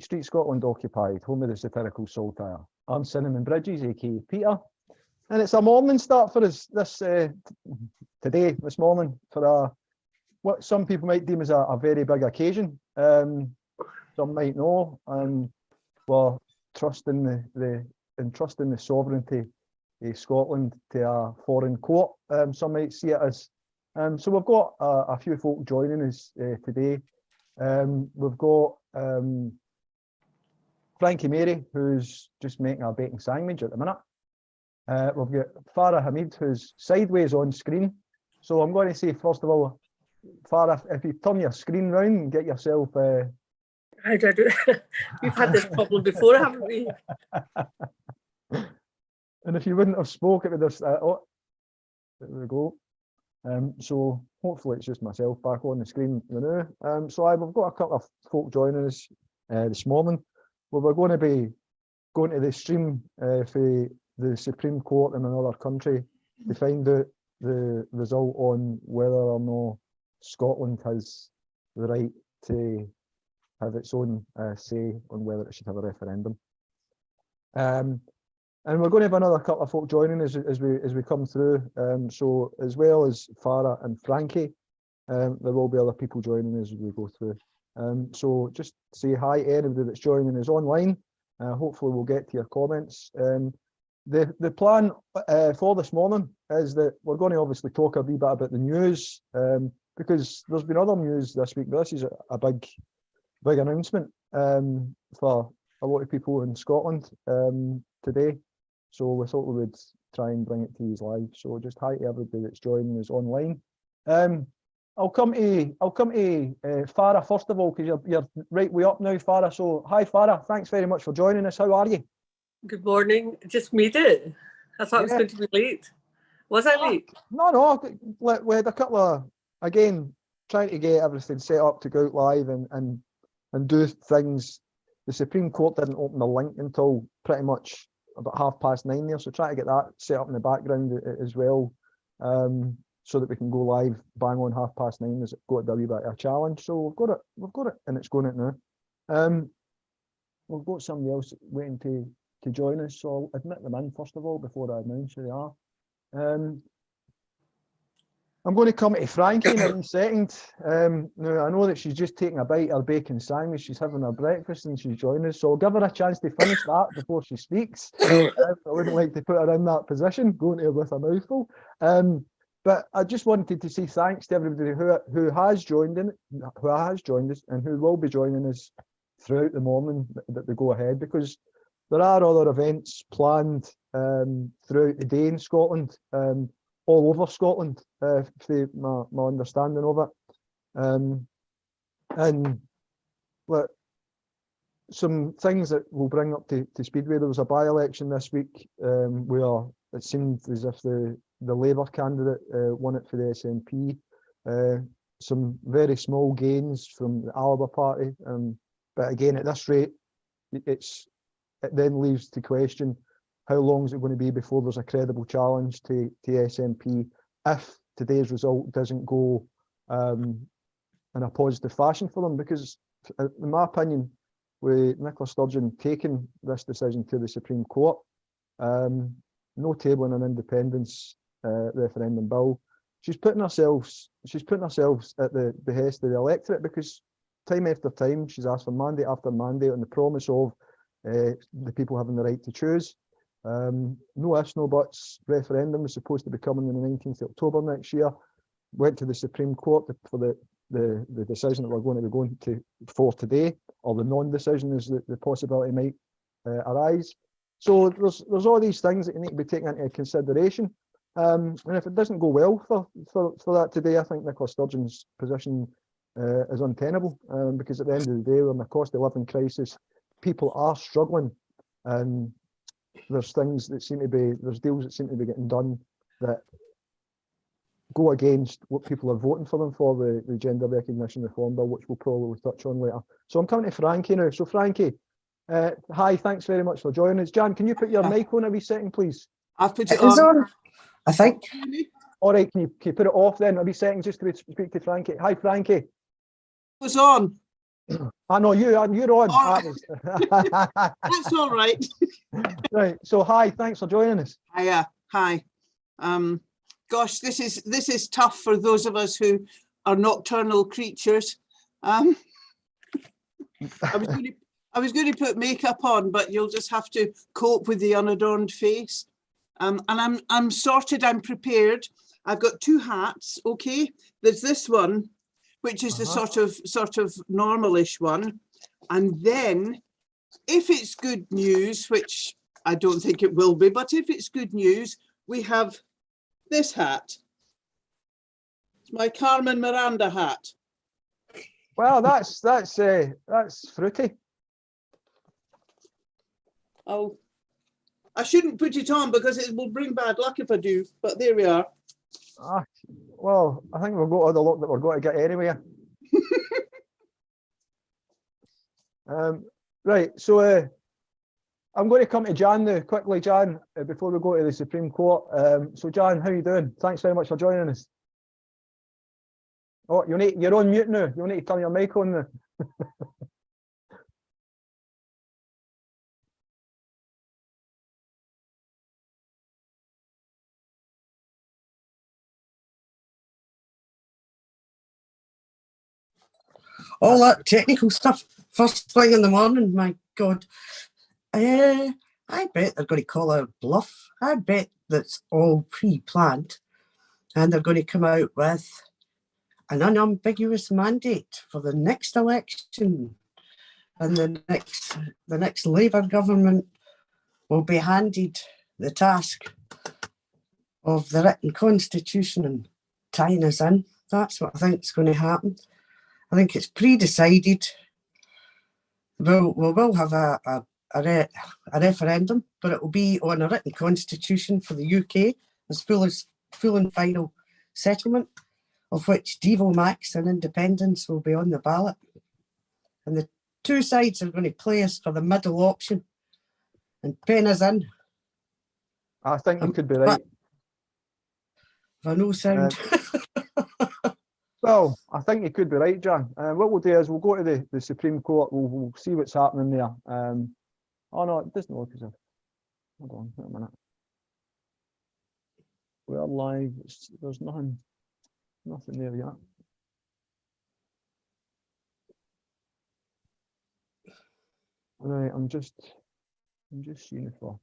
Street, Scotland occupied, home of the satirical saltire. I'm Cinnamon Bridges, aka Peter, and it's a morning start for us this morning, for what some people might deem as a very big occasion. Some might know, and we're trusting the sovereignty of Scotland to a foreign court. Some might see it as. So we've got a few folk joining us today. We've got Frankie Mary, who's just making a bacon sandwich at the minute. We've got Farah Hamid, who's sideways on screen. So I'm going to say, first of all, Farah, if you turn your screen round and get yourself... How do I do it? We've had this problem before, haven't we? And if you wouldn't have spoke, it would have... oh, there we go. So hopefully it's just myself back on the screen now. So we've got a couple of folk joining us this morning. Well, we're going to be going to the stream for the Supreme Court in another country to find out the result on whether or not Scotland has the right to have its own say on whether it should have a referendum. And we're going to have another couple of folk joining us as we come through. So as well as Farah and Frankie, there will be other people joining us as we go through. So just say hi to anybody that's joining us online. Hopefully we'll get to your comments. The plan for this morning is that we're going to obviously talk a wee bit about the news, because there's been other news this week, but this is a big announcement for a lot of people in Scotland today. So we thought we would try and bring it to you live. So just hi to everybody that's joining us online. I'll come to Farah first of all, because you're right way up now, Farah. So hi Farah, thanks very much for joining us. How are you? Good morning. Just made it. I thought it was going to be late. Was I late? No. We had a couple of, again, trying to get everything set up to go out live and do things. The Supreme Court didn't open the link until pretty much about 9:30 there, so try to get that set up in the background as well, so that we can go live bang on 9:30. Has got a wee bit of a challenge, so we've got it, and it's going out now. We've got somebody else waiting to join us, so I'll admit them in first of all before I announce who they are. I'm going to come to Frankie in a second. Now, I know that she's just taking a bite of her bacon sandwich. She's having her breakfast and she's joining us. So I'll give her a chance to finish that before she speaks. I wouldn't like to put her in that position, going to her with a mouthful. But I just wanted to say thanks to everybody who has joined us and who will be joining us throughout the morning that they go ahead, because there are other events planned throughout the day in Scotland. All over Scotland, for my understanding of it. And look, some things that we'll bring up to speed with. There was a by-election this week where it seemed as if the Labour candidate won it for the SNP. Some very small gains from the Alba party. But again, at this rate, it then leaves to question, how long is it going to be before there's a credible challenge to SNP if today's result doesn't go in a positive fashion for them? Because in my opinion, with Nicola Sturgeon taking this decision to the Supreme Court, no tabling an independence referendum bill, she's putting herself at the behest of the electorate, because time after time she's asked for mandate after mandate on the promise of the people having the right to choose. No ifs, no buts referendum was supposed to be coming on the 19th of October next year. Went to the Supreme Court for the decision that we're going to be going to for today, or the non-decision as the possibility might arise. So there's all these things that you need to be taken into consideration. And if it doesn't go well for that today, I think Nicola Sturgeon's position is untenable, because at the end of the day, we're in a cost of living crisis. People are struggling, and there's deals that seem to be getting done that go against what people are voting for them for, the gender recognition reform bill, which we'll probably touch on later. So I'm coming to Frankie now. So Frankie, hi, thanks very much for joining us. Jan, can you put your mic on a wee second, please? I've put it on. I think. All right, can you put it off then a wee second just to speak to Frankie? Hi, Frankie. It was on. I know you're on. All right. That That's all right. right. So hi, thanks for joining us. Hiya. Hi. Gosh, this is tough for those of us who are nocturnal creatures. I was going to put makeup on, but you'll just have to cope with the unadorned face. And I'm sorted. I'm prepared. I've got two hats. Okay, there's this one, which is the sort of normalish one, and then if it's good news, which I don't think it will be, but if it's good news, we have this hat. It's my Carmen Miranda hat. Well, that's fruity. Oh, I shouldn't put it on because it will bring bad luck if I do, but there we are. Well, I think we'll go to the look that we're going to get anyway. Right, so I'm going to come to Jan now, quickly, Jan, before we go to the Supreme Court. So Jan, how are you doing? Thanks very much for joining us. Oh, you're on mute now. You'll need to turn your mic on now. All that technical stuff first thing in the morning, my God. I bet they're going to call our bluff. I bet that's all pre-planned and they're going to come out with an unambiguous mandate for the next election, and the next Labour government will be handed the task of the written constitution and tying us in. That's what I think is going to happen. I think it's pre-decided. We will have a referendum, but it will be on a written constitution for the UK as full and final settlement, of which Devo Max and independence will be on the ballot. And the two sides are going to play us for the middle option and pen us in. I think you could be right. For no sound. Well, I think you could be right, Jan. What we'll do is we'll go to the Supreme Court. We'll see what's happening there. Oh no, it doesn't look as if. Hold on, wait a minute. We're live. There's nothing there yet. Right, I'm just seeing it for.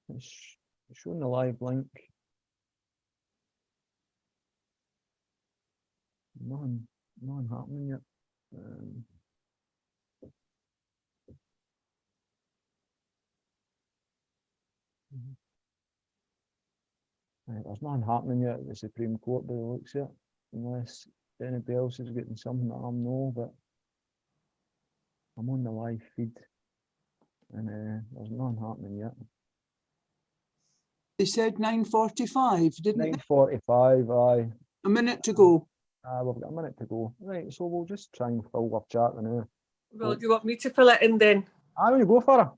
It's showing the live link. Nothing happening yet. Right, there's nothing happening yet at the Supreme Court by the looks of it, unless anybody else is getting something that I know, but I'm on the live feed and there's nothing happening yet. They said 9:45, didn't they? 9:45, aye. A minute to go. We've got a minute to go. Right, so we'll just try and fill our chat now. Well, do you want me to fill it in then? I want to go for it.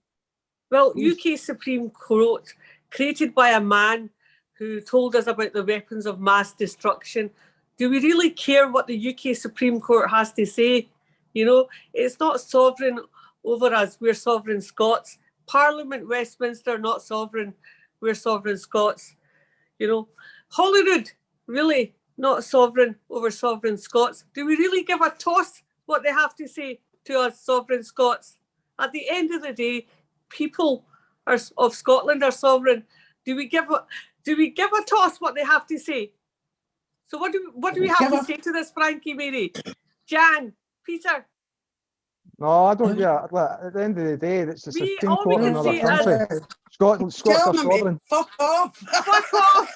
Well, Please. UK Supreme Court, created by a man who told us about the weapons of mass destruction. Do we really care what the UK Supreme Court has to say? You know, it's not sovereign over us. We're sovereign Scots. Parliament, Westminster, not sovereign. We're sovereign Scots. You know, Holyrood, really not sovereign over sovereign Scots. Do we really give a toss what they have to say to us sovereign Scots? At the end of the day, people of Scotland are sovereign. Do we give a toss what they have to say? So what do we have to say to this, Frankie, Mary, Jan, Peter? No, I don't. Yeah, at the end of the day, it's the Supreme Court in another country. Scots are sovereign. Fuck off! Fuck off!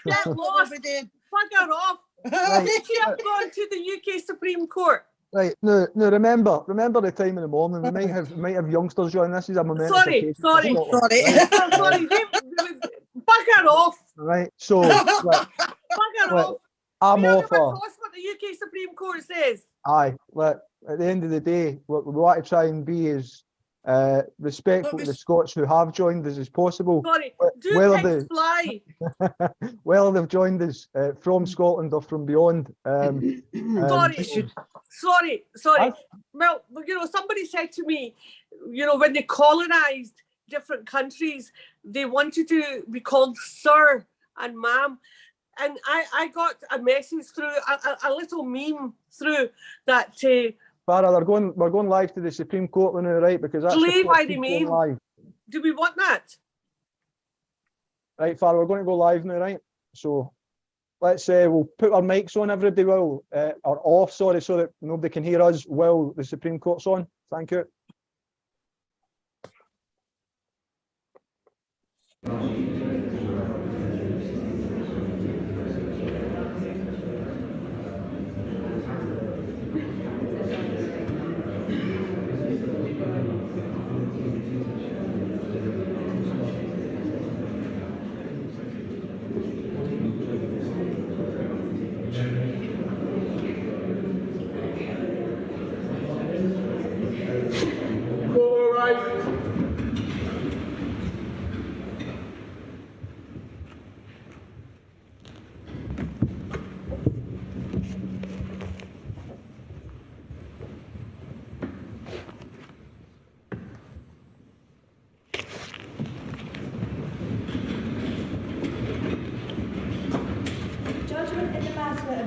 Get lost! Bugger off! Right. Did you have gone to the UK Supreme Court? Right. No. Remember the time in the morning. We might have youngsters join. This is a momentous occasion. Sorry. Right? Sorry. Bugger off! Right. So, bugger off! I'm we all don't for. Toss what the UK Supreme Court says. Aye. At the end of the day, what we want to try and be is Respectful to the Scots who have joined us as possible. Sorry, do whether pigs fly? Whether they've joined us from Scotland or from beyond. Sorry. Well, you know, somebody said to me, you know, when they colonised different countries, they wanted to be called sir and ma'am. And I got a message through, a little meme through that... Farah, we're going live to the Supreme Court now, right? Because that's play by the going meme. live. Do we want that? Right, Farah, we're going to go live now, right? So let's we'll put our mics on, everybody will, or off, sorry, so that nobody can hear us while the Supreme Court's on. Thank you.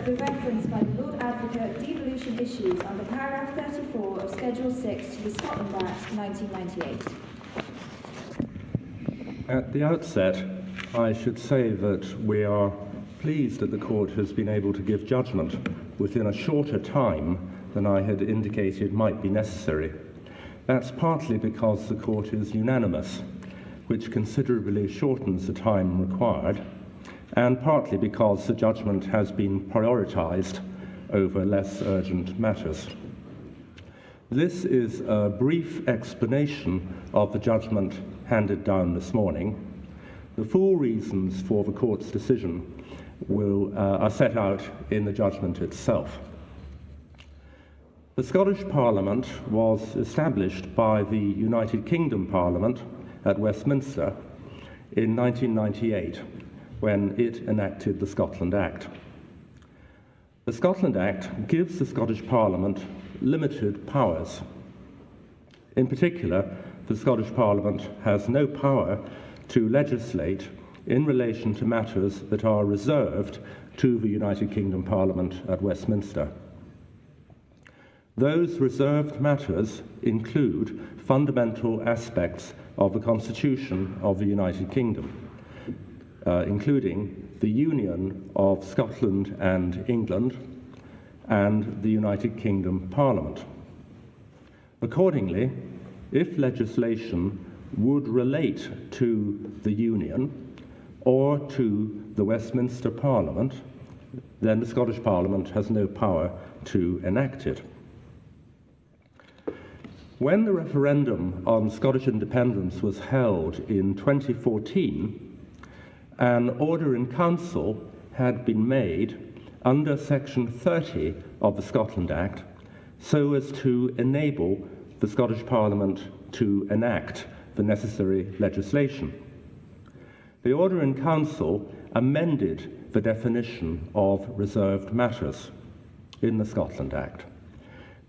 The reference by the Lord Advocate devolution issues under paragraph 34 of Schedule 6 to the Scotland Act 1998. At the outset, I should say that we are pleased that the Court has been able to give judgment within a shorter time than I had indicated might be necessary. That's partly because the Court is unanimous, which considerably shortens the time required, and partly because the judgment has been prioritised over less urgent matters. This is a brief explanation of the judgment handed down this morning. The full reasons for the Court's decision are set out in the judgment itself. The Scottish Parliament was established by the United Kingdom Parliament at Westminster in 1998, when it enacted the Scotland Act. The Scotland Act gives the Scottish Parliament limited powers. In particular, the Scottish Parliament has no power to legislate in relation to matters that are reserved to the United Kingdom Parliament at Westminster. Those reserved matters include fundamental aspects of the Constitution of the United Kingdom, including the union of Scotland and England and the United Kingdom Parliament. Accordingly, if legislation would relate to the Union or to the Westminster Parliament, then the Scottish Parliament has no power to enact it. When the referendum on Scottish independence was held in 2014, an order in council had been made under Section 30 of the Scotland Act so as to enable the Scottish Parliament to enact the necessary legislation. The order in council amended the definition of reserved matters in the Scotland Act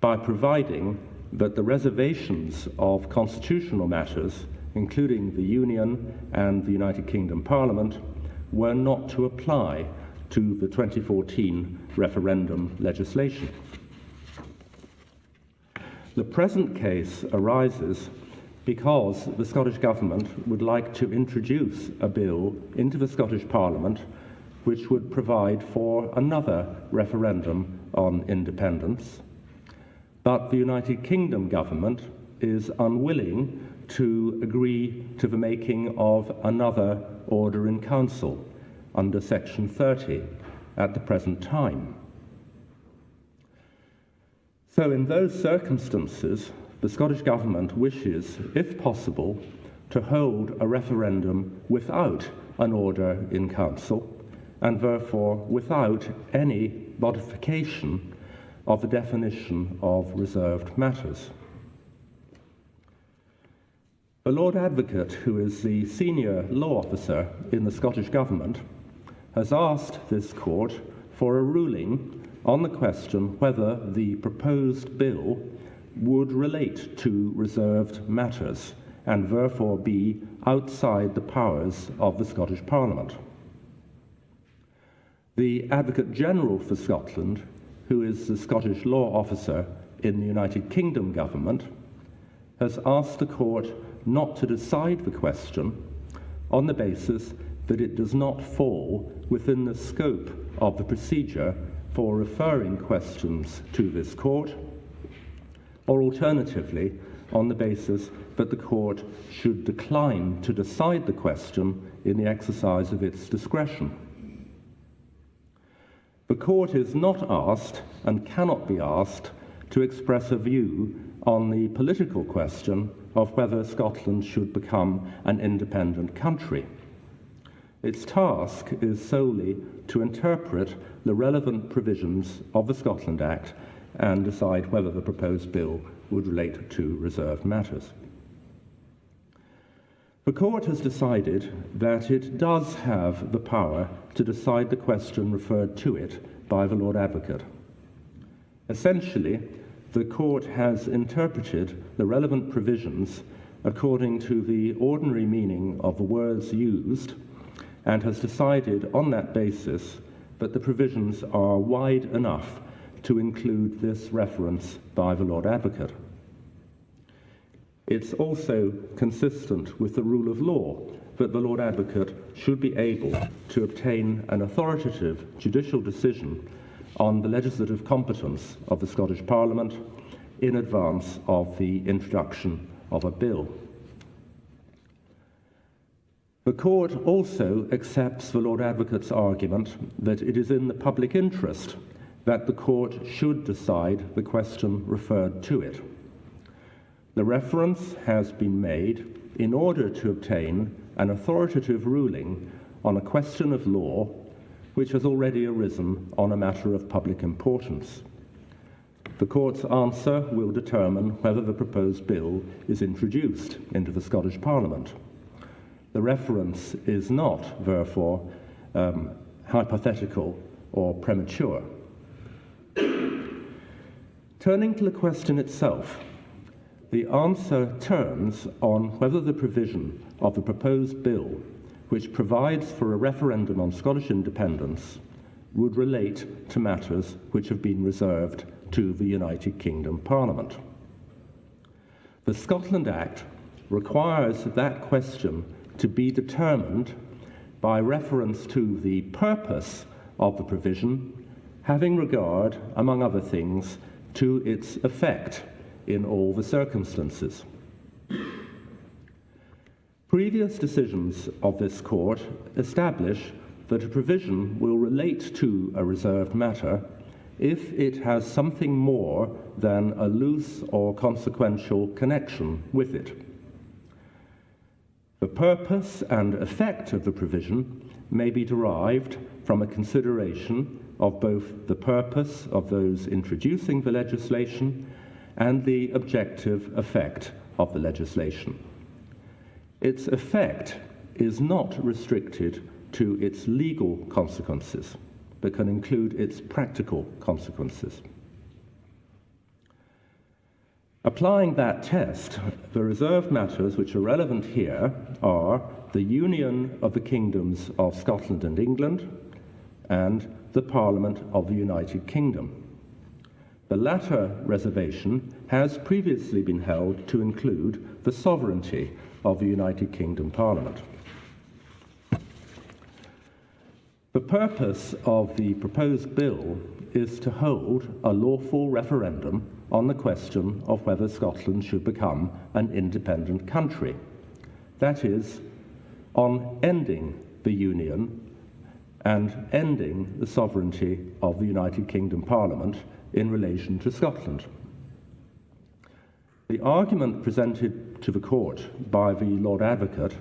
by providing that the reservations of constitutional matters, including the Union and the United Kingdom Parliament, were not to apply to the 2014 referendum legislation. The present case arises because the Scottish Government would like to introduce a bill into the Scottish Parliament which would provide for another referendum on independence, but the United Kingdom Government is unwilling to agree to the making of another order in council under Section 30 at the present time. So in those circumstances, the Scottish Government wishes, if possible, to hold a referendum without an order in council and therefore without any modification of the definition of reserved matters. The Lord Advocate, who is the senior law officer in the Scottish Government, has asked this court for a ruling on the question whether the proposed bill would relate to reserved matters and therefore be outside the powers of the Scottish Parliament. The Advocate General for Scotland, who is the Scottish law officer in the United Kingdom Government, has asked the court not to decide the question on the basis that it does not fall within the scope of the procedure for referring questions to this court, or alternatively, on the basis that the court should decline to decide the question in the exercise of its discretion. The court is not asked, and cannot be asked, to express a view on the political question of whether Scotland should become an independent country. Its task is solely to interpret the relevant provisions of the Scotland Act and decide whether the proposed bill would relate to reserved matters. The court has decided that it does have the power to decide the question referred to it by the Lord Advocate. Essentially, the court has interpreted the relevant provisions according to the ordinary meaning of the words used and has decided on that basis that the provisions are wide enough to include this reference by the Lord Advocate. It's also consistent with the rule of law that the Lord Advocate should be able to obtain an authoritative judicial decision on the legislative competence of the Scottish Parliament in advance of the introduction of a bill. The court also accepts the Lord Advocate's argument that it is in the public interest that the court should decide the question referred to it. The reference has been made in order to obtain an authoritative ruling on a question of law which has already arisen on a matter of public importance. The court's answer will determine whether the proposed bill is introduced into the Scottish Parliament. The reference is not, therefore, hypothetical or premature. Turning to the question itself, the answer turns on whether the provision of the proposed bill, which provides for a referendum on Scottish independence, would relate to matters which have been reserved to the United Kingdom Parliament. The Scotland Act requires that question to be determined by reference to the purpose of the provision, having regard, among other things, to its effect in all the circumstances. Previous decisions of this court establish that a provision will relate to a reserved matter if it has something more than a loose or consequential connection with it. The purpose and effect of the provision may be derived from a consideration of both the purpose of those introducing the legislation and the objective effect of the legislation. Its effect is not restricted to its legal consequences, but can include its practical consequences. Applying that test, the reserved matters which are relevant here are the union of the kingdoms of Scotland and England and the Parliament of the United Kingdom. The latter reservation has previously been held to include the sovereignty of the United Kingdom Parliament. The purpose of the proposed bill is to hold a lawful referendum on the question of whether Scotland should become an independent country. That is, on ending the Union and ending the sovereignty of the United Kingdom Parliament in relation to Scotland. The argument presented to the court by the Lord Advocate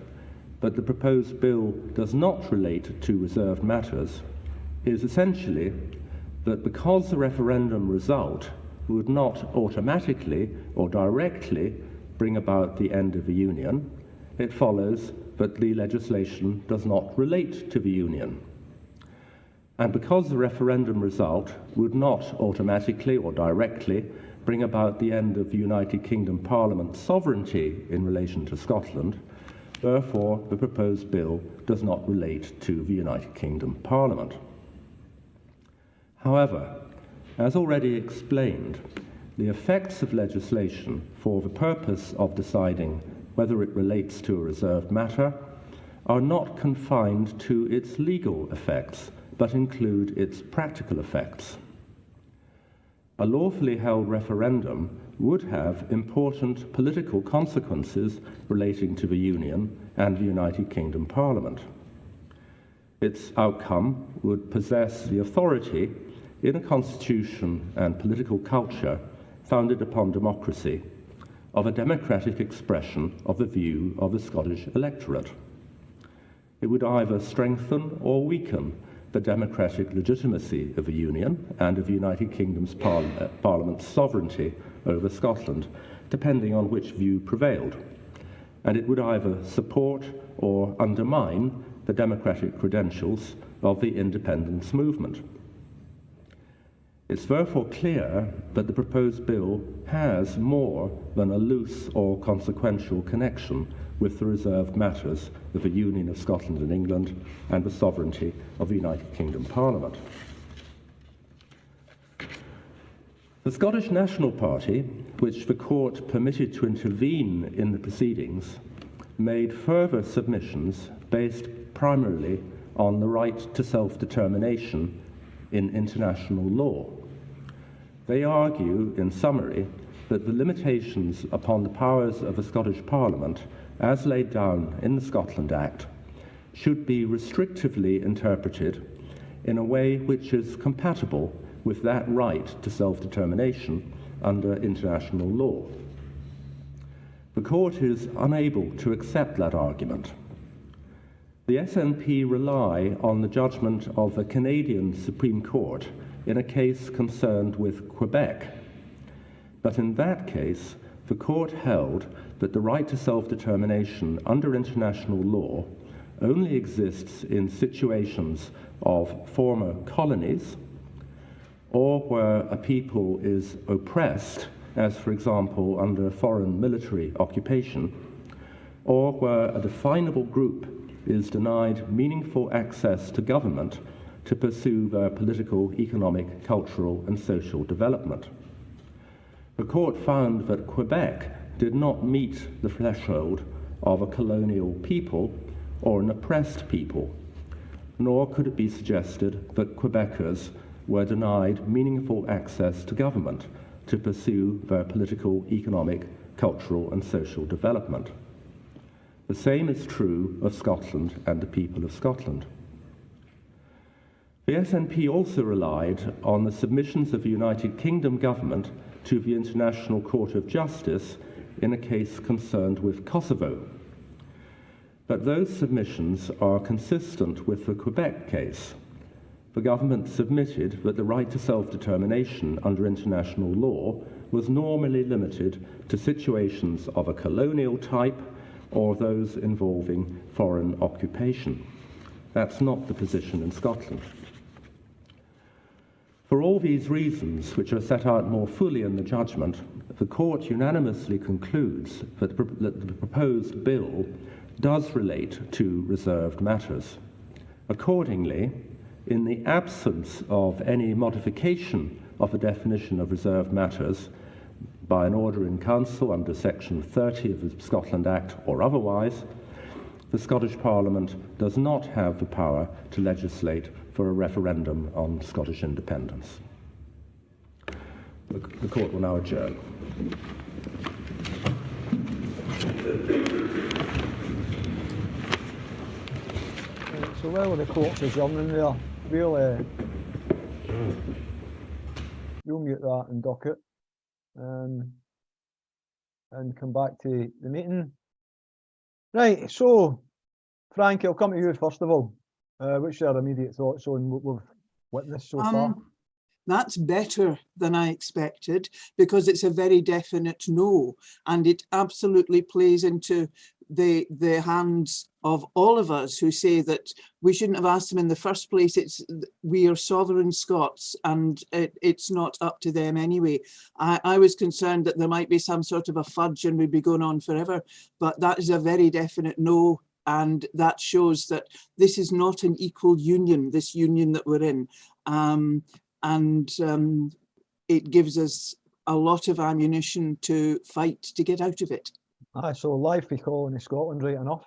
that the proposed bill does not relate to reserved matters is essentially that because the referendum result would not automatically or directly bring about the end of the Union, it follows that the legislation does not relate to the Union. And because the referendum result would not automatically or directly bring about the end of the United Kingdom Parliament's sovereignty in relation to Scotland, therefore the proposed bill does not relate to the United Kingdom Parliament. However, as already explained, the effects of legislation for the purpose of deciding whether it relates to a reserved matter are not confined to its legal effects, but include its practical effects. A lawfully held referendum would have important political consequences relating to the Union and the United Kingdom Parliament. Its outcome would possess the authority in a constitution and political culture founded upon democracy of a democratic expression of the view of the Scottish electorate. It would either strengthen or weaken the democratic legitimacy of the Union and of the United Kingdom's Parliament's sovereignty over Scotland, depending on which view prevailed. And it would either support or undermine the democratic credentials of the independence movement. It's therefore clear that the proposed bill has more than a loose or consequential connection with the reserved matters of the Union of Scotland and England and the sovereignty of the United Kingdom Parliament. The Scottish National Party, which the court permitted to intervene in the proceedings, made further submissions based primarily on the right to self-determination in international law. They argue, in summary, that the limitations upon the powers of the Scottish Parliament, as laid down in the Scotland Act, should be restrictively interpreted in a way which is compatible with that right to self-determination under international law. The court is unable to accept that argument. The SNP rely on the judgment of the Canadian Supreme Court in a case concerned with Quebec. But in that case, the court held that the right to self-determination under international law only exists in situations of former colonies or where a people is oppressed, as for example under foreign military occupation, or where a definable group is denied meaningful access to government to pursue their political, economic, cultural, and social development. The court found that Quebec did not meet the threshold of a colonial people or an oppressed people, nor could it be suggested that Quebecers were denied meaningful access to government to pursue their political, economic, cultural, and social development. The same is true of Scotland and the people of Scotland. The SNP also relied on the submissions of the United Kingdom government to the International Court of Justice in a case concerned with Kosovo. But those submissions are consistent with the Quebec case. The government submitted that the right to self-determination under international law was normally limited to situations of a colonial type or those involving foreign occupation. That's not the position in Scotland. For all these reasons, which are set out more fully in the judgment, the court unanimously concludes that the proposed bill does relate to reserved matters. Accordingly, in the absence of any modification of the definition of reserved matters by an order in council under section 30 of the Scotland Act or otherwise, the Scottish Parliament does not have the power to legislate for a referendum on Scottish independence. The court will now adjourn. So while the court's adjourning there, we'll mute that and dock it and come back to the meeting. Right, so Frank, I'll come to you first of all. What's your immediate thoughts on what we've witnessed so far? That's better than I expected, because it's a very definite no, and it absolutely plays into the hands of all of us who say that we shouldn't have asked them in the first place. We are sovereign Scots, and it's not up to them anyway. I was concerned that there might be some sort of a fudge and we'd be going on forever, but that is a very definite no, and that shows that this is not an equal union, this union that we're in. It gives us a lot of ammunition to fight to get out of it. Aye, so live for calling in Scotland, right enough.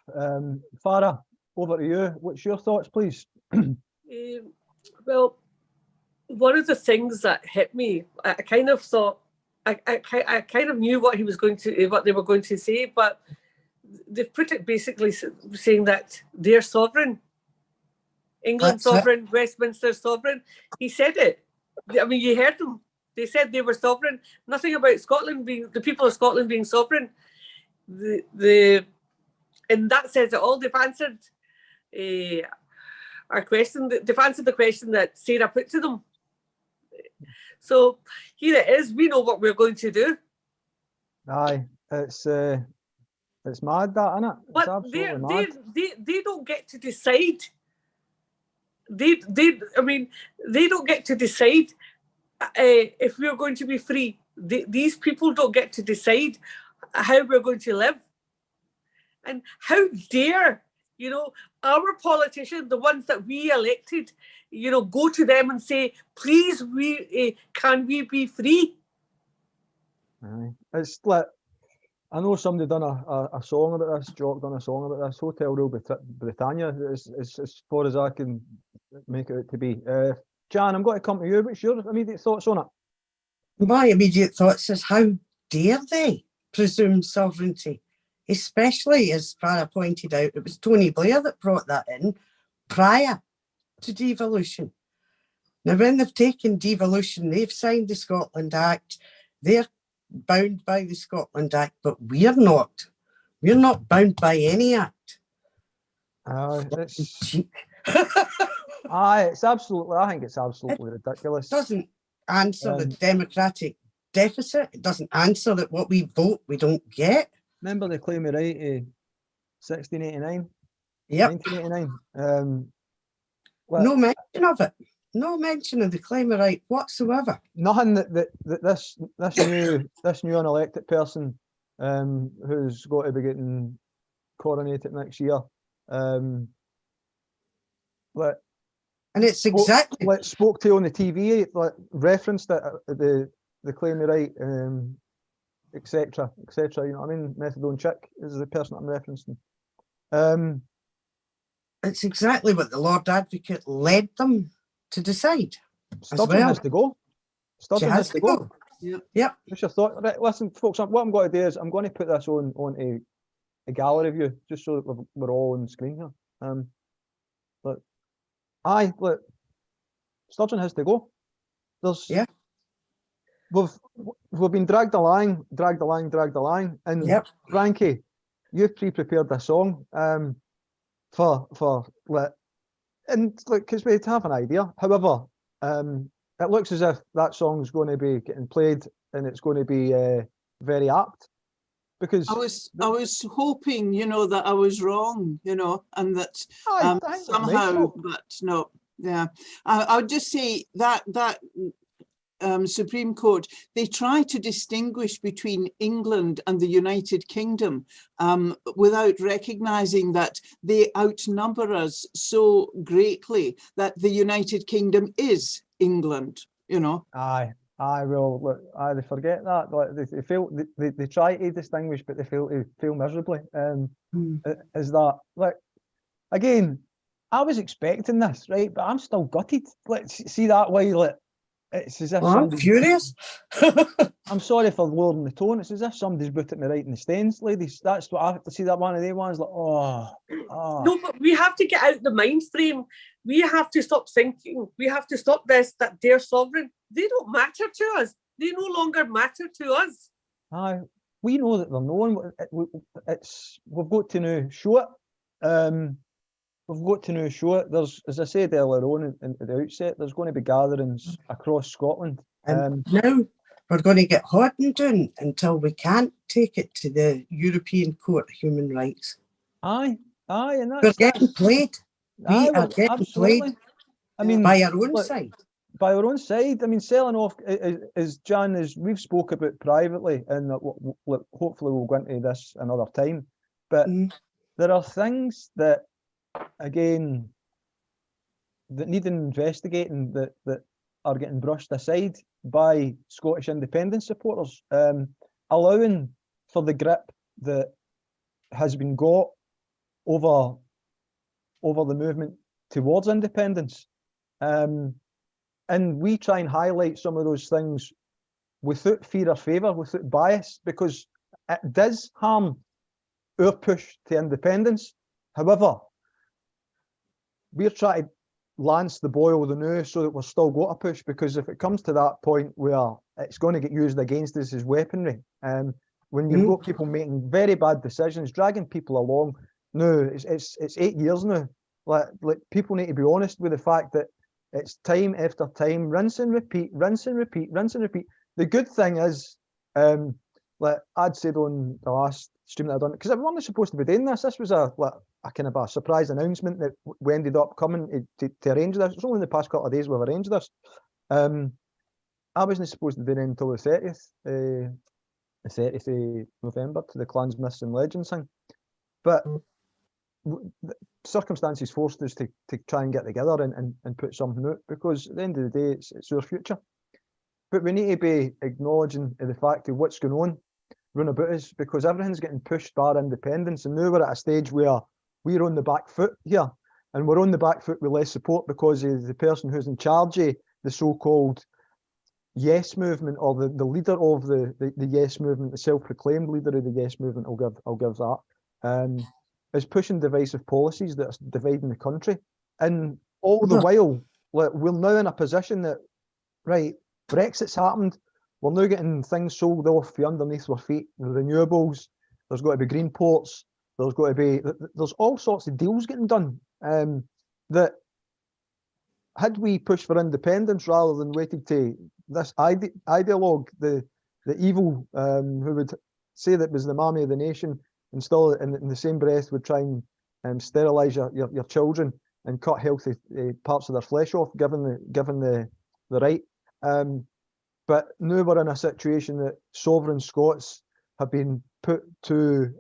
Farah, over to you. What's your thoughts, please? Well, one of the things that hit me, I kind of thought, I kind of knew what they were going to say, but they've put it basically saying that they're sovereign. England sovereign, Westminster sovereign. He said it. I mean, you heard them. They said they were sovereign. Nothing about Scotland being, the people of Scotland being sovereign. And that says it all. They've answered our question. They've answered the question that Sarah put to them. So here it is. We know what we're going to do. Aye, it's mad, that, isn't it? But they don't get to decide. They don't get to decide if we're going to be free. These people don't get to decide how we're going to live. And how dare, our politicians, the ones that we elected, go to them and say, please, can we be free? Aye. It's like, I know somebody done a song about this, Jock done a song about this, Hotel Royal Britannia, is as far as I can make it out to be. Jan, I'm going to come to you. What's your immediate thoughts on it? My immediate thoughts is, how dare they presume sovereignty? Especially, as Farah pointed out, it was Tony Blair that brought that in prior to devolution. Now, when they've taken devolution, they've signed the Scotland Act. They're bound by the Scotland Act, but we're not. We're not bound by any act. It's absolutely, I think it's absolutely ridiculous. It doesn't answer the democratic deficit. It doesn't answer that what we vote, we don't get. Remember the claim of right 1689? Yep. 1989. No mention of it. No mention of the claim of right whatsoever. Nothing that this new unelected person who's got to be getting coronated next year. And it's exactly spoke to on the TV, referenced it, the claim of right, etc. You know what I mean? Methadone chick is the person I'm referencing. It's exactly what the Lord Advocate led them to decide. Sturgeon has to go. Sturgeon has to go. Yep. What's your thought? Right, listen, folks, what I'm going to do is I'm going to put this onto a gallery view, just so that we're all on the screen here. Look, Sturgeon has to go. We've been dragged along, and Frankie, you've pre-prepared a song because we have an idea. However, it looks as if that song's going to be getting played, and it's going to be very apt. Because I was hoping, that I was wrong, and that somehow, but no, yeah. I would just say that Supreme Court, they try to distinguish between England and the United Kingdom without recognising that they outnumber us so greatly that the United Kingdom is England, Aye, well, look, they forget that. Like, they try to distinguish, but they fail miserably. Is that, like, again, I was expecting this, right? But I'm still gutted. Let's see that way, like, it's as if I'm furious. I'm sorry for lowering the tone. It's as if somebody's put me right in the stains, ladies. That's what I have to see. That one of the ones, like, oh. No, but we have to get out the mind frame. We have to stop thinking. We have to stop this, that they're sovereign. They don't matter to us. They no longer matter to us. Aye, we know that they're known. We've got to now show it. we've got to now show it. There's, as I said earlier on at the outset, there's going to be gatherings across Scotland. And now we're going to get hodding down until we can't take it to the European Court of Human Rights. Aye, and We're that's getting played. We are getting absolutely. played I mean, by our own look, side. by our own side. I mean, selling off, as Jan, as we've spoke about privately, and hopefully we'll go into this another time. But there are things that, again, that need investigating that are getting brushed aside by Scottish independence supporters, allowing for the grip that has been got over the movement towards independence. And we try and highlight some of those things without fear or favour, without bias, because it does harm our push to independence. However, we're trying to lance the boil the new so that we've still got a push, because if it comes to that point where it's going to get used against us as weaponry, when you've got people making very bad decisions, dragging people along, no, it's 8 years now. Like people need to be honest with the fact that it's time after time, rinse and repeat, rinse and repeat, rinse and repeat. The good thing is, like I'd said on the last stream that I'd done, because I wasn't supposed to be doing this. This was a kind of a surprise announcement that we ended up coming to arrange this. It's only in the past couple of days we've arranged this. I wasn't supposed to be doing it until the 30th of November, to the Clans, Myths and Legends thing. But circumstances forced us to try and get together and put something out, because at the end of the day, it's our future. But we need to be acknowledging the fact of what's going on round about us, because everything's getting pushed by independence, and now we're at a stage where we're on the back foot here, and we're on the back foot with less support because of the person who's in charge of the so-called Yes movement, or the leader of the Yes movement, the self-proclaimed leader of the Yes movement. I'll give that. Is pushing divisive policies that are dividing the country, and all the while, we're now in a position that, right, Brexit's happened, we're now getting things sold off from underneath our feet, the renewables, there's got to be green ports, there's all sorts of deals getting done, that had we pushed for independence rather than waited to this ideologue, the evil, who would say that was the mammy of the nation, and still in the same breath would try and sterilise your children and cut healthy parts of their flesh off, given the right. But now we're in a situation that Sovereign Scots have been put to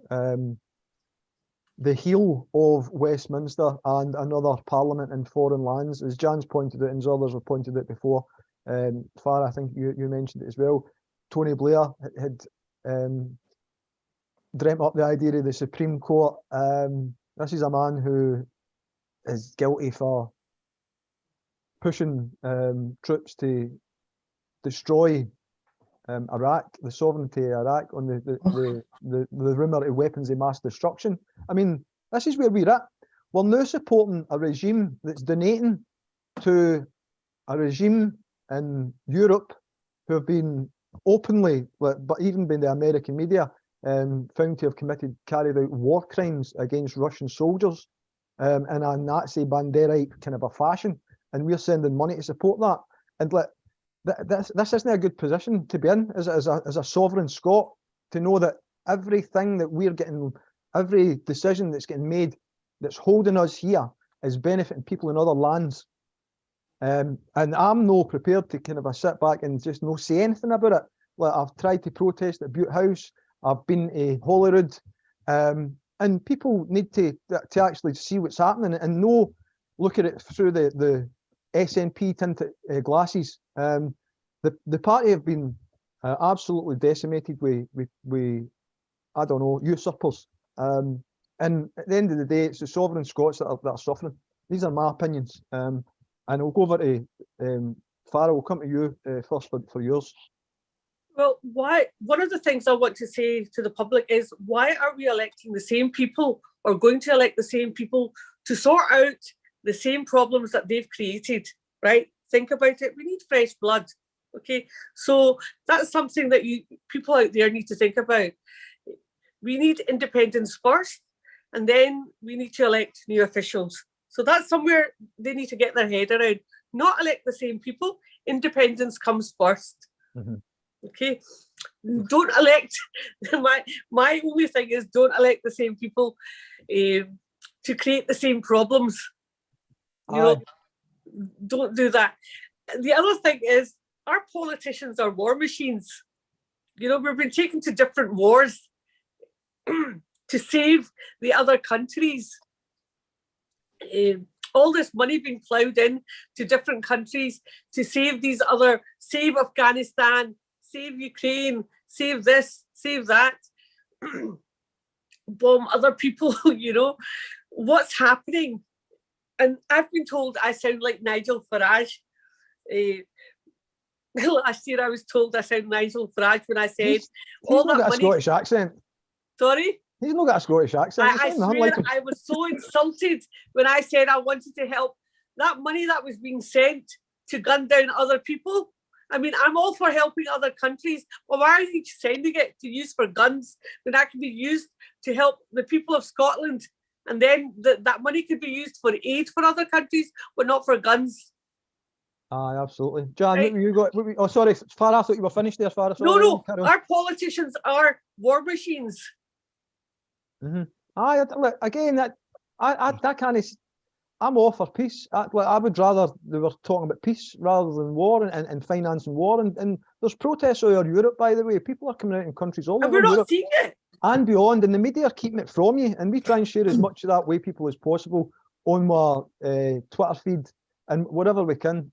the heel of Westminster and another parliament in foreign lands, as Jan's pointed out and others have pointed out before. Farah, I think you mentioned it as well. Tony Blair had dreamt up the idea of the Supreme Court. This is a man who is guilty for pushing troops to destroy Iraq, the sovereignty of Iraq, on the rumour of weapons of mass destruction. I mean, this is where we're at. We're now supporting a regime that's donating to a regime in Europe who have been openly, but even by the American media, found to have carried out war crimes against Russian soldiers in a Nazi Banderite kind of a fashion, and we're sending money to support that. And this isn't a good position to be in as a sovereign Scot, to know that everything that we're getting, every decision that's getting made that's holding us here is benefiting people in other lands. And I'm no prepared to kind of sit back and just no say anything about it. Like, I've tried to protest at Butte House, I've been to Holyrood, and people need to actually see what's happening and look at it through the SNP tinted glasses. The party have been absolutely decimated with I don't know, usurpers. And at the end of the day, it's the Sovereign Scots that are suffering. These are my opinions. And I'll go over to Farah. We'll come to you first for yours. Well, one of the things I want to say to the public is, why are we electing the same people, or going to elect the same people to sort out the same problems that they've created, right? Think about it. We need fresh blood, okay? So that's something that people out there need to think about. We need independence first, and then we need to elect new officials. So that's somewhere they need to get their head around. Not elect the same people. Independence comes first. Okay, don't elect. My only thing is don't elect the same people to create the same problems. You know, don't do that. The other thing is our politicians are war machines. You know, we've been taken to different wars to save the other countries. All this money being ploughed in to different countries to save save Afghanistan, save Ukraine, save this, save that, bomb other people, you know. What's happening? And I've been told I sound like Nigel Farage. Last year I was told I sound Nigel Farage when I said He's all not that got money. a Scottish accent. Sorry? He's not got a Scottish accent. I swear I was so insulted when I said I wanted to help. That money that was being sent to gun down other people. I mean, I'm all for helping other countries, but why are you sending it to use for guns when that can be used to help the people of Scotland? And then that money could be used for aid for other countries, but not for guns. Aye, absolutely. Jan, Right. what you got? Oh, sorry, Farah, I thought you were finished there, Farah. No, our politicians are war machines. Aye, look, again, that kind of, I'm all for peace. I would rather they were talking about peace rather than war and financing war. And there's protests all over Europe, by the way. People are coming out in countries all And over we're not Europe seeing it. and beyond, and the media are keeping it from you. And we try and share as much of that way people as possible on my Twitter feed and whatever we can.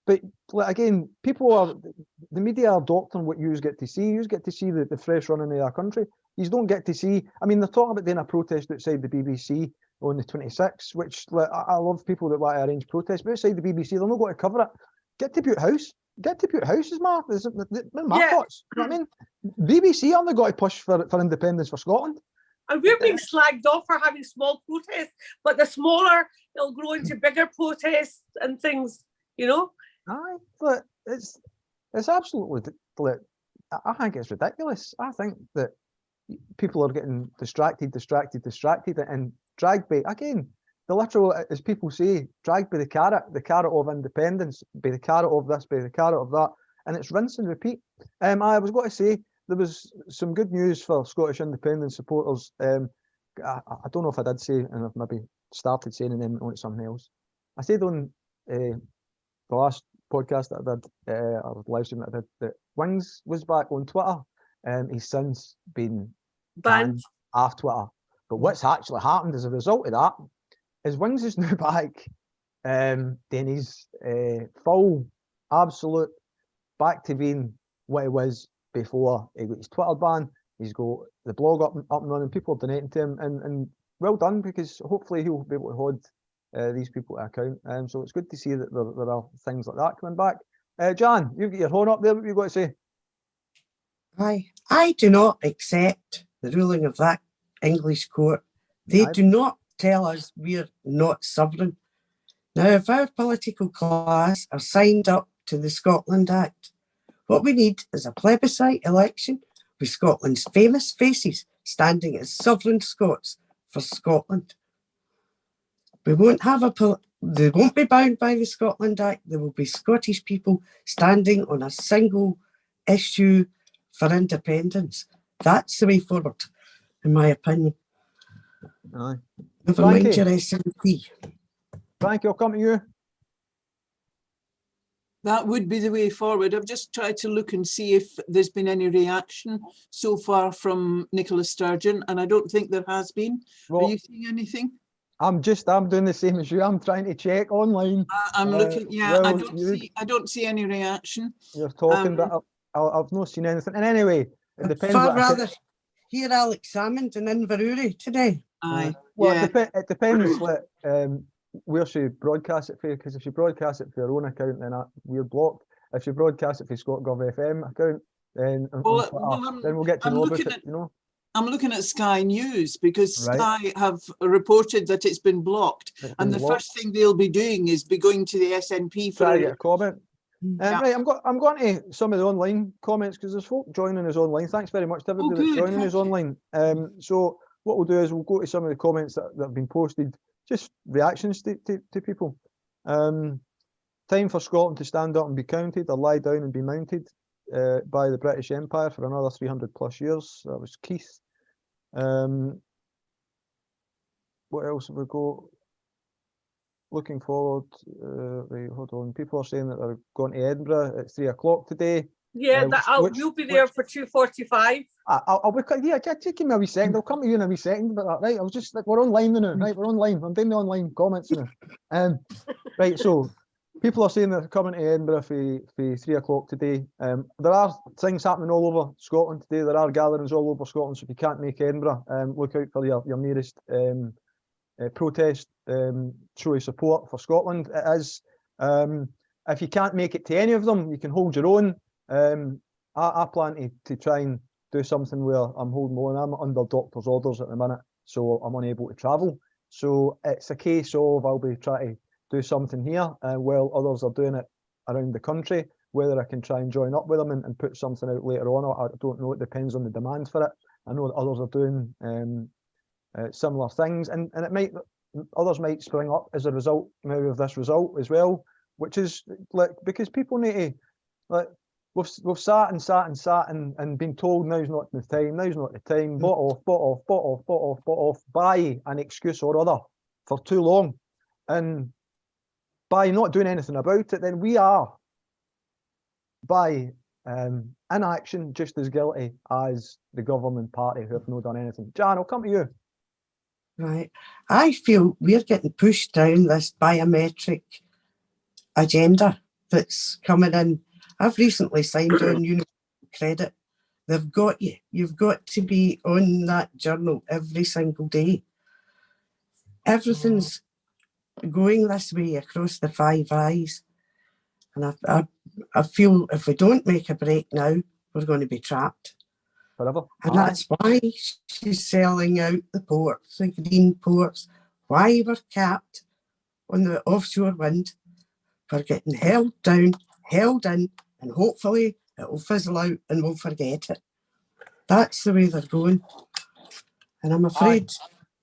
But again, the media are doctoring what you get to see. You get to see the fresh running of our country. You don't get to see. I mean, they're talking about doing a protest outside the BBC on the 26th, which I love people that want to arrange protests, but outside the BBC, they're not going to cover it. Get to Bute House. Get to Bute House is my thoughts. You know what I mean? BBC aren't going to push for independence for Scotland. And we're being slagged off for having small protests, but the smaller, it'll grow into bigger protests and things, you know? Aye, but it's absolutely, I think it's ridiculous. I think that people are getting distracted and dragged by, again, the literal, as people say, dragged by the carrot of independence, by the carrot of this, by the carrot of that, and it's rinse and repeat. I was going to say, there was some good news for Scottish independence supporters. I don't know if I did say, and I've maybe started saying and then went on to something else. I said on the last podcast that I did, or live stream that I did, that Wings was back on Twitter. He's since been banned off Twitter. But what's actually happened as a result of that is Wings is now back, then he's full, absolute, back to being what he was before he got his Twitter ban. He's got the blog up and running, people are donating to him, and well done, because hopefully he'll be able to hold these people to account. So it's good to see that there are things like that coming back. Jan, you've got your horn up there, what have you got to say? I do not accept the ruling of that English court. They do not tell us we're not sovereign. Now, if our political class are signed up to the Scotland Act, what we need is a plebiscite election with Scotland's famous faces standing as Sovereign Scots for Scotland. We won't have they won't be bound by the Scotland Act. There will be Scottish people standing on a single issue for independence. That's the way forward, in my opinion. Aye. Never mind your SNP. Frankie, I'll come to you. That would be the way forward. I've just tried to look and see if there's been any reaction so far from Nicola Sturgeon, and I don't think there has been. Well, are you seeing anything? I'm doing the same as you. I'm trying to check online. I'm looking. Yeah, well, I don't see any reaction. You're talking, but I've not seen anything. And anyway, it depends. I'd far rather hear Alex Salmond in Inverurie today. Aye. Well, yeah. It depends where she broadcasts it for, because if she broadcasts it for her own account, then we're blocked. If she broadcasts it for ScotGov FM account, then then we'll get to know about it, you know. I'm looking at Sky News, because Sky have reported that it's been blocked, and the first thing they'll be doing is be going to the SNP for a comment. Right, I'm going to some of the online comments, because there's folk joining us online. Thanks very much to everybody that's joining us online. So what we'll do is we'll go to some of the comments that have been posted just reactions to people. Time for Scotland to stand up and be counted, or lie down and be mounted by the British Empire for another 300 plus years. That was Keith. What else have we got? Looking forward, right, hold on. People are saying that they're going to Edinburgh at 3 o'clock today. Yeah, we'll be there for 2:45. I'll be, yeah, just give me a wee second. I'll come to you in a wee second about that, right? I'll just, we're online now, right? We're online. I'm doing the online comments now. Right, so people are saying that they're coming to Edinburgh for 3 o'clock today. There are things happening all over Scotland today. There are gatherings all over Scotland, so if you can't make Edinburgh, look out for your nearest protest, show of support for Scotland. It is, if you can't make it to any of them, you can hold your own. I plan to try and do something where I'm holding my own. I'm under doctor's orders at the minute, so I'm unable to travel. So it's a case of I'll be trying to do something here while others are doing it around the country. Whether I can try and join up with them and put something out later on, I don't know. It depends on the demand for it. I know that others are doing similar things, and it might, others might spring up as a result now of this result as well, which is like, because people need to, like, we've sat and been told now's not the time, bought off by an excuse or other for too long, and by not doing anything about it, then we are by inaction just as guilty as the government party who have not done anything. Jan, I'll come to you. Right. I feel we're getting pushed down this biometric agenda that's coming in. I've recently signed on Universal Credit. They've got you. You've got to be on that journal every single day. Everything's going this way across the Five Eyes. And I feel if we don't make a break now, we're going to be trapped. Forever. And that's why she's selling out the ports, the green ports, why we're capped on the offshore wind. We're getting held down, held in, and hopefully it will fizzle out and we'll forget it. That's the way they're going. And I'm afraid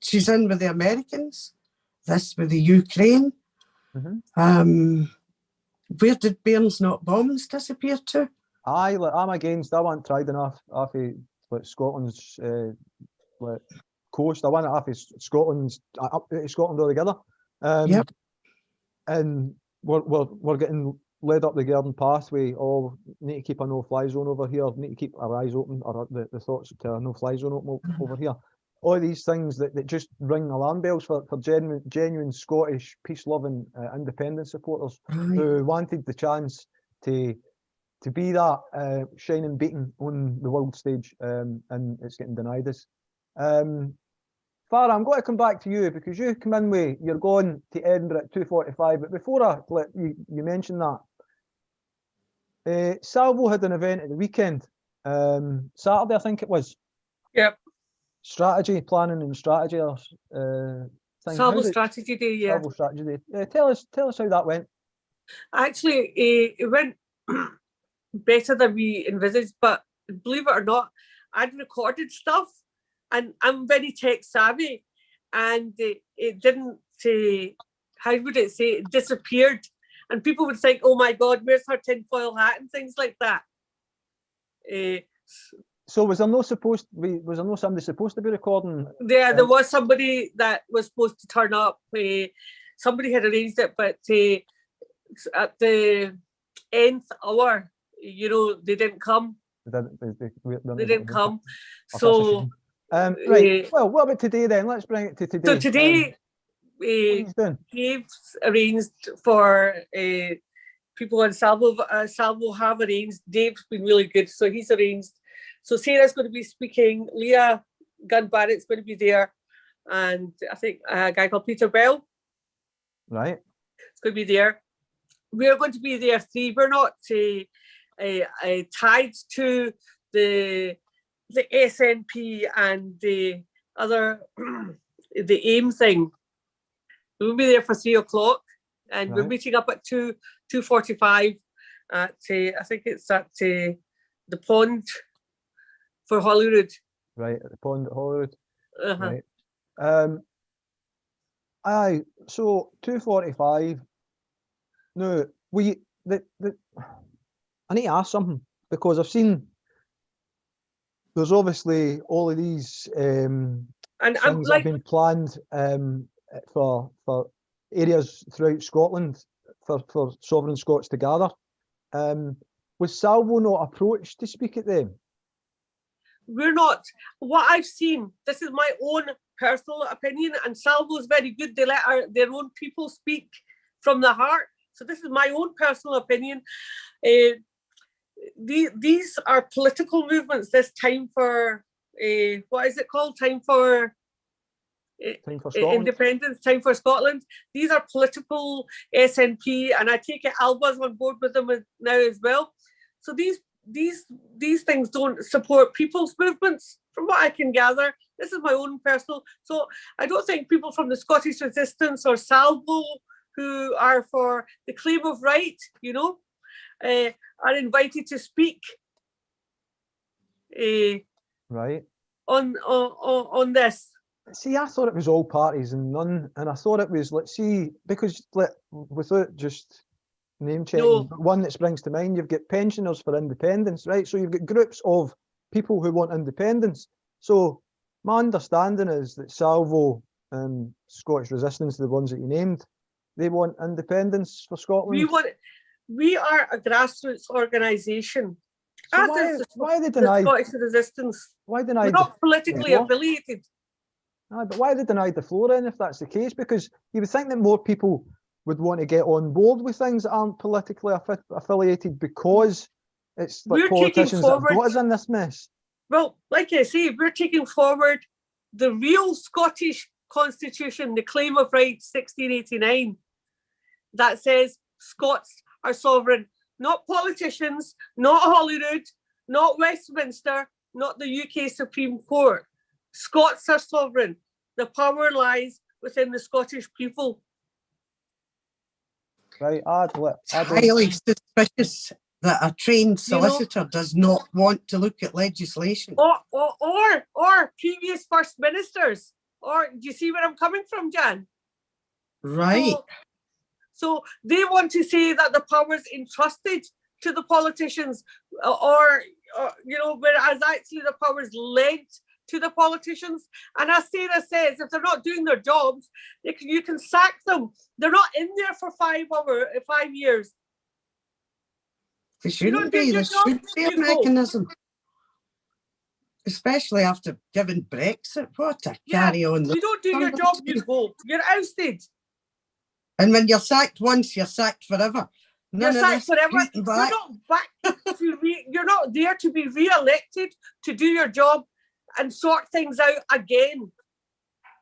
she's in with the Americans, this with the Ukraine. Where did Bairns Not Bombs disappear to? I'm against. I want tried enough off of like Scotland's like coast. I want it off of Scotland's up to Scotland altogether. Yep. And we're getting led up the garden pathway. Oh, need to keep a no-fly zone over here. Need to keep our eyes open, or the thoughts to a no-fly zone open over here. All these things that just ring alarm bells for genuine Scottish peace-loving independence supporters who wanted the chance to be that shining beacon on the world stage, and it's getting denied us. Farah, I'm going to come back to you because you come in with, you're going to Edinburgh at 2:45, but before I let you mention that, Salvo had an event at the weekend, Saturday I think it was. Yep. Planning and strategy. Salvo Strategy Day, yeah. Salvo Strategy Day. Tell us how that went. Actually, it went better than we envisaged, but believe it or not, I'd recorded stuff, and I'm very tech savvy, and it didn't, how would it say, it disappeared, and people would think, oh my God, where's her tinfoil hat and things like that. So was there no somebody supposed to be recording? There was somebody that was supposed to turn up. Somebody had arranged it, but at the nth hour, they didn't come. They didn't come. So right. Well, what about today then? Let's bring it to today. So today, Dave's arranged for people on Salvo. Salvo have arranged. Dave's been really good, so he's arranged. So Sarah's going to be speaking. Leah Gunn Barrett's going to be there, and I think a guy called Peter Bell. Right. It's going to be there. We're going to be there three. We're not tied to the SNP and the other the AIM thing. We'll be there for 3 o'clock, and we're meeting up at 2:45 at I think it's at the pond for Holyrood. Right, at the pond at Holyrood. Uh-huh. Right. Aye, so 245. No, I need to ask something because I've seen there's obviously all of these And I'm things that like, have been planned for areas throughout Scotland for Sovereign Scots to gather. Was Salvo not approached to speak at them? we're not, what I've seen, this is my own personal opinion, and Salvo's very good. They let their own people speak from the heart. So this is my own personal opinion. These are political movements. This time for, what is it called? Time for independence, time for Scotland. These are political SNP, and I take it Alba's on board with them now as well. So these things don't support people's movements, from what I can gather. This is my own personal. So I don't think people from the Scottish Resistance or Salvo, who are for the claim of right, you know, are invited to speak. Right. On this. See, I thought it was all parties and none, and I thought it was, let's see, because without just name checking, No. one that springs to mind, you've got pensioners for independence, right? So you've got groups of people who want independence. So my understanding is that Salvo and Scottish Resistance, the ones that you named, they want independence for Scotland. We are a grassroots organisation. So why they denied the Scottish Resistance? Why denied? We're not politically affiliated. But why they denied the floor then, if that's the case? Because you would think that more people would want to get on board with things that aren't politically affiliated, because it's like we're politicians that have got us in this mess. Well, like I say, we're taking forward the real Scottish Constitution, the Claim of Rights 1689, that says Scots are sovereign, not politicians, not Holyrood, not Westminster, not the UK Supreme Court. Scots are sovereign. The power lies within the Scottish people. Right, it's highly suspicious that a trained solicitor does not want to look at legislation. Or previous First Ministers. Or do you see where I'm coming from, Jan? Right. So they want to say that the power is entrusted to the politicians, or you know, whereas actually the power is lent to the politicians. And as Sarah says, if they're not doing their jobs, you can sack them. They're not in there for 5 years. There shouldn't be. There should be a mechanism. Especially after giving Brexit. What a carry on. You don't do your job, you go. You're ousted. And when you're sacked once, you're sacked forever. You're sacked forever. You're not back you're not there to be re-elected to do your job and sort things out again.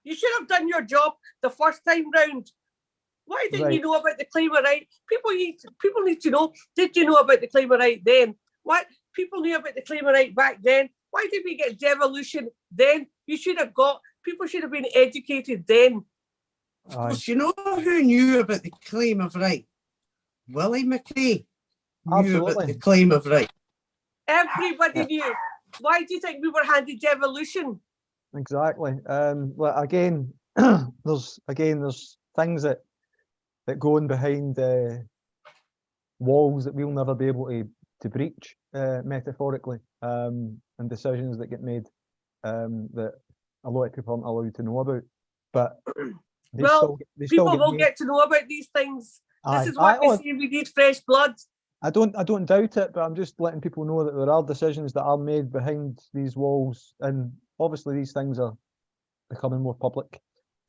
You should have done your job the first time round. Why didn't you know about the claim of right? People need to know. Did you know about the claim of right then? Why people knew about the claim of right back then? Why did we get devolution then? People should have been educated then. Well, you know who knew about the claim of right? Willie McKay knew about the claim of right. Everybody knew. Why do you think we were handed devolution? Exactly. Well, again, there's things that go in behind walls that we'll never be able to breach, metaphorically, and decisions that get made that a lot of people aren't allowed to know about. But people will get to know about these things. This is what we say, we need fresh blood. I don't doubt it, but I'm just letting people know that there are decisions that are made behind these walls, and obviously these things are becoming more public.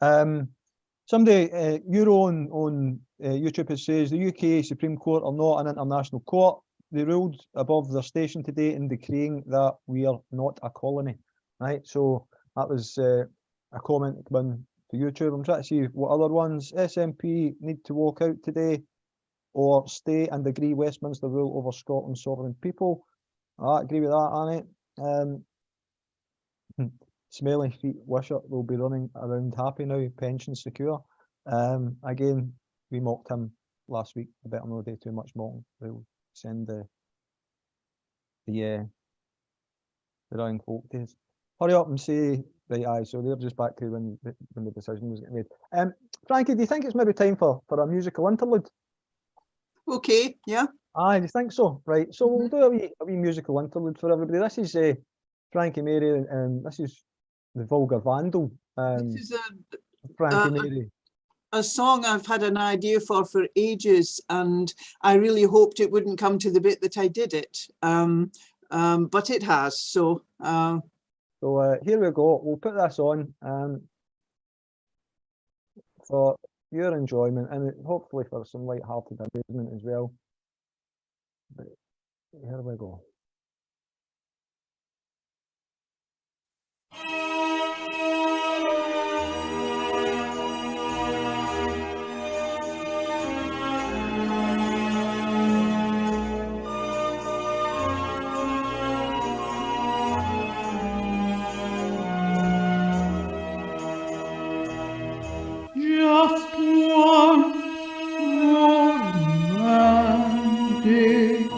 Somebody, Euro on YouTube says the UK Supreme Court are not an international court. They ruled above their station today in decreeing that we are not a colony. Right, so that was a comment coming to YouTube. I'm trying to see what other ones. SNP need to walk out today or stay and agree Westminster rule over Scotland's sovereign people. I agree with that, Annie. Smelly Feet Wishart will be running around happy now, pension secure. Again, we mocked him last week. I better not do too much mocking. We'll send the round folk days. hurry up and say, right, aye, so they're just back to when the decision was getting made. Frankie, do you think it's maybe time for a musical interlude? Okay, yeah. Aye, do you think so? Right, so we'll do a wee musical interlude for everybody. This is Frankie Mary, and this is the Vulgar Vandal. This is Frankie Mary. a song I've had an idea for ages, and I really hoped it wouldn't come to the bit that I did it. But it has, so. So here we go. We'll put this on for your enjoyment and hopefully for some light-hearted amusement as well. But here we go. Just one more mandate,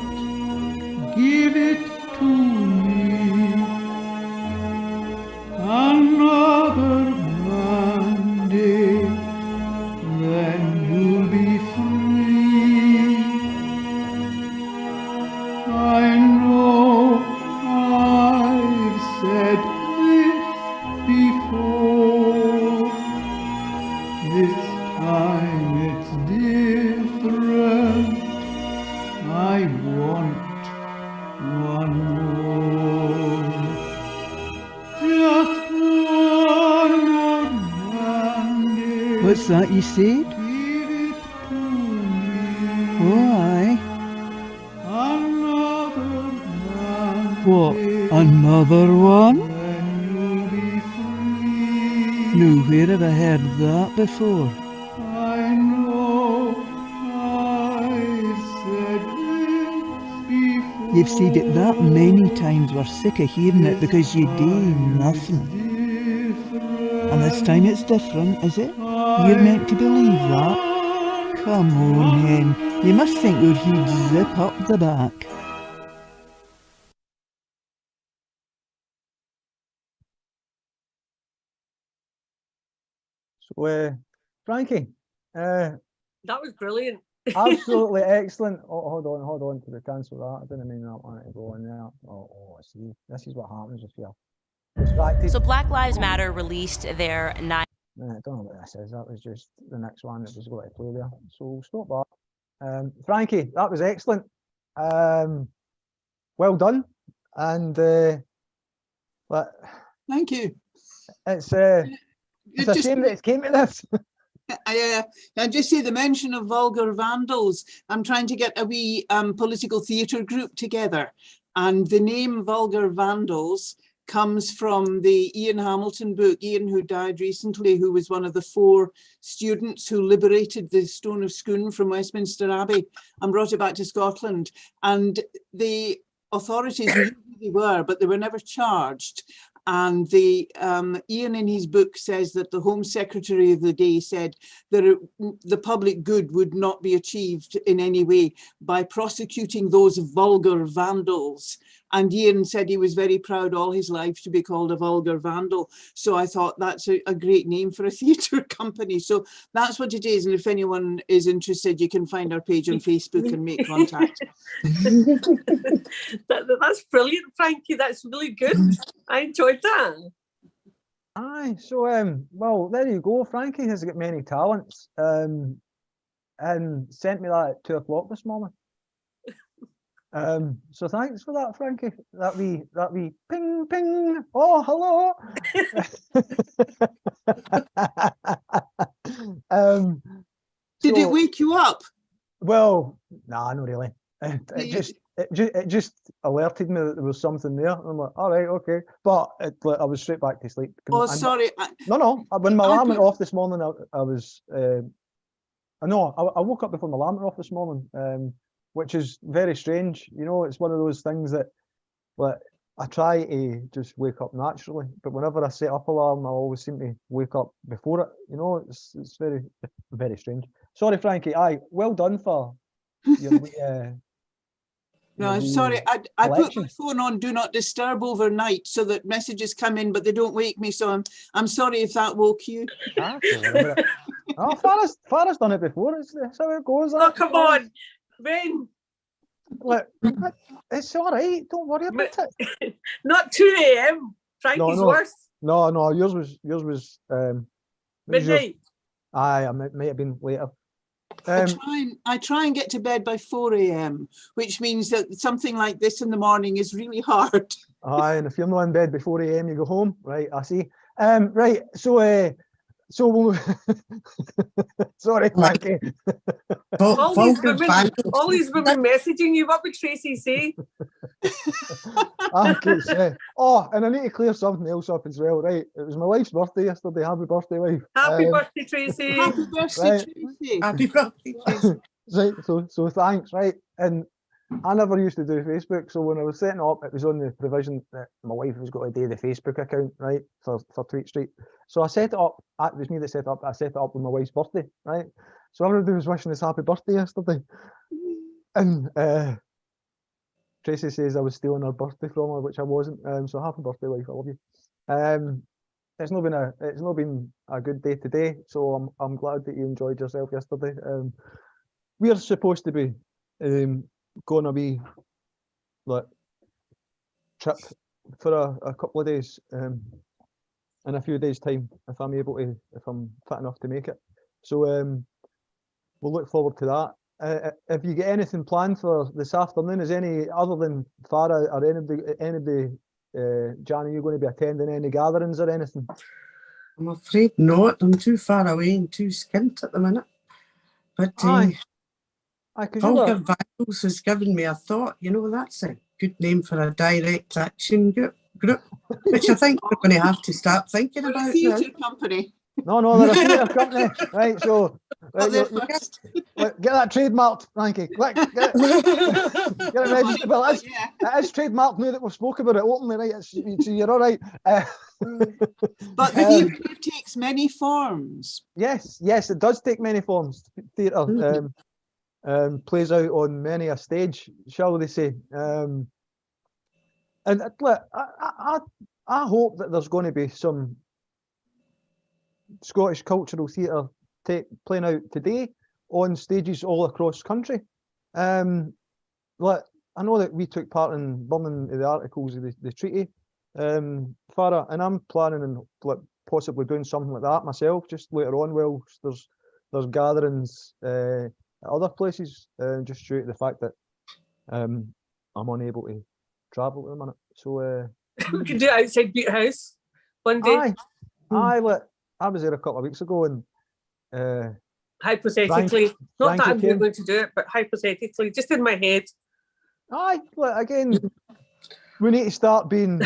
give it to me. Another mandate, then you'll be free. I know I've said this before. This time it's different. I want one more. Just one more mandate. What's that you said? Give it to me. Why? Another mandate. What? Another one? Then you'll be free. No, where have I heard that before? I know I've said this before. You've said it that many times we're sick of hearing it because you do nothing. And this time it's different, is it? You're meant to believe that? Come on, Hen. You must think your he'd zip up the back. So, Frankie, That was brilliant. absolutely excellent. Oh, hold on. Did I cancel that? I didn't mean that one to go in there. I see. This is what happens if you're distracted. So Black Lives Matter released their I don't know what this is. That was just the next one that was going to play there. So we'll stop that. Frankie, that was excellent. Well done. And Thank you. it's a shame that it came to this. I just say the mention of vulgar vandals. I'm trying to get a wee political theatre group together, and the name Vulgar Vandals comes from the Ian Hamilton book. Ian, who died recently, who was one of the 4 students who liberated the Stone of Scone from Westminster Abbey and brought it back to Scotland. And the authorities knew who they were, but they were never charged. And the Ian in his book says that the Home Secretary of the day said that the public good would not be achieved in any way by prosecuting those vulgar vandals. And Ian said he was very proud all his life to be called a vulgar vandal. So I thought that's a great name for a theatre company. So that's what it is. And if anyone is interested, you can find our page on Facebook and make contact. That's brilliant, Frankie. That's really good. I enjoyed that. Aye, so well, there you go. Frankie has got many talents. And sent me that at 2 o'clock this morning. So thanks for that, Frankie. That wee ping ping. Oh, hello. Did it wake you up? Well, nah, not really. It just alerted me that there was something there. And I'm like, all right, okay. But I was straight back to sleep. Oh, sorry. No. When my alarm went off this morning, I was. I woke up before my alarm went off this morning. Which is very strange. You know, it's one of those things that, like, I try to just wake up naturally, but whenever I set up alarm, I always seem to wake up before it. You know, it's very, very strange. Sorry, Frankie. Aye, well done for your No, I'm the sorry. I put my election. phone on do not disturb overnight so that messages come in, but they don't wake me. So I'm sorry if that woke you. Ah, don't worry about it. Oh, Farah's done it before. That's how it goes. Oh, come on. Ben, Look, it's all right. Don't worry about it. not 2 a.m. Frankie's no. worse. No. Yours was what was yours? Midnight. Aye, I might have been later. I try and get to bed by 4 a.m., which means that something like this in the morning is really hard. Aye, and if you're not in bed before 4 a.m., you go home. Right, I see. Right, so we'll sorry, Frankie. All these women messaging you. What would Tracy say? I could say. Oh, and I need to clear something else up as well. Right, it was my wife's birthday yesterday. Happy birthday, wife. Happy birthday, Tracy. Happy birthday, Right. Tracy. Happy birthday, Tracy. Right, so thanks, right? And I never used to do Facebook, so when I was setting it up, it was on the provision that my wife was going to do the Facebook account, right, for Tweet Street. So I set it up. It was me that set it up. I set it up with my wife's birthday, right? So everybody was wishing us happy birthday yesterday, and Tracy says I was stealing her birthday from her, which I wasn't. So happy birthday, wife. I love you. It's not been a good day today, so I'm glad that you enjoyed yourself yesterday. We're supposed to be going a wee trip for a couple of days in a few days' time, if I'm fit enough to make it. So we'll look forward to that. If you get anything planned for this afternoon, is any other than Farah or anybody, Jan, are you going to be attending any gatherings or anything? I'm afraid not. I'm too far away and too skint at the minute. But Vulgar Vandals has given me a thought. You know, that's a good name for a direct action group, which I think we're going to have to start thinking about now. Theatre company. No, they're a theatre company, right? So get that trademarked, Frankie. Quick, get it registered. Well, it is trademarked now that we've spoke about it openly, right? So you're all right. But the theatre takes many forms. Yes, it does take many forms. Theatre plays out on many a stage, shall we say? And look, I hope that there's going to be some Scottish cultural theatre playing out today on stages all across country. Look, I know that we took part in burning the articles of the treaty, Farah, and I'm planning on possibly doing something like that myself just later on. Well, there's gatherings at other places, just due to the fact that I'm unable to travel at the minute. So we could do it outside Butte House one day. Aye, I was there a couple of weeks ago, and hypothetically, not that I'm going to do it, but hypothetically, just in my head. Aye, again, we need to start being.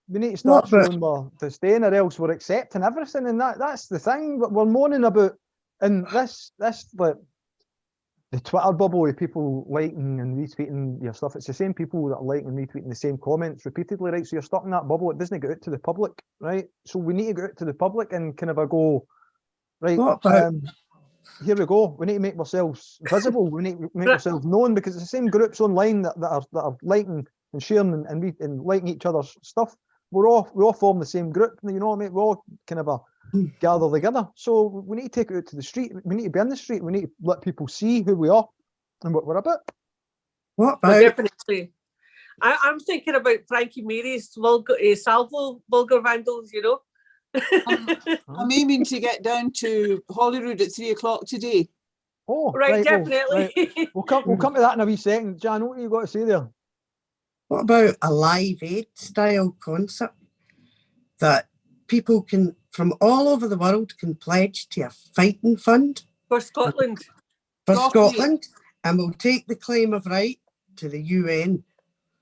We need to start showing more disdain, or else we're accepting everything, and that's the thing. But we're moaning about, and this the Twitter bubble with people liking and retweeting your stuff. It's the same people that are liking and retweeting the same comments repeatedly, right? So you're stuck in that bubble. It doesn't get out to the public, right? So we need to get out to the public and kind of go, right, here we go. We need to make ourselves visible. We need to make ourselves known, because it's the same groups online that are liking and sharing and liking each other's stuff. We all form the same group, you know what I mean? We all kind of gather together. So we need to take it out to the street. We need to be in the street. We need to let people see who we are and what we're about. What about? Well, definitely. I'm thinking about Frankie Mary's Salvo Vulgar Vandals, you know. I'm aiming to get down to Holyrood at 3 o'clock today. Oh, right, definitely. Right. We'll come to that in a wee second. Jan, what have you got to say there? What about a Live Aid style concert that people can from all over the world can pledge to a fighting fund for Scotland? Scotland, and we'll take the claim of right to the UN.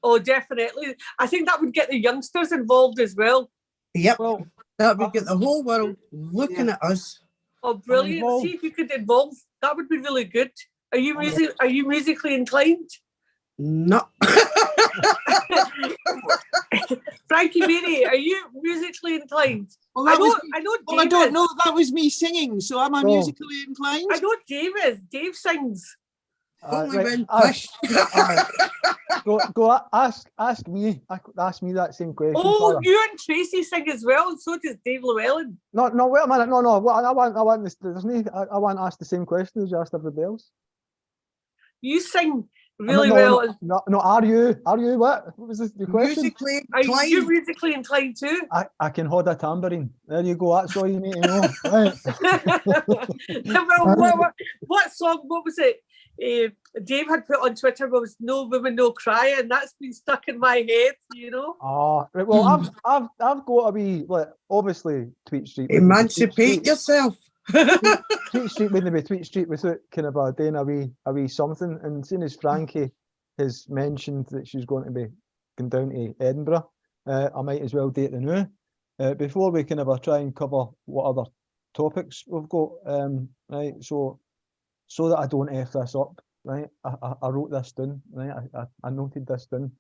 Oh, definitely. I think that would get the youngsters involved as well. Yep. Well, that would get the whole world looking at us. Oh, brilliant. See if you could involve. That would be really good. Are you musically inclined? No. Frankie Mary, are you musically inclined? Well, I don't know. That was me singing, so am I musically inclined? I know Dave is. Dave sings. Only right, when ask, push. ask me that same question. Oh, Tara. you and Tracy sing as well, and so does Dave Llewellyn. No, wait a minute. No. What I want this. There's no. I want to ask the same question as you asked everybody else. You sing I really mean, well. No. Are you? What? What was the question? Musically Are you inclined. musically inclined too? I can hold a tambourine. There you go. That's all you need to know. Right. Well, what song? What was it? Dave had put on Twitter was "No Women, No Crying." That's been stuck in my head, you know. Oh, right. Well, I've got to be like obviously Tweet Street. Emancipate yourself. Tweet Street wouldn't be Tweet Street without kind of doing a wee something. And seeing as Frankie has mentioned that she's going to be going down to Edinburgh, I might as well do it now. Before we kind of try and cover what other topics we've got, right? So that I don't F this up, right? I wrote this down, right? I noted this down.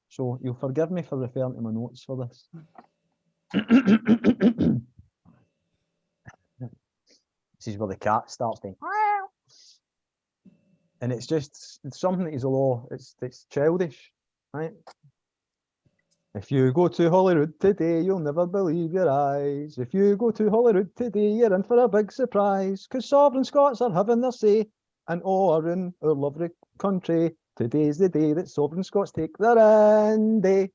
So you'll forgive me for referring to my notes for this. This is where the cat starts saying, and it's something that is a law. It's childish, right? If you go to Holyrood today, you'll never believe your eyes. If you go to Holyrood today, you're in for a big surprise. 'Cause Sovereign Scots are having their say, and all are in our lovely country. Today's the day that Sovereign Scots take their end day.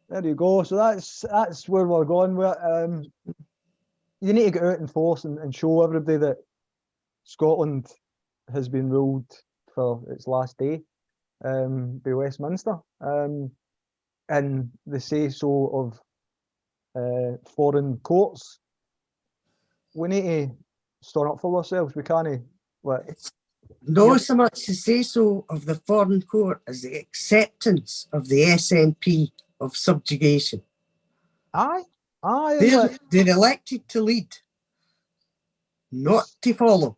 There you go. So that's where we're going with. You need to get out in force and show everybody that Scotland has been ruled for its last day by Westminster. And the say-so of foreign courts. We need to stand up for ourselves. We can't Not so much the say-so of the foreign court as the acceptance of the SNP of subjugation. Aye. They're elected to lead, not to follow.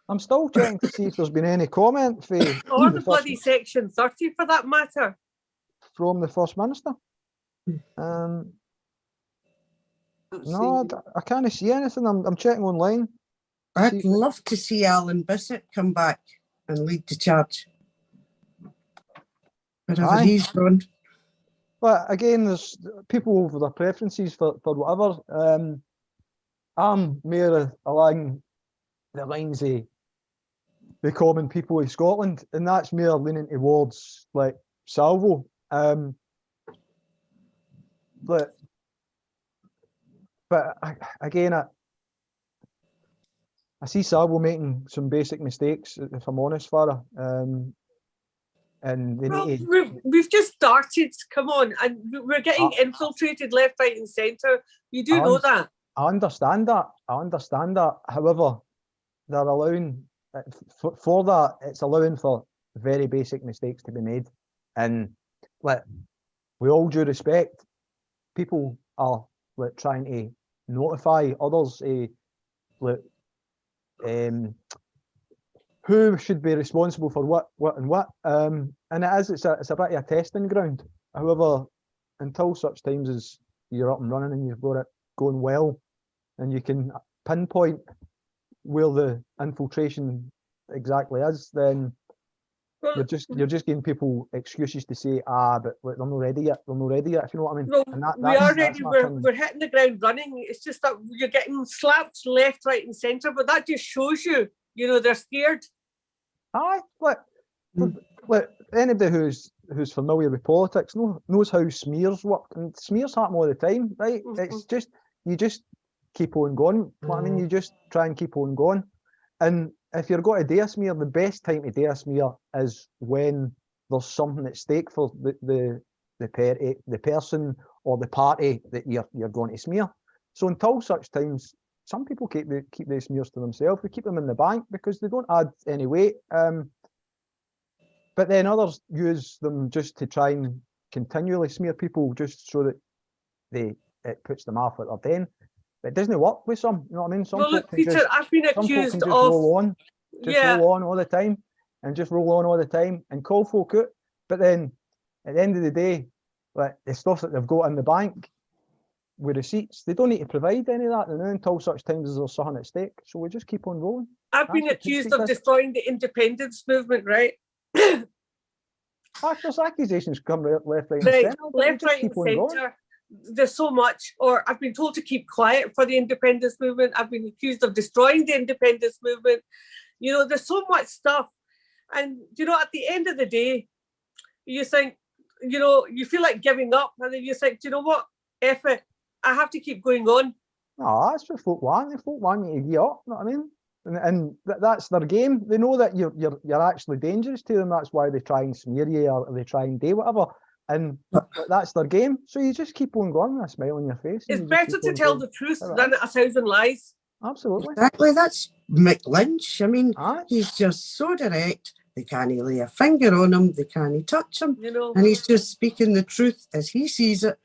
I'm still checking to see if there's been any comment Or the bloody Section 30 for that matter. From the First Minister. No, I can't see anything. I'm checking online. I'd love to see Alan Bissett come back and lead the charge. Wherever he's gone. But again, there's people over their preferences for whatever. I'm more along the lines of the common people of Scotland, and that's more leaning towards like Salvo. But again, I see Salvo making some basic mistakes, if I'm honest, Farah. And they need to... we've just started. Come on, and we're getting infiltrated left, right, and centre. You do know that. I understand that. However, they're allowing for that. It's allowing for very basic mistakes to be made, and like with all due respect, people are like trying to notify others who should be responsible for what, and it's a bit of a testing ground. However, until such times as you're up and running and you've got it going well, and you can pinpoint where the infiltration exactly is, then you're just giving people excuses to say, but they're not ready yet. They're not ready yet, if you know what I mean. No, and we are ready. We're hitting the ground running. It's just that you're getting slapped left, right, and centre, but that just shows you, they're scared. Aye, look, anybody who's familiar with politics knows how smears work, and smears happen all the time, right? It's just you just keep on going. What I mean, you just try and keep on going, and if you're going to do a smear, the best time to do a smear is when there's something at stake for the person or the party that you're going to smear. So until such times, some people keep the smears to themselves. They keep them in the bank because they don't add any weight. But then others use them just to try and continually smear people, just so that it puts them off what they're doing. But it doesn't work with some. You know what I mean? Some well, look, Peter, I've been accused of roll on all the time, and call folk out. But then at the end of the day, like the stuff that they've got in the bank with receipts, they don't need to provide any of that until such times as there's something at stake. So we just keep on rolling. I've been That's accused what of this- destroying the independence movement, right? There's accusations come left, right, and Right, centre. but you left, just right, and keep on going. centre. There's so much. Or I've been told to keep quiet for the independence movement. I've been accused of destroying the independence movement. You know, there's so much stuff. And, you know, at the end of the day, you think, you know, you feel like giving up. And then you think, do you know what? F it. I have to keep going on. No, that's what folk want. They folk want you to give up. You know what I mean? And that's their game. They know that you're actually dangerous to them. That's why they try and smear you or they try and do whatever. And that's their game. So you just keep on going with a smile on your face. It's better to tell the truth than 1,000 lies. Absolutely. Exactly, that's Mick Lynch. I mean, Aye. he's just so direct. They can't lay a finger on him. They can't touch him. You know, And he's just speaking the truth as he sees it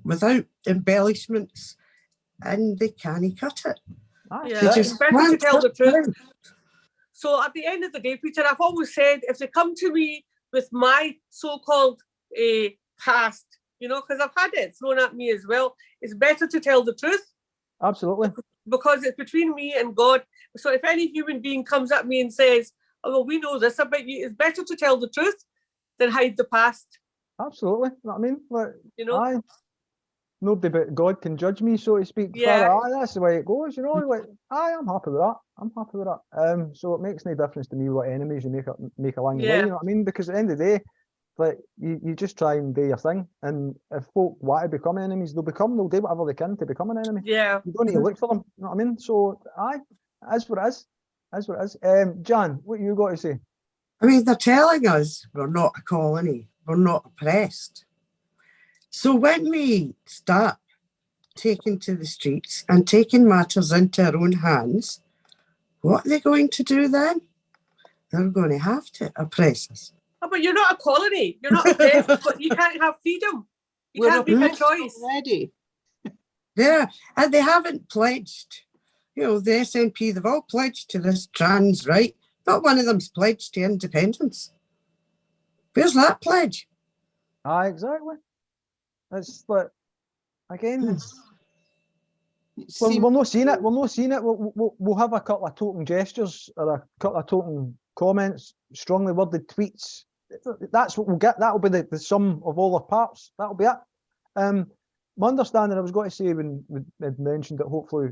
without embellishments. And they can't cut it. yeah, They it's just better to can't tell the cut truth. it. So at the end of the day, Peter, I've always said, if they come to me with my so-called past, you know, because I've had it thrown at me as well, it's better to tell the truth. Absolutely. Because it's between me and God. So if any human being comes at me and says, oh, well, we know this about you, it's better to tell the truth than hide the past. Absolutely. You know what I mean? Like, you know? Aye. Nobody but God can judge me, so to speak. Yeah. Father, that's the way it goes, you know. Like, I'm happy with that. I'm happy with that. So it makes no difference to me what enemies you make along the way. You know what I mean? Because at the end of the day, like you just try and do your thing. And if folk want to become enemies, they'll do whatever they can to become an enemy. Yeah. You don't need to look for them. You know what I mean? So that's what it is. That's what it is. Jan, what you got to say? I mean, they're telling us we're not a colony, we're not oppressed. So when we start taking to the streets and taking matters into our own hands, what are they going to do then? They're going to have to oppress us. Oh, but you're not a colony. You're not oppressed, but you can't have freedom. You can't make a choice. Already. Yeah, and they haven't pledged. You know, the SNP, they've all pledged to this trans right. Not one of them's pledged to independence. Where's that pledge? Exactly. It's like, again, we're not seeing it. We're not seeing it. We'll have a couple of token gestures or a couple of token comments, strongly worded tweets. That's what we'll get. That'll be the sum of all the parts. That'll be it. My understanding, I was going to say when we had mentioned that hopefully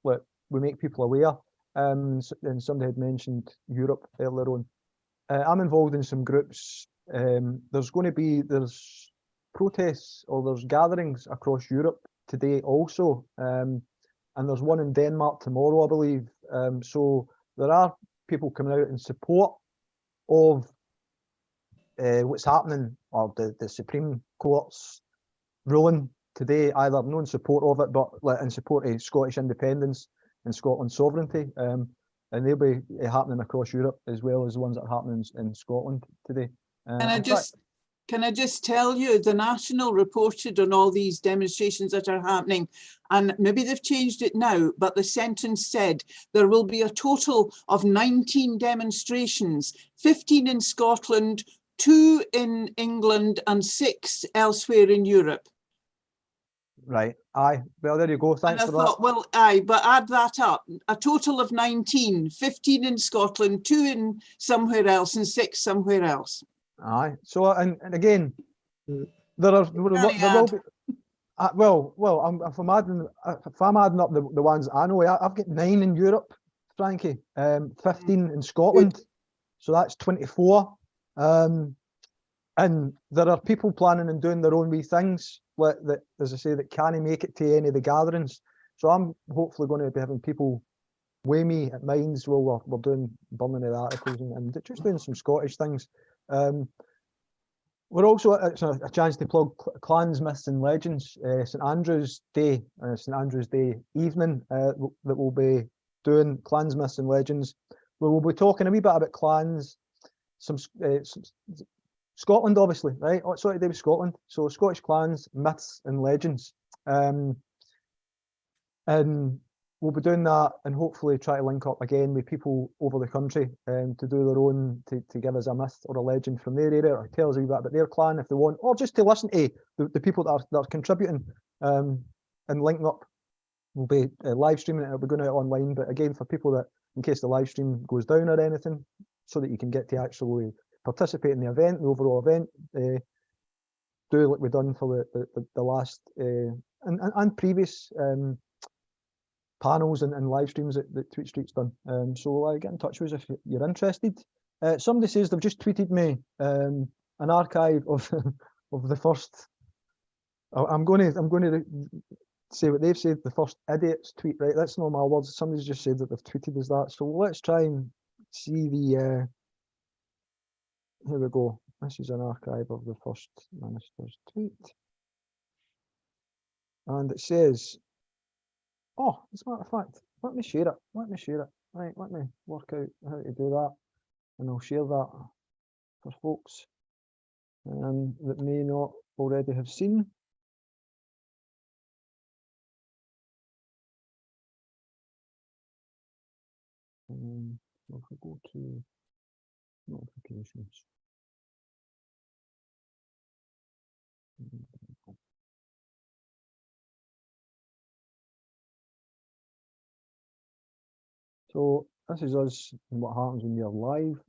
we make people aware, and somebody had mentioned Europe earlier on. I'm involved in some groups. There's protests or there's gatherings across Europe today also, and there's one in Denmark tomorrow, I believe. So there are people coming out in support of what's happening, or the Supreme Court's ruling today, either not in support of it, but in support of Scottish independence and Scotland's sovereignty. And they'll be happening across Europe as well as the ones that are happening in Scotland today. Can I just tell you, the National reported on all these demonstrations that are happening, and maybe they've changed it now, but the sentence said there will be a total of 19 demonstrations, 15 in Scotland, 2 in England and 6 elsewhere in Europe. Right. Aye. Well, there you go. Thanks for that. Well, aye, but add that up. A total of 19, 15 in Scotland, 2 in somewhere else and 6 somewhere else. Aye. So and again, there will be. If I'm adding up the ones I know, I've got 9 in Europe, Frankie. 15 in Scotland, so that's 24. And there are people planning and doing their own wee things, that, as I say, that can't make it to any of the gatherings. So I'm hopefully going to be having people weigh me at Mines while we're doing burning of the articles and just doing some Scottish things. We're also, it's a chance to plug Clans, Myths and Legends, St Andrew's Day evening that we'll be doing Clans, Myths and Legends. We'll be talking a wee bit about clans, some Scotland, obviously, right? What's to do with Scotland? So Scottish clans, myths and legends. And we'll be doing that and hopefully try to link up again with people over the country to do their own, to give us a myth or a legend from their area, or tell us a wee bit about their clan if they want, or just to listen to the people that are contributing and linking up. We'll be live streaming it, it'll be going out online, but again, for people that in case the live stream goes down or anything, so that you can get to actually participate in the event, the overall event. Do like we've done for the last and previous panels and live streams that Tweet Street's done. So get in touch with us if you're interested. Somebody says they've just tweeted me an archive of of the first. I'm going to say what they've said. The first idiots tweet, right? That's not my words. Somebody's just said that they've tweeted as that. So let's try and see the. Here we go. This is an archive of the first minister's tweet, and it says, "Oh, as a matter of fact, let me share it. Let me share it. Right, let me work out how to do that, and I'll share that for folks that may not already have seen." So if we go to notifications. So this is us and what happens when you're live.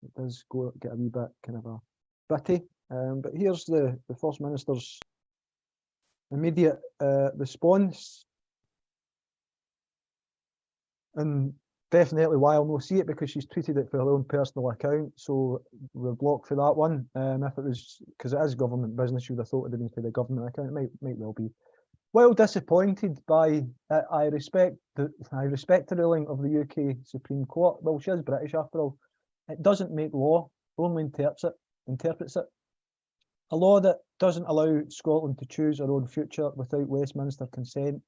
It does get a wee bit kind of a bitty, but here's the First Minister's immediate response. And definitely why I'll not see it, because she's tweeted it for her own personal account, so we're blocked for that one. If it was, because it is government business, you'd have thought it didn't for the government account. It might well be. Well disappointed by I respect the ruling of the UK Supreme Court. Well, she is British after all. It doesn't make law, only interprets it. A law that doesn't allow Scotland to choose her own future without Westminster consent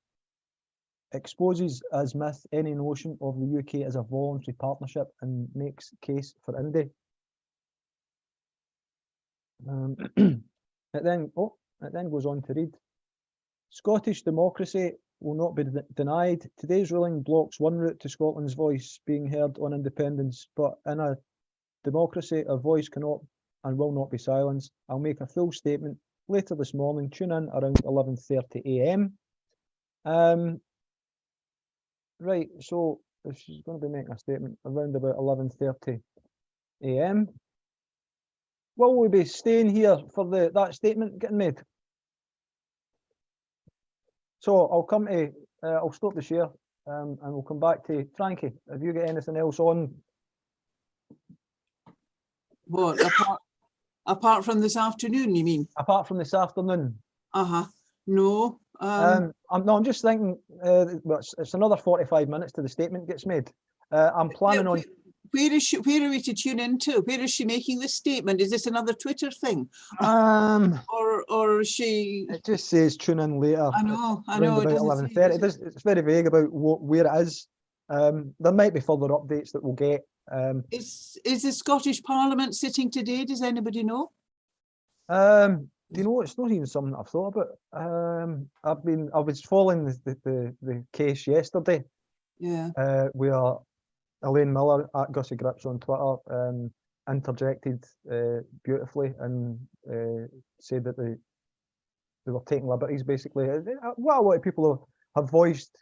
exposes as myth any notion of the UK as a voluntary partnership and makes case for Indy. It then goes on to read, Scottish democracy will not be denied. Today's ruling blocks one route to Scotland's voice being heard on independence, but in a democracy, our voice cannot and will not be silenced. I'll make a full statement later this morning. Tune in around 11:30 AM. Right, so if she's going to be making a statement around about 11:30 AM, will we be staying here for that statement getting made? So I'll come to, I'll stop the share and we'll come back to Frankie. Have you got anything else on? What, apart from this afternoon, you mean? Apart from this afternoon? No. I'm just thinking, it's another 45 minutes till the statement gets made. I'm planning on. Where are we to tune into? Where is she making this statement? Is this another Twitter thing? Or is she? It just says tune in later. I know. About 11:30. It's very vague about where it is. There might be further updates that we'll get. Is the Scottish Parliament sitting today? Does anybody know? Do you know, it's not even something I've thought about. I was following the case yesterday. Yeah. Where Elaine Miller at Gussie Grips on Twitter interjected beautifully and said that they were taking liberties, basically. What a lot of people have voiced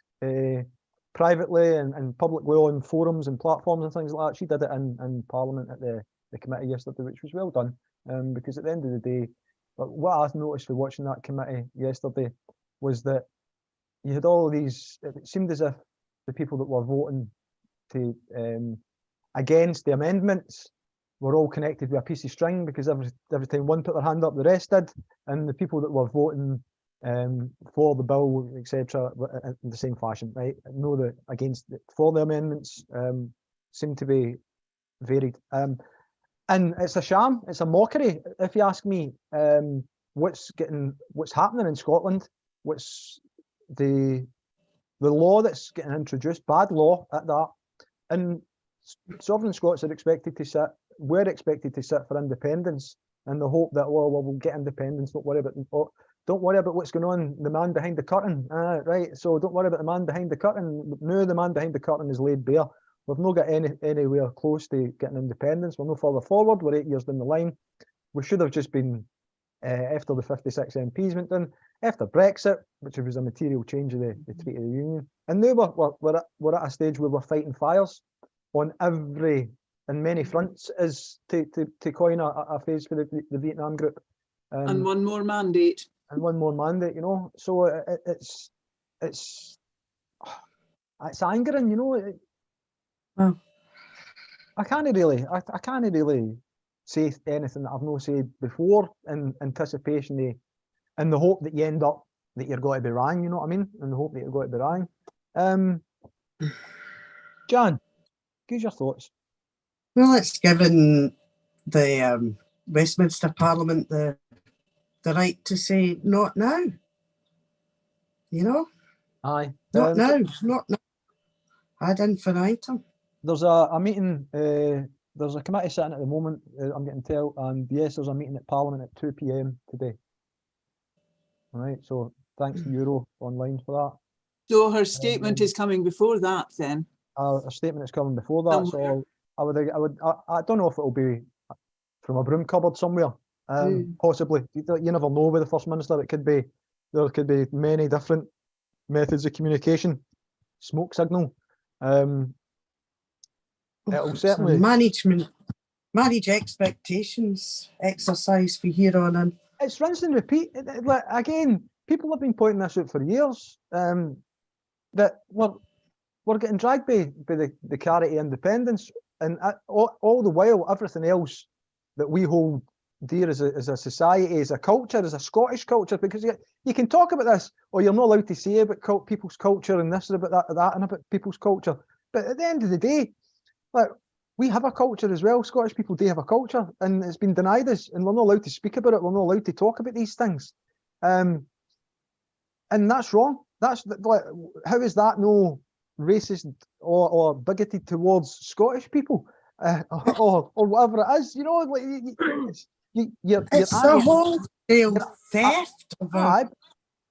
privately and publicly on forums and platforms and things like that. She did it in Parliament at the committee yesterday, which was well done, because at the end of the day, what I noticed for watching that committee yesterday was that you had all of these, it seemed as if the people that were voting to against the amendments were all connected with a piece of string, because every time one put their hand up, the rest did, and the people that were voting for the bill, etc., in the same fashion, right? No, for the amendments seem to be varied. And it's a sham, it's a mockery, if you ask me. What's happening in Scotland, what's the law that's getting introduced, bad law at that, and Sovereign Scots we're expected to sit for independence in the hope that, we'll get independence, don't worry about what's going on, the man behind the curtain, right? So don't worry about the man behind the curtain. Now the man behind the curtain is laid bare. We've not got anywhere close to getting independence. We're no further forward. We're 8 years down the line. We should have just been, after the 56 MPs went in, after Brexit, which was a material change of the Treaty of Union. And now we're at a stage where we're fighting fires on many fronts, is to coin a phrase for the Vietnam group. And one more mandate. And one more mandate, you know. So it's angering, you know. Oh. I can't really say anything that I've not said before in anticipation in the hope that you end up that you're going to be wrong, you know what I mean? In the hope that you're going to be wrong. Jan, give your thoughts. Well, it's given the Westminster Parliament the right to say not now. You know? Aye. Not now. Ad infinitum. There's a meeting, there's a committee sitting at the moment, I'm getting told, and yes, there's a meeting at Parliament at 2 PM today. All right, so thanks to Euro Online for that. So her statement is coming before that then? A statement is coming before that, so I don't know if it'll be from a broom cupboard somewhere, possibly. You never know with the First Minister. There could be many different methods of communication. Smoke signal. It'll certainly manage expectations exercise for here on in. It's rinse and repeat. Again, people have been pointing this out for years. That we're getting dragged by the carrot of independence, and all the while everything else that we hold dear as a society, as a culture, as a Scottish culture, because you can talk about this, or you're not allowed to say about people's culture and this and about that and about people's culture. But at the end of the day, like, we have a culture as well. Scottish people do have a culture, and it's been denied us, and we're not allowed to speak about it. We're not allowed to talk about these things, and that's wrong. That's like, how is that no racist or bigoted towards Scottish people, or whatever it is? You know, like, you're it's the whole theft of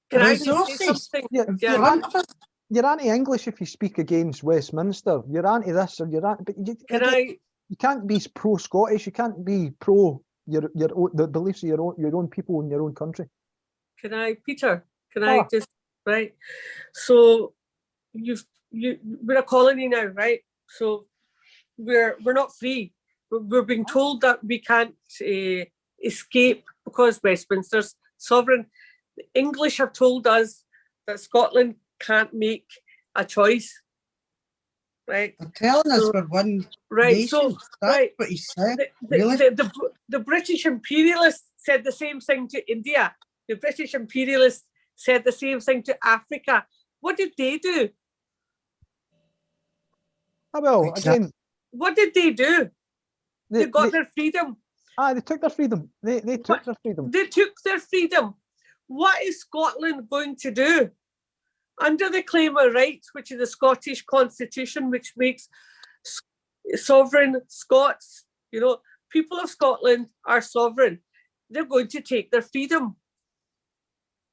Can I just say something? You're anti-English if you speak against Westminster. You're anti this, or you're anti. But you can't be pro-Scottish. You can't be pro the beliefs of your own people in your own country. Can I, Peter? Can I just right? So we're a colony now, right? So we're not free. We're being told that we can't escape because Westminster's sovereign. The English have told us that Scotland can't make a choice, right? They're telling us we're one nation. That's what he said. The British imperialists said the same thing to India. The British imperialists said the same thing to Africa. What did they do? Well, again, what did they do? They got their freedom. They took their freedom. They took their freedom. They took their freedom. What is Scotland going to do? Under the Claim of Rights, which is the Scottish Constitution, which makes sovereign Scots, you know, people of Scotland are sovereign. They're going to take their freedom.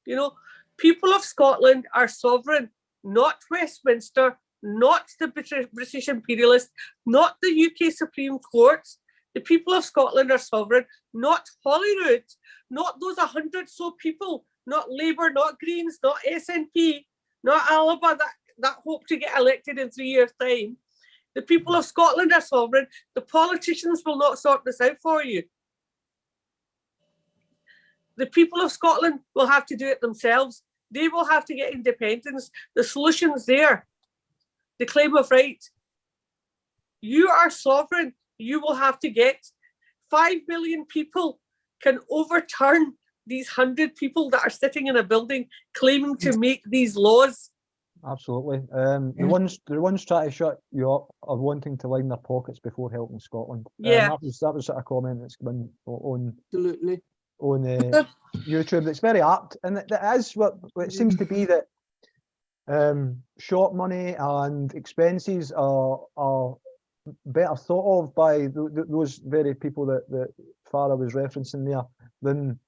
You know, people of Scotland are sovereign, not Westminster, not the British imperialists, not the UK Supreme Court. The people of Scotland are sovereign, not Holyrood, not those 100 so people, not Labour, not Greens, not SNP, not Alba that hope to get elected in 3 years' time. The people of Scotland are sovereign. The politicians will not sort this out for you. The people of Scotland will have to do it themselves. They will have to get independence. The solution's there. The Claim of Right. You are sovereign. You will have to get 5 million people can overturn these 100 people that are sitting in a building claiming to make these laws. Absolutely. The ones trying to shut you up are wanting to line their pockets before helping Scotland. Yeah. That was a comment that's been on Absolutely. On YouTube. That's very apt, and that is what it seems to be, that short money and expenses are better thought of by those very people that Farah was referencing there than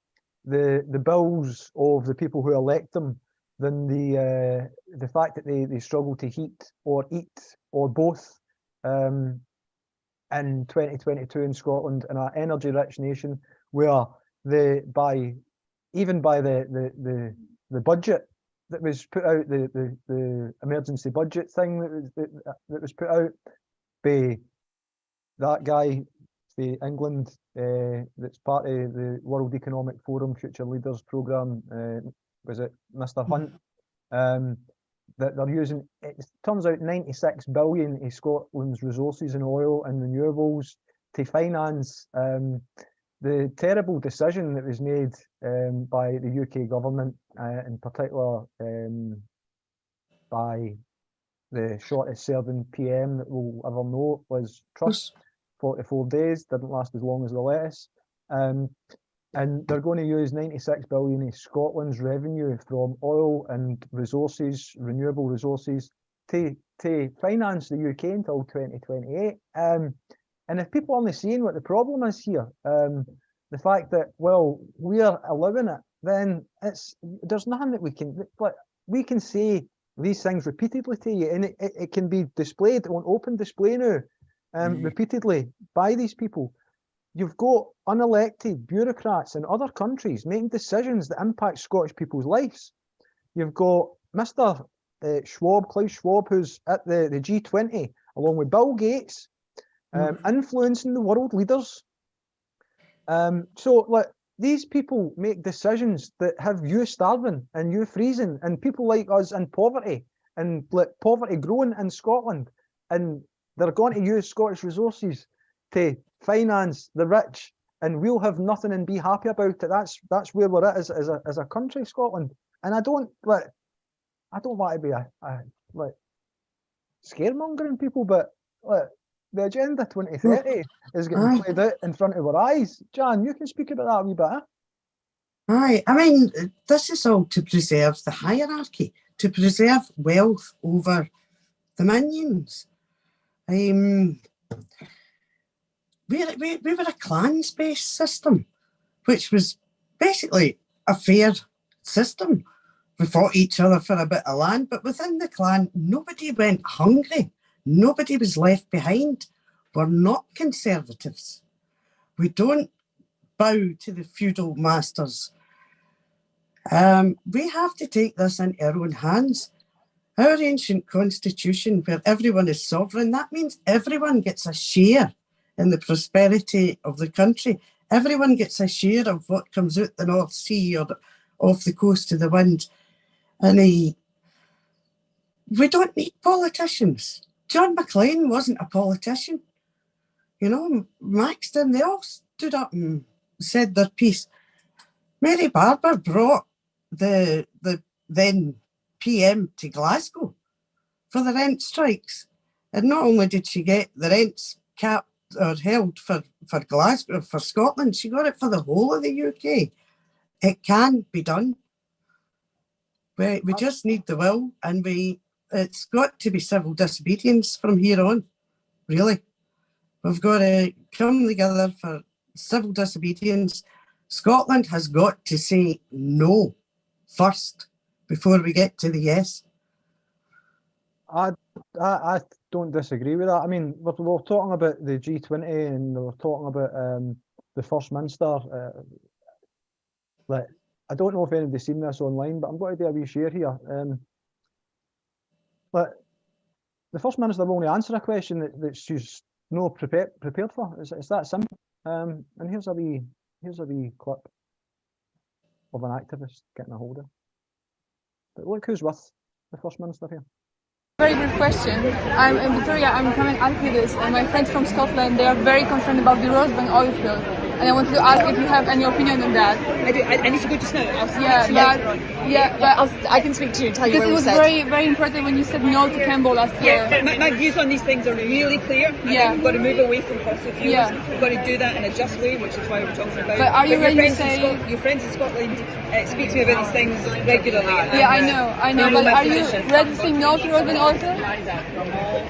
the bills of the people who elect them, than the fact that they struggle to heat or eat or both in 2022 in Scotland, in an energy rich nation where by the the budget that was put out, the emergency budget thing that was put out by that guy for England, that's part of the World Economic Forum Future Leaders Programme. Was it Mr. Hunt? That they're using, it turns out 96 billion of Scotland's resources in oil and renewables to finance the terrible decision that was made by the UK government, in particular by the shortest serving PM that we'll ever know, was Truss. 44 days, didn't last as long as the lettuce. And they're going to use 96 billion of Scotland's revenue from oil and resources, renewable resources, to finance the UK until 2028. And if people aren't seeing what the problem is here, the fact that, well, we're allowing it, then there's nothing that we can say these things repeatedly to you, and it can be displayed on open display now, repeatedly by these people. You've got unelected bureaucrats in other countries making decisions that impact Scottish people's lives. You've got Mr. Schwab, Klaus Schwab, who's at the G20, along with Bill Gates, influencing the world leaders. So like, these people make decisions that have you starving and you freezing, and people like us in poverty, and like poverty growing in Scotland, and they're going to use Scottish resources to finance the rich, and we'll have nothing and be happy about it. That's where we're at as a country, Scotland. And I don't want to be a scaremongering people, but the Agenda 2030 is getting played out in front of our eyes. Jan, you can speak about that a wee bit. Aye, I mean, this is all to preserve the hierarchy, to preserve wealth over the minions. We were a clans-based system, which was basically a fair system. We fought each other for a bit of land, but within the clan, nobody went hungry. Nobody was left behind. We're not conservatives. We don't bow to the feudal masters. We have to take this into our own hands. Our ancient constitution, where everyone is sovereign, that means everyone gets a share in the prosperity of the country. Everyone gets a share of what comes out the North Sea or off the coast of the wind. And we don't need politicians. John McLean wasn't a politician. You know, Maxton, they all stood up and said their piece. Mary Barber brought the then PM to Glasgow for the rent strikes. And not only did she get the rents capped or held for Glasgow, for Scotland, she got it for the whole of the UK. It can be done. We just need the will, and it's got to be civil disobedience from here on, really. We've got to come together for civil disobedience. Scotland has got to say no first before we get to the yes. I don't disagree with that. I mean, we're talking about the G20, and we're talking about the First Minister. I don't know if anybody's seen this online, but I'm going to do a wee share here. But the First Minister will only answer a question that she's not prepared for. It's that simple. And here's a wee clip of an activist getting a hold of. But look who's with the First Minister here. Very good question. I'm in Victoria. I'm becoming an activist, and my friends from Scotland, they are very concerned about the Rosebank oil field. And I wanted to ask if you have any opinion on that. I do. I need to go just now. I'll I can speak to you and tell you what it was very, very important when you said no to Campbell last year. Yeah, my views on these things are really clear. I think we've got to move away from fossil fuels. We've got to do that in a just way, which is why we're talking about. But are you ready to say... Your friends in Scotland speak to me about these things regularly. Yeah, I know. But are you ready to say no to Rosebank oil field?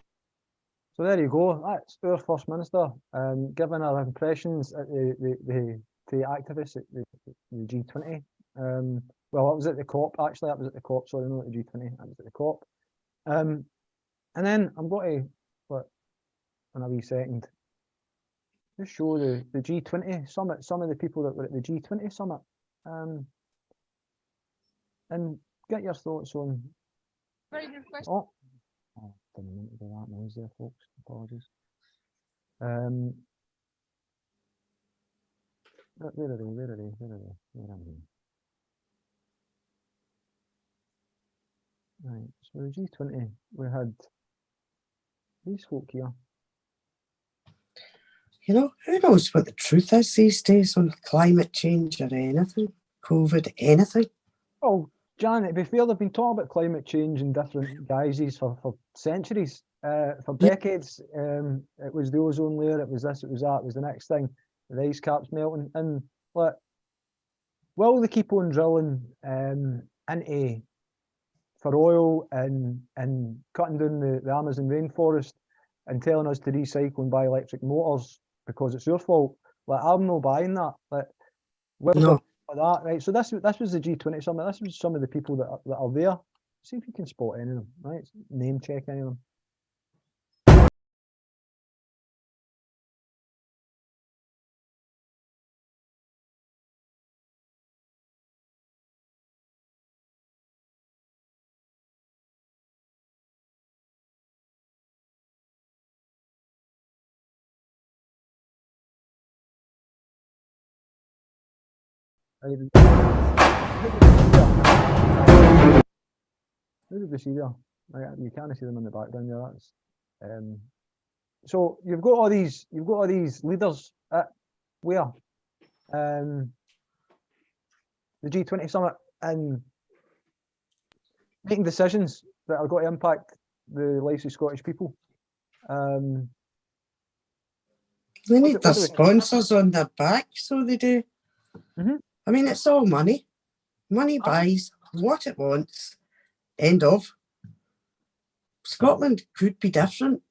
So there you go. That's our First Minister giving her impressions at the activists at the G20. Well, I was at the COP, actually. I was at the COP, sorry, not at the G20. I was at the COP. And then I'm going to, in a wee second, just show the G20 summit, some of the people that were at the G20 summit. and get your thoughts on. Very good question. Oh, didn't mean to do that noise there, folks. Apologies. Where are they? Where are they? Where are they? Where am I? Right, so the G20, we had these folk here. You know, who knows what the truth is these days on climate change or anything, COVID, anything. Oh, Janet, to be fair, they've been talking about climate change in different guises for centuries, for decades. It was the ozone layer, it was this, it was that, it was the next thing, the ice caps melting. And look, will they keep on drilling into for oil and cutting down the Amazon rainforest and telling us to recycle and buy electric motors because it's your fault? Like, I'm not buying that. Like, No. that, right? So this was the G20 summit. This was some of the people that are there. See if you can spot any of them, right? Name check any of them. Who did we see there? Right, you can't see them in the background there. That's so you've got all these leaders at where the G20 summit and making decisions that are going to impact the lives of Scottish people. They need their sponsors on their back, so they do. I mean, it's all money. Money buys what it wants. End of. Scotland could be different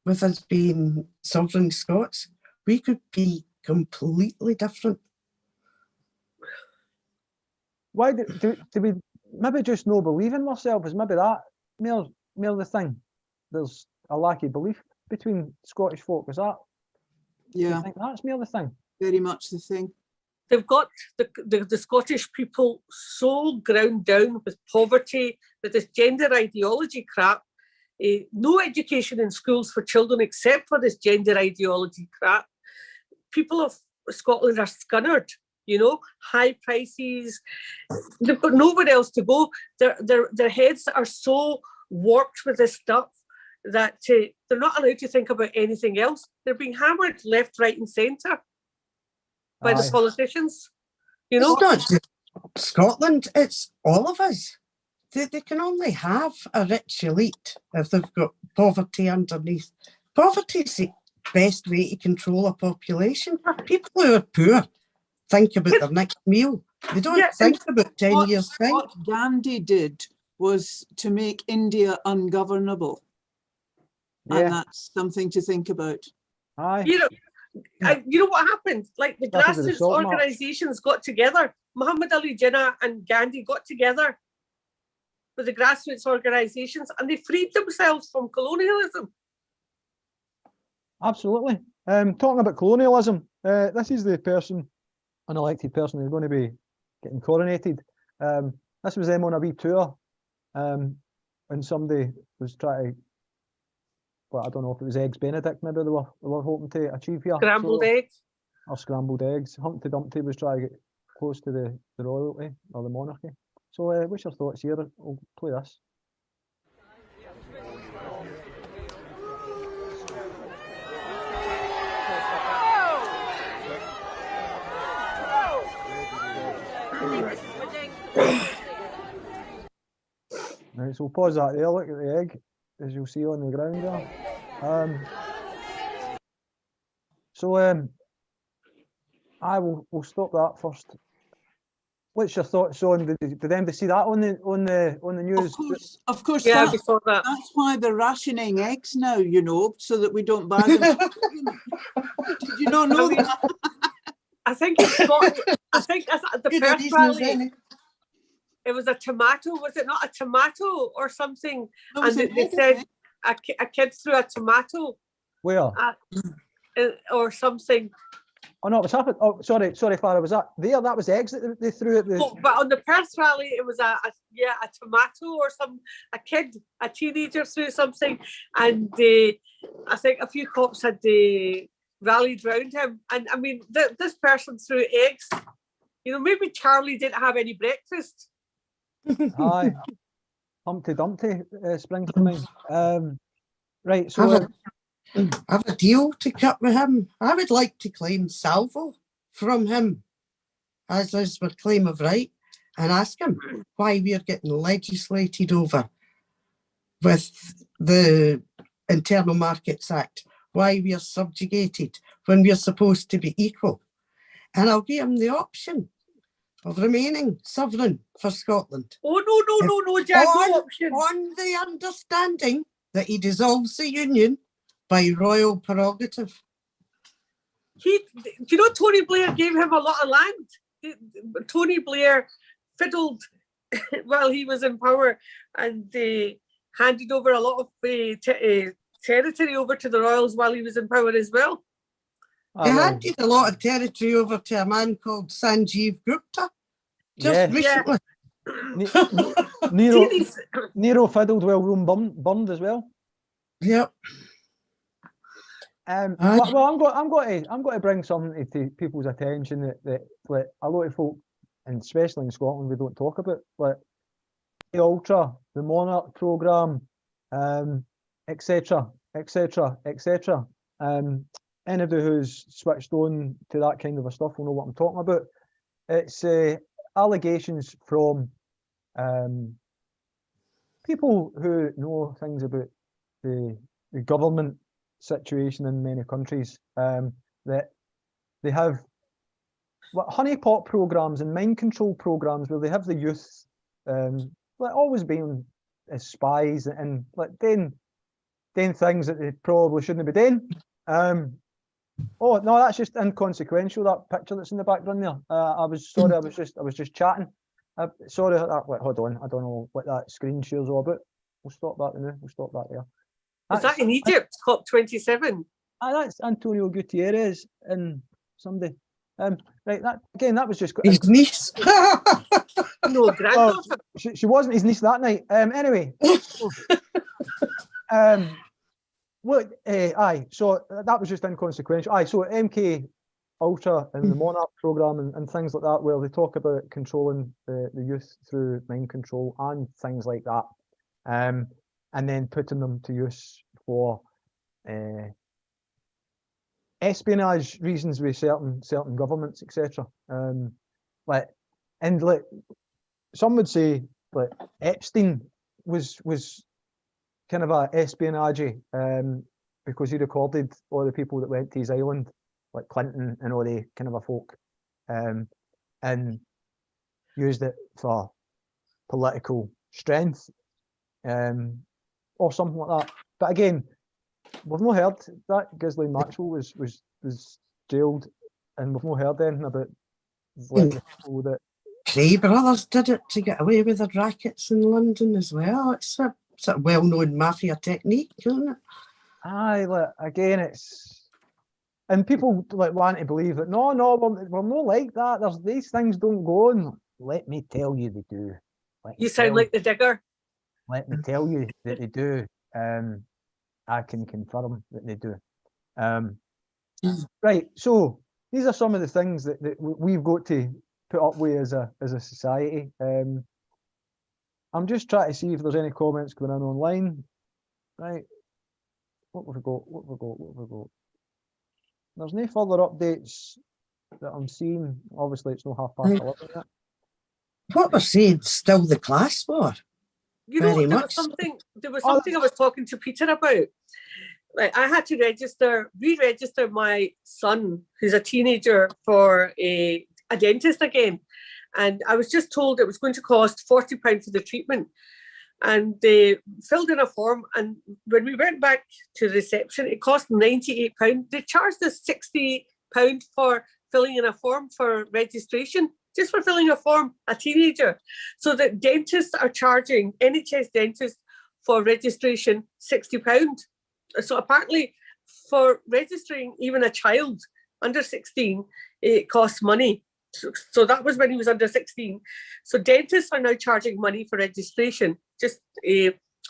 with us being sovereign Scots. We could be completely different. Why do we maybe just no believe in ourselves? Is maybe that more the thing? There's a lack of belief between Scottish folk. Is that? Yeah, I think that's more the thing. very much the thing. They've got the Scottish people so ground down with poverty, with this gender ideology crap. No education in schools for children except for this gender ideology crap. People of Scotland are scunnered, you know, high prices. They've got nowhere else to go. Their heads are so warped with this stuff that they're not allowed to think about anything else. They're being hammered left, right and centre by the politicians. You know? It's not just Scotland, it's all of us. They can only have a rich elite if they've got poverty underneath. Poverty is the best way to control a population. People who are poor think about their next meal. They don't think about 10 years' time. What Gandhi did was to make India ungovernable. Yeah. And that's something to think about. Aye. You know what happened? Like the grassroots organisations got together. Muhammad Ali Jinnah and Gandhi got together with the grassroots organisations and they freed themselves from colonialism. Absolutely. Talking about colonialism, this is the person, an elected person who's going to be getting coronated. This was them on a wee tour, and somebody was trying to, well, I don't know if it was eggs Benedict, maybe they were hoping to achieve here. Scrambled eggs. Or scrambled eggs. Humpty Dumpty was trying to get close to the royalty or the monarchy. So what's your thoughts here? I'll play this. Right, so we'll pause that there. Look at the egg, as you'll see on the ground there. We'll stop that first. What's your thoughts on? Did them see that on the news? Of course. Yeah, we saw that. That's why they're rationing eggs now, you know, so that we don't buy them. Did you not know that? I think it's got. I think the first rally. It was a tomato, was it not a tomato or something? And they said a kid threw a tomato. Where? Or something. Oh no, it was happened. Oh, sorry, Farah, was that there? That was the exit that they threw at the. Oh, but on the Perth rally, it was a tomato or a teenager threw something, and I think a few cops had rallied round him. And I mean, this person threw eggs. You know, maybe Charlie didn't have any breakfast. Aye, Humpty Dumpty springs to mind. Right, so I have a deal to cut with him. I would like to claim salvo from him, as is my claim of right, and ask him why we are getting legislated over with the Internal Markets Act, why we are subjugated when we are supposed to be equal. And I'll give him the option of remaining sovereign for Scotland. Oh, no, Jack, no option. On the understanding that he dissolves the union by royal prerogative. Do you know Tony Blair gave him a lot of land? Tony Blair fiddled while he was in power and handed over a lot of territory over to the royals while he was in power as well. He handed a lot of territory over to a man called Sanjeev Gupta just recently. Nero fiddled while Rome burned as well. Yep. Well, I'm going to bring something to people's attention that like a lot of folk, and especially in Scotland, we don't talk about, like the Ultra, the Monarch programme, etc. Anybody who's switched on to that kind of a stuff will know what I'm talking about. It's allegations from people who know things about the government situation in many countries, that they have honeypot programs and mind control programs where they have the youth like always being as spies and like doing things that they probably shouldn't be doing. Oh no, that's just inconsequential, that picture that's in the background there. I was just chatting. Sorry, wait, hold on, I don't know what that screen share's all about. We'll stop that now. We'll stop that there. Is that in Egypt, COP27? That's Antonio Gutierrez and somebody. Right, that was just his niece. No, granddaughter. She wasn't his niece that night. Anyway. Aye, so that was just inconsequential. Aye, so MK Ultra and the Monarch programme and things like that, where they talk about controlling the youth through mind control and things like that, and then putting them to use for espionage reasons with certain governments, etc. Like some would say like Epstein was kind of a espionage because he recorded all the people that went to his island, like Clinton and all the kind of a folk, and used it for political strength, or something like that. But again, we've not heard that Ghislaine Maxwell was jailed, and we've not heard anything about the people that Cray brothers did it to get away with their rackets in London as well. It's a well-known mafia technique, isn't it? Aye, like, again, it's, and people like want to believe that no, we're not like that. There's these things don't go on. Let me tell you, they do. You sound like the digger. Let me tell you that they do. I can confirm that they do. Right, so these are some of the things that we've got to put up with as a society. I'm just trying to see if there's any comments going on online. Right, what have we got? There's no further updates that I'm seeing. Obviously, it's not 11:30 yet. What we're saying, still the class war. You know, there was something I was talking to Peter about. Like, I had to re-register my son, who's a teenager, for a dentist again. And I was just told it was going to cost £40 for the treatment. And they filled in a form. And when we went back to reception, it cost £98. They charged us £60 for filling in a form for registration, just for filling a form, a teenager. So that dentists are charging, NHS dentists, for registration £60. So apparently for registering even a child, under 16, it costs money. So that was when he was under 16. So dentists are now charging money for registration.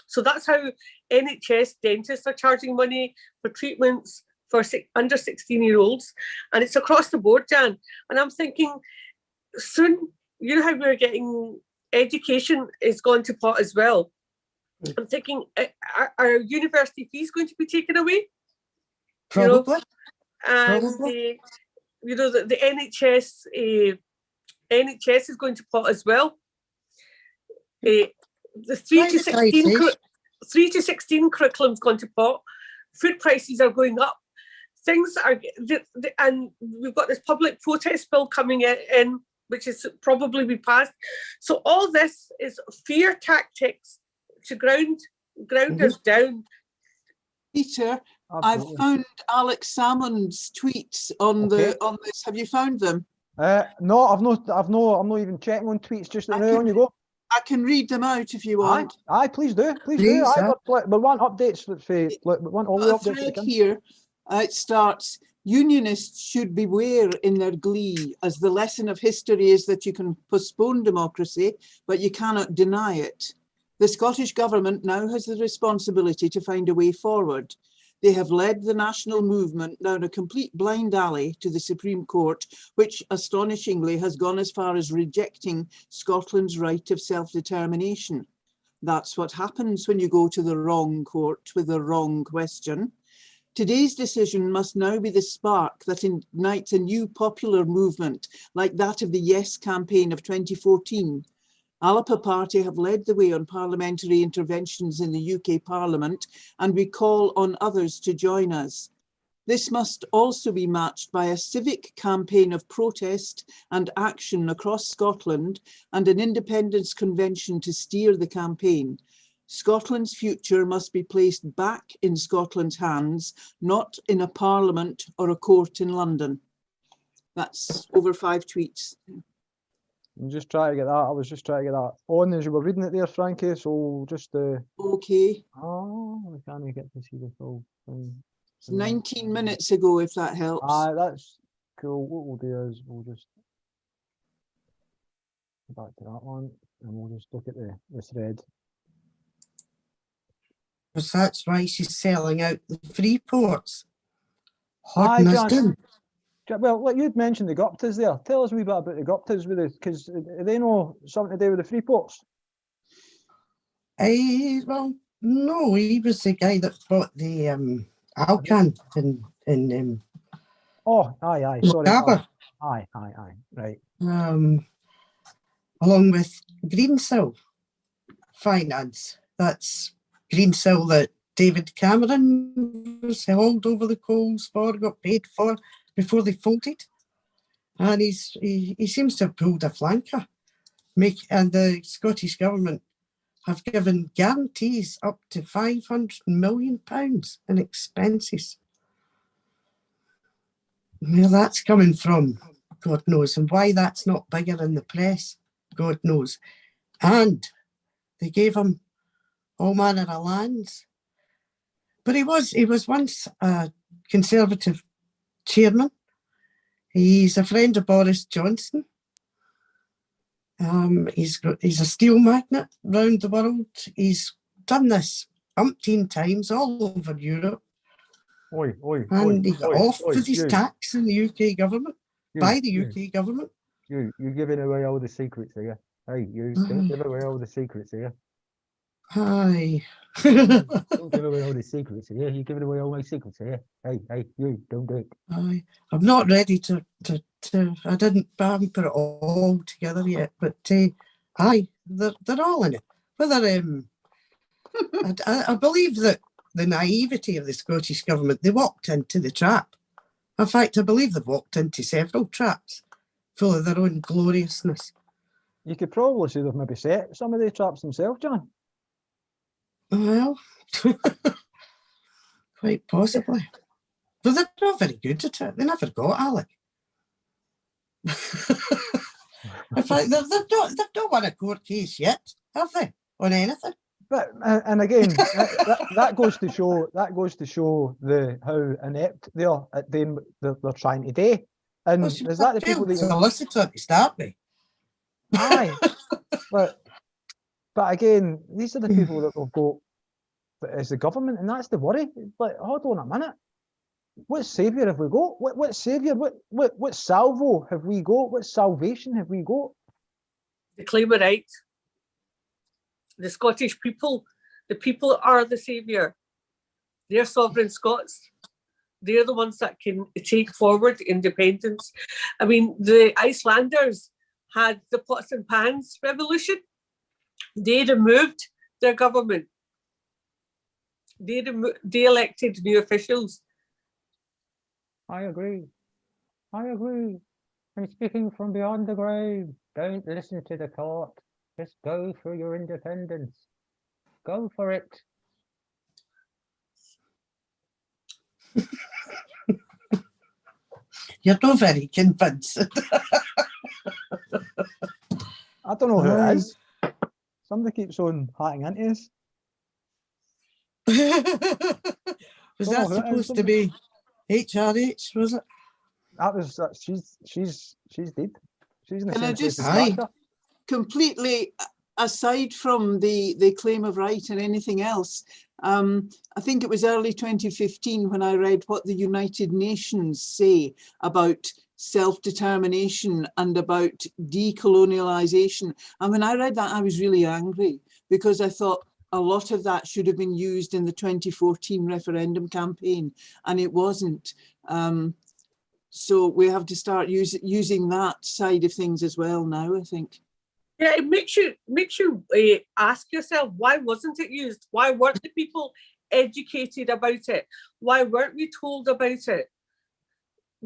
So that's how NHS dentists are charging money for treatments for under 16-year-olds. And it's across the board, Jan. And I'm thinking, soon, you know how we're getting education is going to pot as well. I'm thinking, are university fees going to be taken away? Probably. And the NHS is going to pot as well. The 3 to 16 curriculum is going to pot. Food prices are going up. Things are, and we've got this public protest bill coming in, which is probably be passed. So all this is fear tactics to ground us down. Peter, I've found Alex Salmon's tweets on this. Have you found them? No, I'm not even checking on tweets just now. On you go. I can read them out if you want. Aye, please do. Please do. We want updates. We want all the updates. Thread here. It starts, unionists should beware in their glee, as the lesson of history is that you can postpone democracy, but you cannot deny it. The Scottish Government now has the responsibility to find a way forward. They have led the national movement down a complete blind alley to the Supreme Court, which astonishingly has gone as far as rejecting Scotland's right of self-determination. That's what happens when you go to the wrong court with the wrong question. Today's decision must now be the spark that ignites a new popular movement like that of the Yes campaign of 2014. Alapa Party have led the way on parliamentary interventions in the UK Parliament, and we call on others to join us. This must also be matched by a civic campaign of protest and action across Scotland and an independence convention to steer the campaign. Scotland's future must be placed back in Scotland's hands, not in a parliament or a court in London. That's over 5 tweets. I'm just trying to get that. I was just trying to get that on as you were reading it there, Frankie. So just okay. Oh, I can't get to see the full thing. It's 19 minutes ago, if that helps. That's cool. What we'll do is we'll just go back to that one and we'll just look at the thread. Because that's why she's selling out the free ports. Well, like you'd mentioned the Guptas there. Tell us a wee bit about the Guptas with it, because they know something to do with the free ports. Well, no, he was the guy that bought the Alcan in sorry. Aye, right. Along with Greensill Finance. That's Greensill that David Cameron was held over the coals for, got paid for before they folded. And he seems to have pulled a flanker. And the Scottish Government have given guarantees up to £500 million in expenses. Where that's coming from, God knows. And why that's not bigger in the press, God knows. And they gave him all manner of lands. But he was once a Conservative chairman. He's a friend of Boris Johnson. He's a steel magnate round the world. He's done this umpteen times all over Europe. And he got off with his tax in the UK government, by the UK government. You're giving away all the secrets here. Hey, you don't give away all the secrets here. Aye. Don't give away all the secrets here. You're giving away all my secrets here. Hey, you don't do it. Aye. I'm not ready to I haven't put it all together yet, but aye, they're all in it. Whether I believe that the naivety of the Scottish Government, they walked into the trap. In fact, I believe they've walked into several traps full of their own gloriousness. You could probably say they've maybe set some of the traps themselves, John. Well, quite possibly. But they're not very good at it. They never got Alec. In fact, they've not won a court case yet, have they? On anything? But and again, that goes to show the how inept they are at doing what they're trying to do. And Well, is that the people that you, solicitor to start with? aye, but again, these are the people that we've got as the government, and that's the worry. Like, hold on a minute, what saviour have we got? What saviour? What salvo have we got? What salvation have we got? The claim of right. The Scottish people, the people are the saviour. They're sovereign Scots. They're the ones that can take forward independence. I mean, the Icelanders had the pots and pans revolution. They removed their government. They elected new officials. I agree. I'm speaking from beyond the grave. Don't listen to the court. Just go for your independence. Go for it. You're not very convinced. I don't know who it is. Somebody keeps on hatting into us. Was that supposed to be HRH, was it? That was she's dead. She's in the Can I same place just as say, Thatcher. completely aside from the claim of right and anything else, I think it was early 2015 when I read what the United Nations say about self-determination and about decolonialization. And when I read that, I was really angry because I thought a lot of that should have been used in the 2014 referendum campaign, and it wasn't. So we have to start using that side of things as well now, I think. Yeah, it makes you ask yourself, why wasn't it used? Why weren't the people educated about it? Why weren't we told about it?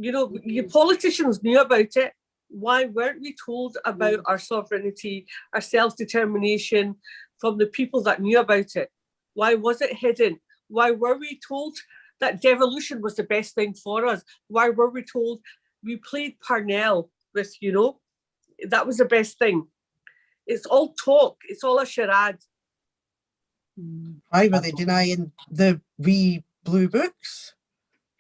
You know, your politicians knew about it. Why weren't we told about our sovereignty, our self-determination from the people that knew about it? Why was it hidden? Why were we told that devolution was the best thing for us? Why were we told we played Parnell with, you know, that was the best thing? It's all talk. It's all a charade. Why were they denying the wee blue books?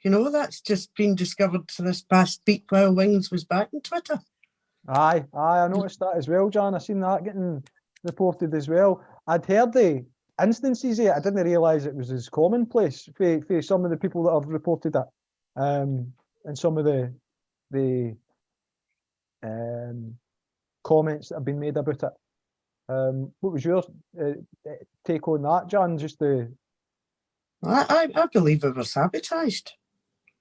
You know, that's just been discovered this past week while Wings was back on Twitter. Aye, I noticed that as well, Jan. I seen that getting reported as well. I'd heard the instances of it. I didn't realise it was as commonplace for some of the people that have reported it, and some of the comments that have been made about it. What was your take on that, Jan? Just the I believe it was sabotaged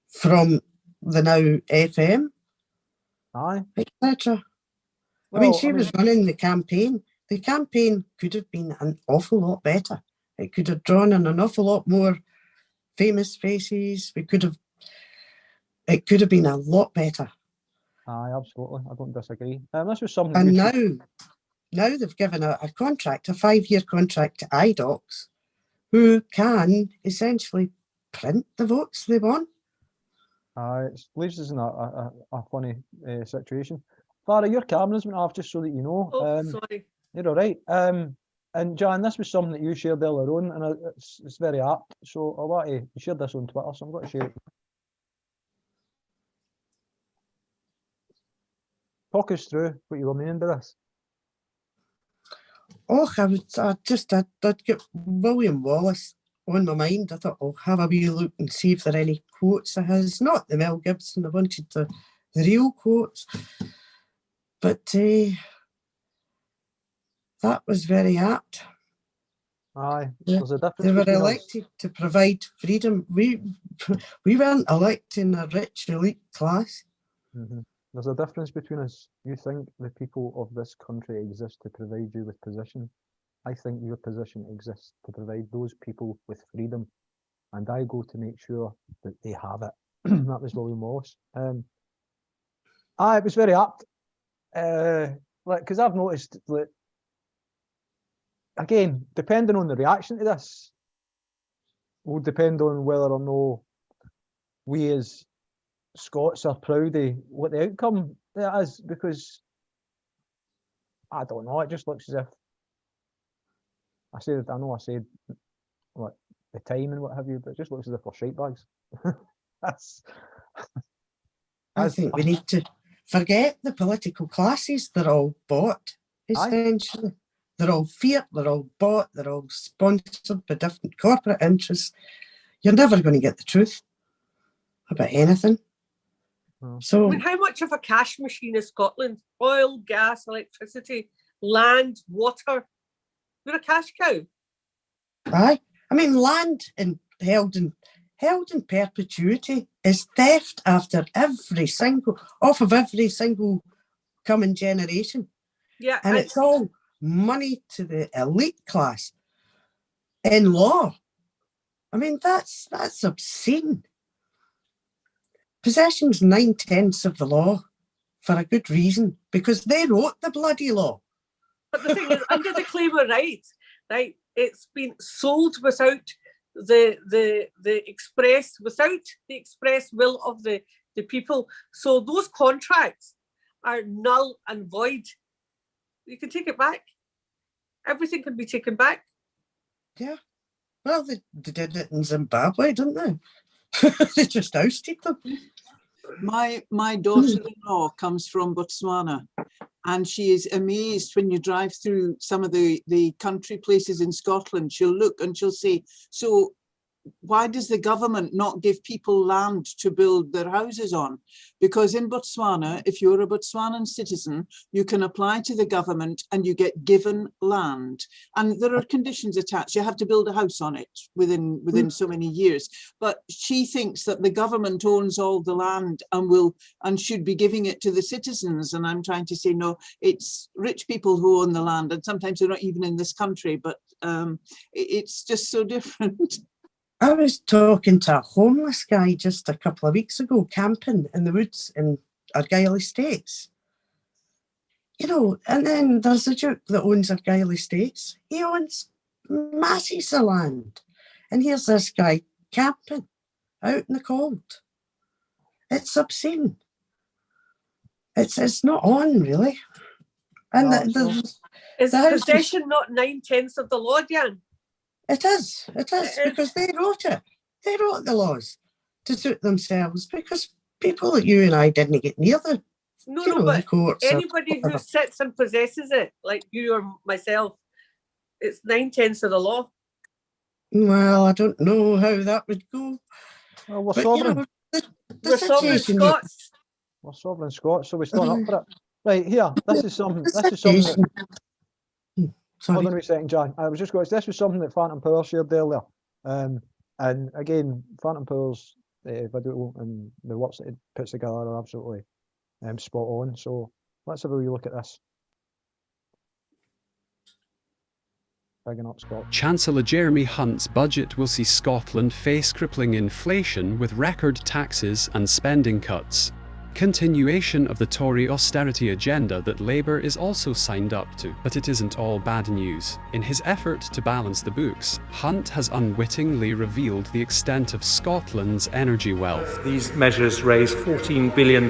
from the Now FM, aye, etc. Well, I mean, she was running the campaign. The campaign could have been an awful lot better. It could have drawn in an awful lot more famous faces. It could have been a lot better. Aye, absolutely. I don't disagree. This was something. And now they've given a contract, a 5-year contract to iDocs, who can essentially print the votes they want. It leaves us in a funny situation. Farah, your camera's went off just so that you know. Oh, sorry. You're all right. And Jan, this was something that you shared earlier on, and it's very apt. So I want to share this on Twitter, so I'm going to share it. Talk us through what you were meaning by this. Oh, I'd get William Wallace on my mind. I thought I'll have a wee look and see if there are any quotes of his. Not the Mel Gibson, I wanted the real quotes. But that was very apt. Aye, there's a difference. They were between elected to provide freedom. We weren't electing a rich elite class. Mm-hmm. There's a difference between us. You think the people of this country exist to provide you with position. I think your position exists to provide those people with freedom, and I go to make sure that they have it. That was William Wallace. It was very apt. Because I've noticed that, again, depending on the reaction to this, will depend on whether or no we as Scots are proud of what the outcome it is, because I don't know, it just looks as if I know I said what the time and what have you, but it just looks as if we're shite bags. That's. I think we need to forget the political classes. They're all bought, essentially. They're all fiat, they're all bought, they're all sponsored by different corporate interests. You're never going to get the truth about anything. So, I mean, how much of a cash machine is Scotland? Oil, gas, electricity, land, water. We're a cash cow. aye. I mean, land held in perpetuity is theft after off of every single coming generation. Yeah, and it's all money to the elite class in law. I mean, that's obscene. Possession's 9/10 of the law for a good reason, because they wrote the bloody law. But the thing is, under the claim of rights, right, it's been sold without the express will of the people. So those contracts are null and void. You can take it back. Everything can be taken back. Yeah. Well, they did it in Zimbabwe, didn't they? They just ousted them. My daughter-in-law comes from Botswana, and she is amazed when you drive through some of the country places in Scotland. She'll look and she'll say, so why does the government not give people land to build their houses on? Because in Botswana, if you're a Botswanan citizen, you can apply to the government and you get given land. And there are conditions attached. You have to build a house on it within so many years. But she thinks that the government owns all the land and should be giving it to the citizens. And I'm trying to say, no, it's rich people who own the land. And sometimes they're not even in this country, but it's just so different. I was talking to a homeless guy just a couple of weeks ago, camping in the woods in Argyll Estates. You know, and then there's a Duke that owns Argyll Estates. He owns masses of land. And here's this guy camping out in the cold. It's obscene. It's not on, really. And is possession not 9/10 of the law, Jan? It is, because they wrote it. They wrote the laws to suit themselves, because people like you and I didn't get near the courts. Anybody who sits and possesses it, like you or myself, it's 9/10 of the law. Well, I don't know how that would go. Well, we're sovereign. We're sovereign Scots. We're sovereign Scots, so we stand up for it. Right, here, this is something Hold on a second, John. I was just going. This was something that Phantom Power shared earlier, and again, Phantom Power's video and the works that it puts together are absolutely spot on. So let's have a wee look at this. Bigging up Scotland. Chancellor Jeremy Hunt's budget will see Scotland face crippling inflation with record taxes and spending cuts. Continuation of the Tory austerity agenda that Labour is also signed up to. But it isn't all bad news. In his effort to balance the books, Hunt has unwittingly revealed the extent of Scotland's energy wealth. These measures raise £14 billion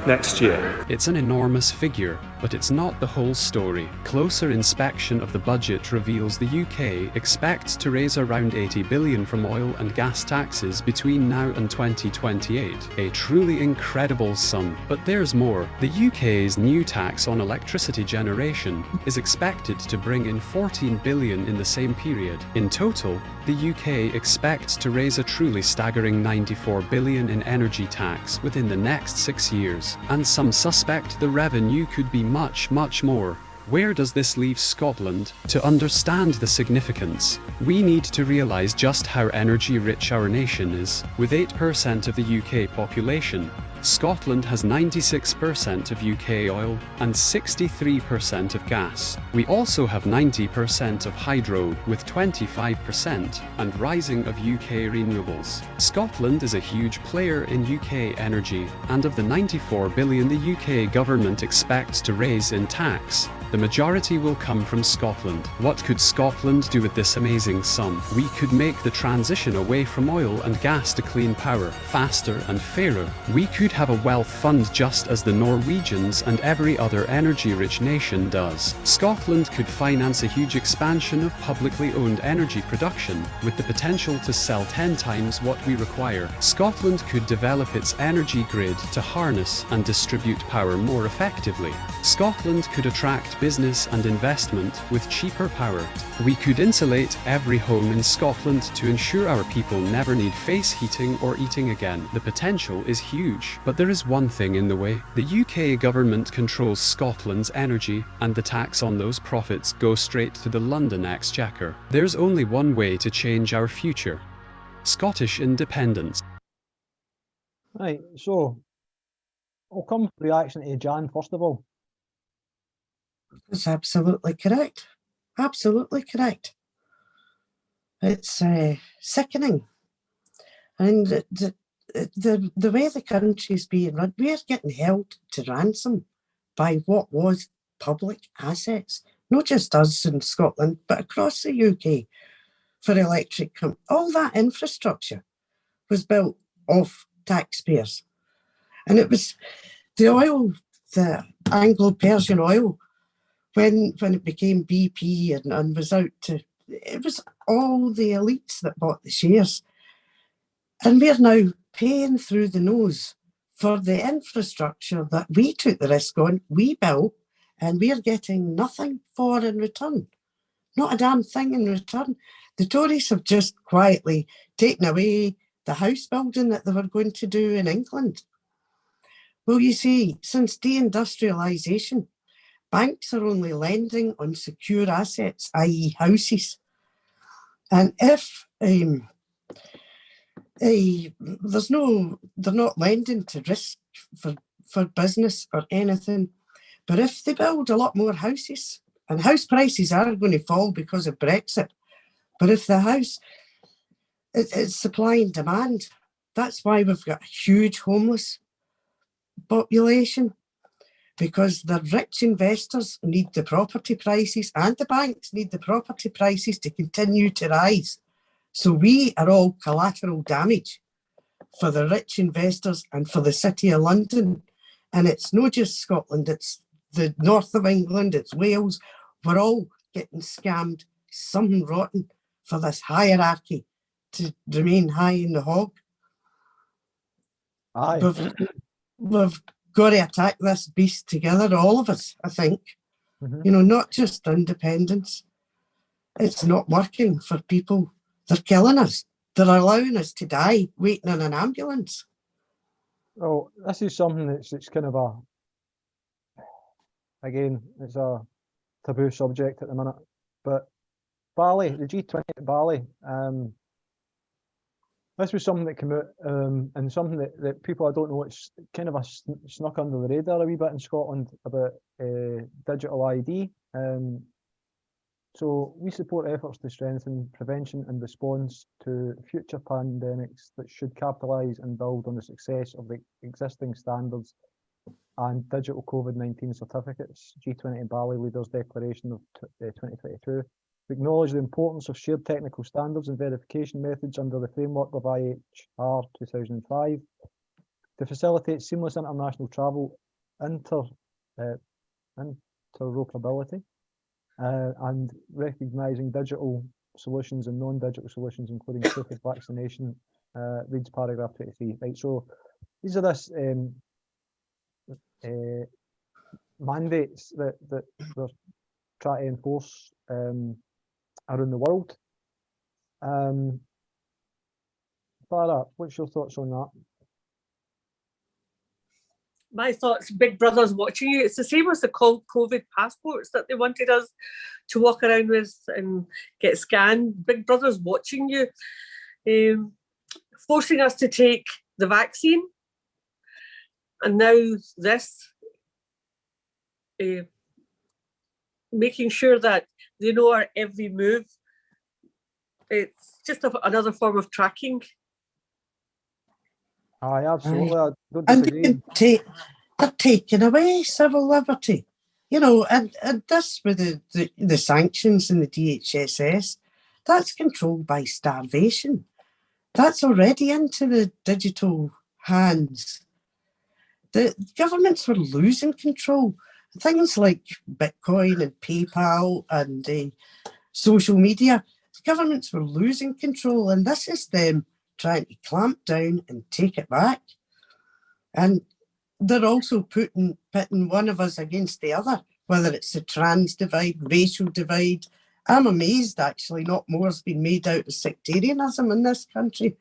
next year. It's an enormous figure, but it's not the whole story. Closer inspection of the budget reveals the UK expects to raise around £80 billion from oil and gas taxes between now and 2028. A truly incredible sum. But there's more. The UK's new tax on electricity generation is expected to bring in £14 billion in the same period. In total, the UK expects to raise a truly staggering £94 billion in energy tax within the next 6 years, and some suspect the revenue could be much, much more. Where does this leave Scotland? To understand the significance, we need to realise just how energy-rich our nation is. With 8% of the UK population, Scotland has 96% of UK oil and 63% of gas. We also have 90% of hydro, with 25% and rising of UK renewables. Scotland is a huge player in UK energy, and of the £94 billion the UK government expects to raise in tax, The majority will come from Scotland. What could Scotland do with this amazing sum? We could make the transition away from oil and gas to clean power faster and fairer. We could have a wealth fund just as the Norwegians and every other energy-rich nation does. Scotland could finance a huge expansion of publicly owned energy production with the potential to sell 10 times what we require. Scotland could develop its energy grid to harness and distribute power more effectively. Scotland could attract business and investment with cheaper power. We could insulate every home in Scotland to ensure our people never need face heating or eating again. The potential is huge, but there is one thing in the way. The UK government controls Scotland's energy, and the tax on those profits goes straight to the London Exchequer. There's only one way to change our future: Scottish independence. Right, so I'll come for reaction to Jan first of all. That's absolutely correct. Absolutely correct. It's sickening. And the way the country's being run, we're getting held to ransom by what was public assets, not just us in Scotland, but across the UK for electric. All that infrastructure was built off taxpayers. And it was the oil, the Anglo-Persian oil, when it became BP and was out to, it was all the elites that bought the shares. And we're now paying through the nose for the infrastructure that we took the risk on, we built, and we're getting nothing for in return. Not a damn thing in return. The Tories have just quietly taken away the house building that they were going to do in England. Well, you see, since deindustrialisation, banks are only lending on secure assets, i.e. houses. And if they're not lending to risk for business or anything, but if they build a lot more houses, and house prices are going to fall because of Brexit, but if the house, it's supply and demand. That's why we've got a huge homeless population, because the rich investors need the property prices and the banks need the property prices to continue to rise. So we are all collateral damage for the rich investors and for the City of London. And it's not just Scotland, it's the north of England, it's Wales. We're all getting scammed something rotten for this hierarchy to remain high in the hog. Aye. We've got to attack this beast together, all of us, I think. Mm-hmm. You know, not just independence. It's not working for people. They're killing us. They're allowing us to die waiting in an ambulance. Well, this is something that's kind of it's a taboo subject at the minute. But Bali, the G20 at Bali, this was something that came out and something that people, I don't know, it's kind of snuck under the radar a wee bit in Scotland about digital ID. So we support efforts to strengthen prevention and response to future pandemics that should capitalise and build on the success of the existing standards and digital COVID-19 certificates. G20 Bali Leaders Declaration of 2022. We acknowledge the importance of shared technical standards and verification methods under the framework of IHR 2005 to facilitate seamless international travel, interoperability, and recognising digital solutions and non-digital solutions, including proof of vaccination, reads paragraph 23. Right, so these are this mandates that they're trying to enforce around the world. Farah, what's your thoughts on that? My thoughts, Big Brother's watching you. It's the same as the COVID passports that they wanted us to walk around with and get scanned. Big Brother's watching you, forcing us to take the vaccine. And now this, making sure that they know our every move. It's just another form of tracking. Aye, absolutely. I don't disagree. And they're taking away civil liberty. you know, and this with the sanctions and the DHSS, that's controlled by starvation. That's already into the digital hands. The governments were losing control. Things like Bitcoin and PayPal and social media, governments were losing control, and this is them trying to clamp down and take it back. And they're also pitting one of us against the other, whether it's the trans divide, racial divide. I'm amazed, actually, not more's been made out of sectarianism in this country.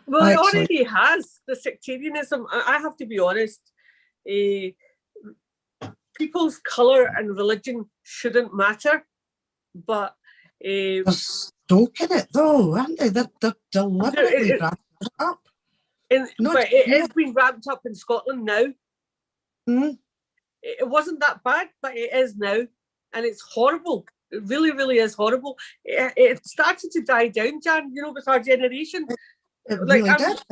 Well, it already has, the sectarianism. I have to be honest. People's colour and religion shouldn't matter, but they're stoking it though, aren't they? They're deliberately ramping it up. But it is being ramped up in Scotland now. It wasn't that bad, but it is now, and it's horrible. It really, really is horrible. It started to die down, Jan. You know, with our generation. It really did.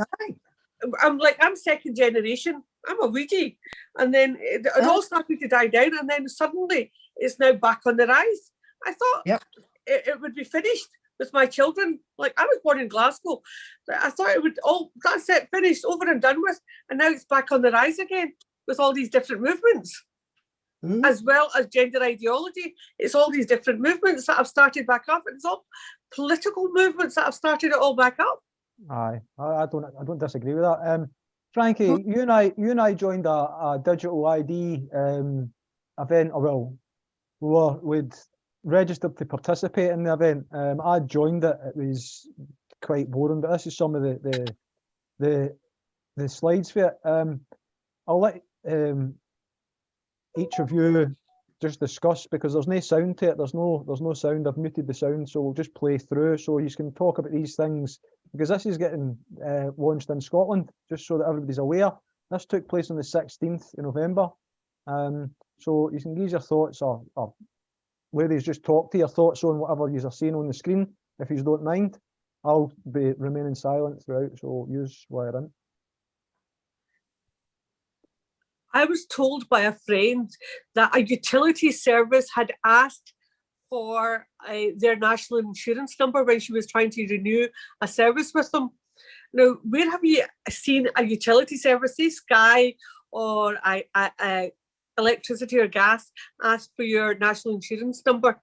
I'm second generation. I'm a Ouija, and then it all started to die down, and then suddenly it's now back on the rise. I thought it would be finished with my children. Like, I was born in Glasgow. I thought it would that's it, finished, over and done with, and now it's back on the rise again with all these different movements, as well as gender ideology. It's all these different movements that have started back up, and it's all political movements that have started it all back up. Aye, I don't disagree with that. Frankie, you and I joined a digital ID event. We'd registered to participate in the event. I joined it. It was quite boring, but this is some of the slides for it. I'll let each of you just discuss, because there's no sound to it. There's no sound. I've muted the sound, so we'll just play through so you can talk about these things, because this is getting launched in Scotland, just so that everybody's aware. This took place on the 16th of November. So you can give your thoughts, or ladies, just talk to your thoughts on whatever you are seeing on the screen, if you don't mind. I'll be remaining silent throughout, so use wire in. I was told by a friend that a utility service had asked for their national insurance number when she was trying to renew a service with them. Now, where have you seen a utility service, say Sky or electricity or gas, ask for your national insurance number?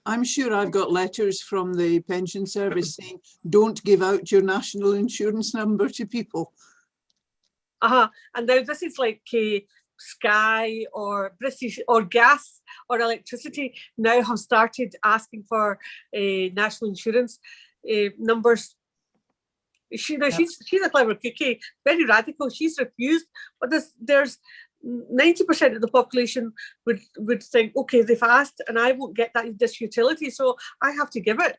I'm sure I've got letters from the pension service saying, don't give out your national insurance number to people. And now this is like Sky or British or gas or electricity now have started asking for national insurance numbers. She's a clever cookie, very radical. She's refused, but there's 90% of the population would think, okay, they've asked and I won't get this utility, so I have to give it.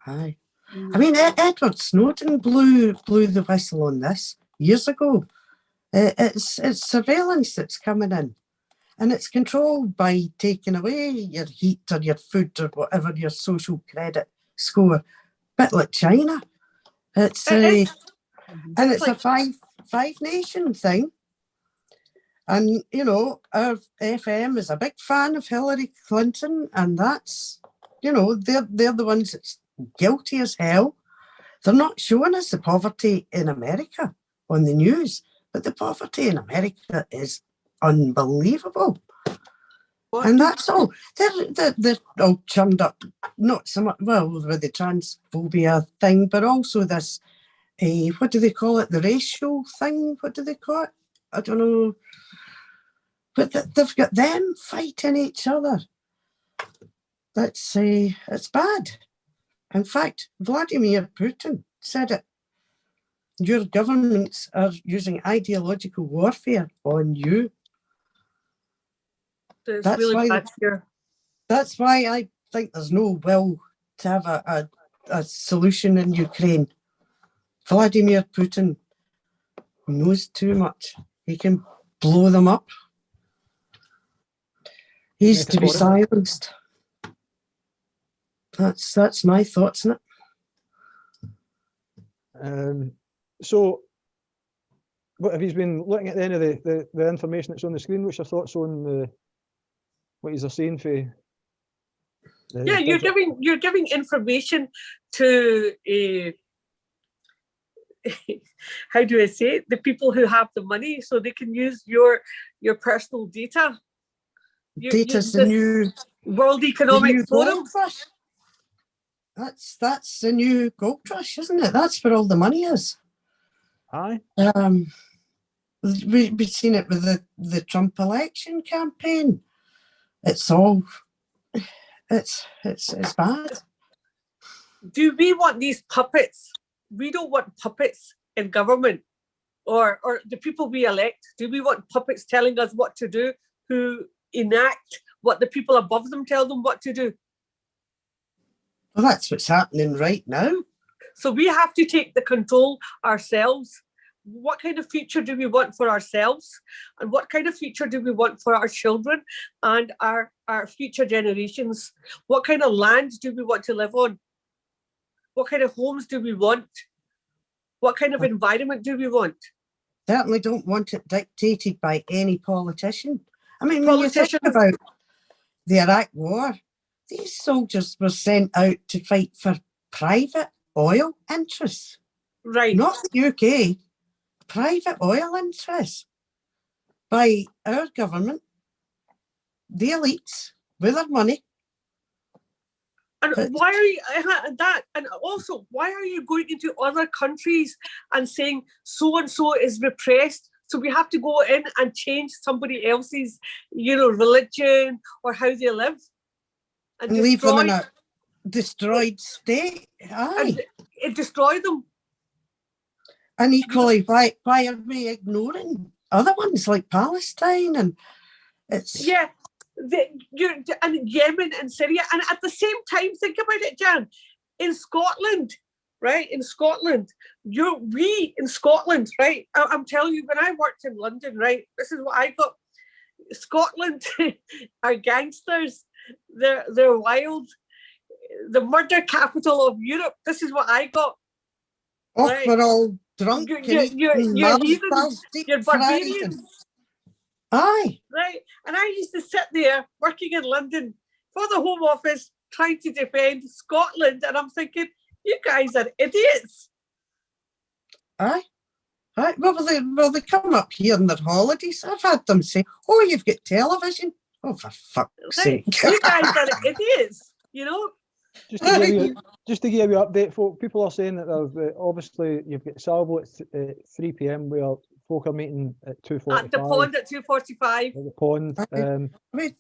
Aye. I mean, Edward Snowden blew the whistle on this years ago. It's surveillance that's coming in, and it's controlled by taking away your heat or your food or whatever, your social credit score. A bit like China. It's and it's like a five nation thing. And you know, our FM is a big fan of Hillary Clinton, and that's, you know, they're the ones that's guilty as hell. They're not showing us the poverty in America on the news, but the poverty in America is unbelievable. And that's all. They're all churned up, not so much, well, with the transphobia thing, but also this, what do they call it? The racial thing? What do they call it? I don't know. But they've got them fighting each other. It's bad. In fact, Vladimir Putin said it. Your governments are using ideological warfare on you. That's why I think there's no will to have a solution in Ukraine. Vladimir Putin knows too much. He can blow them up. He's to be silenced. That's my thoughts on it. So what have you been looking at any of the information that's on the screen? What's your thoughts on what you're saying for? Yeah, you're giving information to how do I say it? The people who have the money, so they can use your personal data. Data's the new World Economic Forum. Gold rush. That's the new gold rush, isn't it? That's where all the money is. Aye. We've seen it with the Trump election campaign. It's all it's bad. Do we want these puppets? We don't want puppets in government, or the people we elect. Do we want puppets telling us what to do, who enact what the people above them tell them what to do? Well, that's what's happening right now. So we have to take the control ourselves. What kind of future do we want for ourselves? And what kind of future do we want for our children and our future generations? What kind of land do we want to live on? What kind of homes do we want? What kind of environment do we want? Certainly don't want it dictated by any politician. I mean, when you think about the Iraq war, these soldiers were sent out to fight for private oil interests. Right. Not the UK, private oil interests by our government, the elites, with their money. And why are you that? And also, why are you going into other countries and saying so and so is repressed? So we have to go in and change somebody else's, religion or how they live, and leave them in a destroyed state. Aye. And destroy them. And equally, why are we ignoring other ones like Palestine? And it's and Yemen and Syria, and at the same time, think about it, Jan. In Scotland, right? In Scotland, right? I'm telling you, when I worked in London, right? This is what I got. Scotland are gangsters. They're wild. The murder capital of Europe. This is what I got. Oh, right? We're all drunk. You're heathens. You're barbarians. Aye. Right. And I used to sit there working in London for the Home Office trying to defend Scotland. And I'm thinking, you guys are idiots. Aye. Aye. Well, they come up here on their holidays. I've had them say, oh, you've got television. Oh, for fuck's sake. You guys are idiots, Just to give you an update, folk, people are saying that obviously you've got Salvo at 3 p.m. where folk are meeting at 2:45. At the pond at 2:45. At the pond.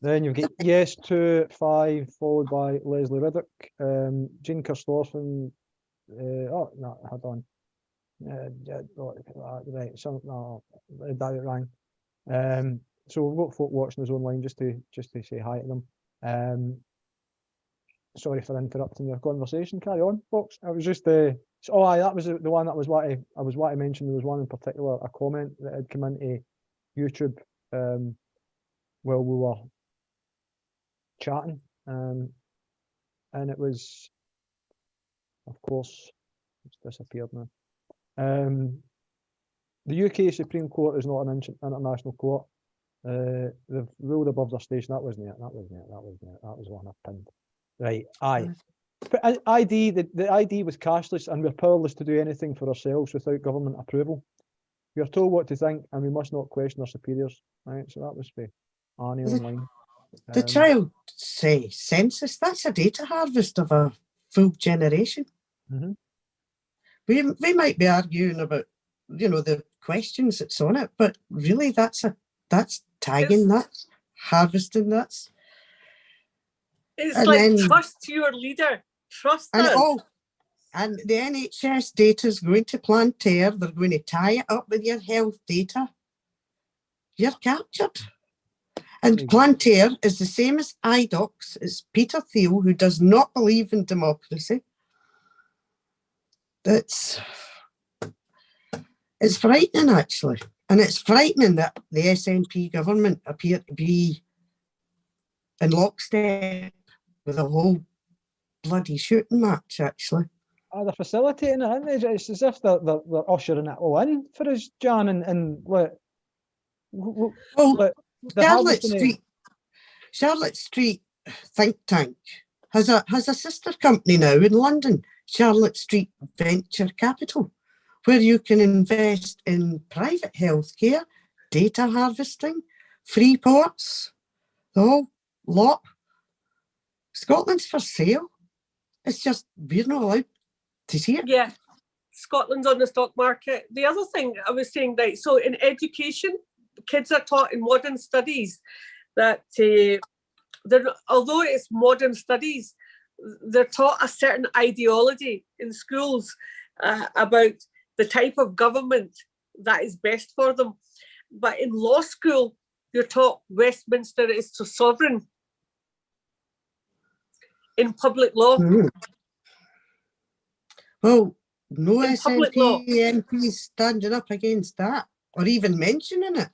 Then you've got Yes 2 at 5, followed by Leslie Riddoch, Jean Kirstoffer. Hold on. Right, that rang. So we've got folk watching us online just to say hi to them. Sorry for interrupting your conversation. Carry on, folks. I was just that was the one that I was wanting to mention. There was one in particular, a comment that had come into YouTube while we were chatting, and it was, of course, it's disappeared now. The UK Supreme Court is not an international court. They've ruled above their station. That wasn't it. That was one I pinned. Right, aye. But the ID was cashless, and we're powerless to do anything for ourselves without government approval. We are told what to think, and we must not question our superiors. Right, so that was for Arnie online. The child census, that's a data harvest of a full generation. Mm-hmm. We might be arguing about, the questions that's on it, but really that's tagging, that's harvesting, that's. Trust your leader. Trust us. And the NHS data is going to Plantair. They're going to tie it up with your health data. You're captured. And Plantair is the same as IDOCS. It's Peter Thiel, who does not believe in democracy. It's frightening, actually. And it's frightening that the SNP government appear to be in lockstep with a whole bloody shooting match, actually. they're facilitating it, aren't they? It's as if they're ushering it all in for us, Jan, and what Well, they're Charlotte Street think tank has a sister company now in London, Charlotte Street Venture Capital, where you can invest in private healthcare, data harvesting, free ports, the whole lot. Scotland's for sale. It's just we're not allowed to see it. Yeah, Scotland's on the stock market. The other thing I was saying, right, so in education, kids are taught in modern studies that although it's modern studies, they're taught a certain ideology in schools about the type of government that is best for them. But in law school, you're taught Westminster is so sovereign in public law. Mm. Well, no In public law. SNP MPs standing up against that or even mentioning it.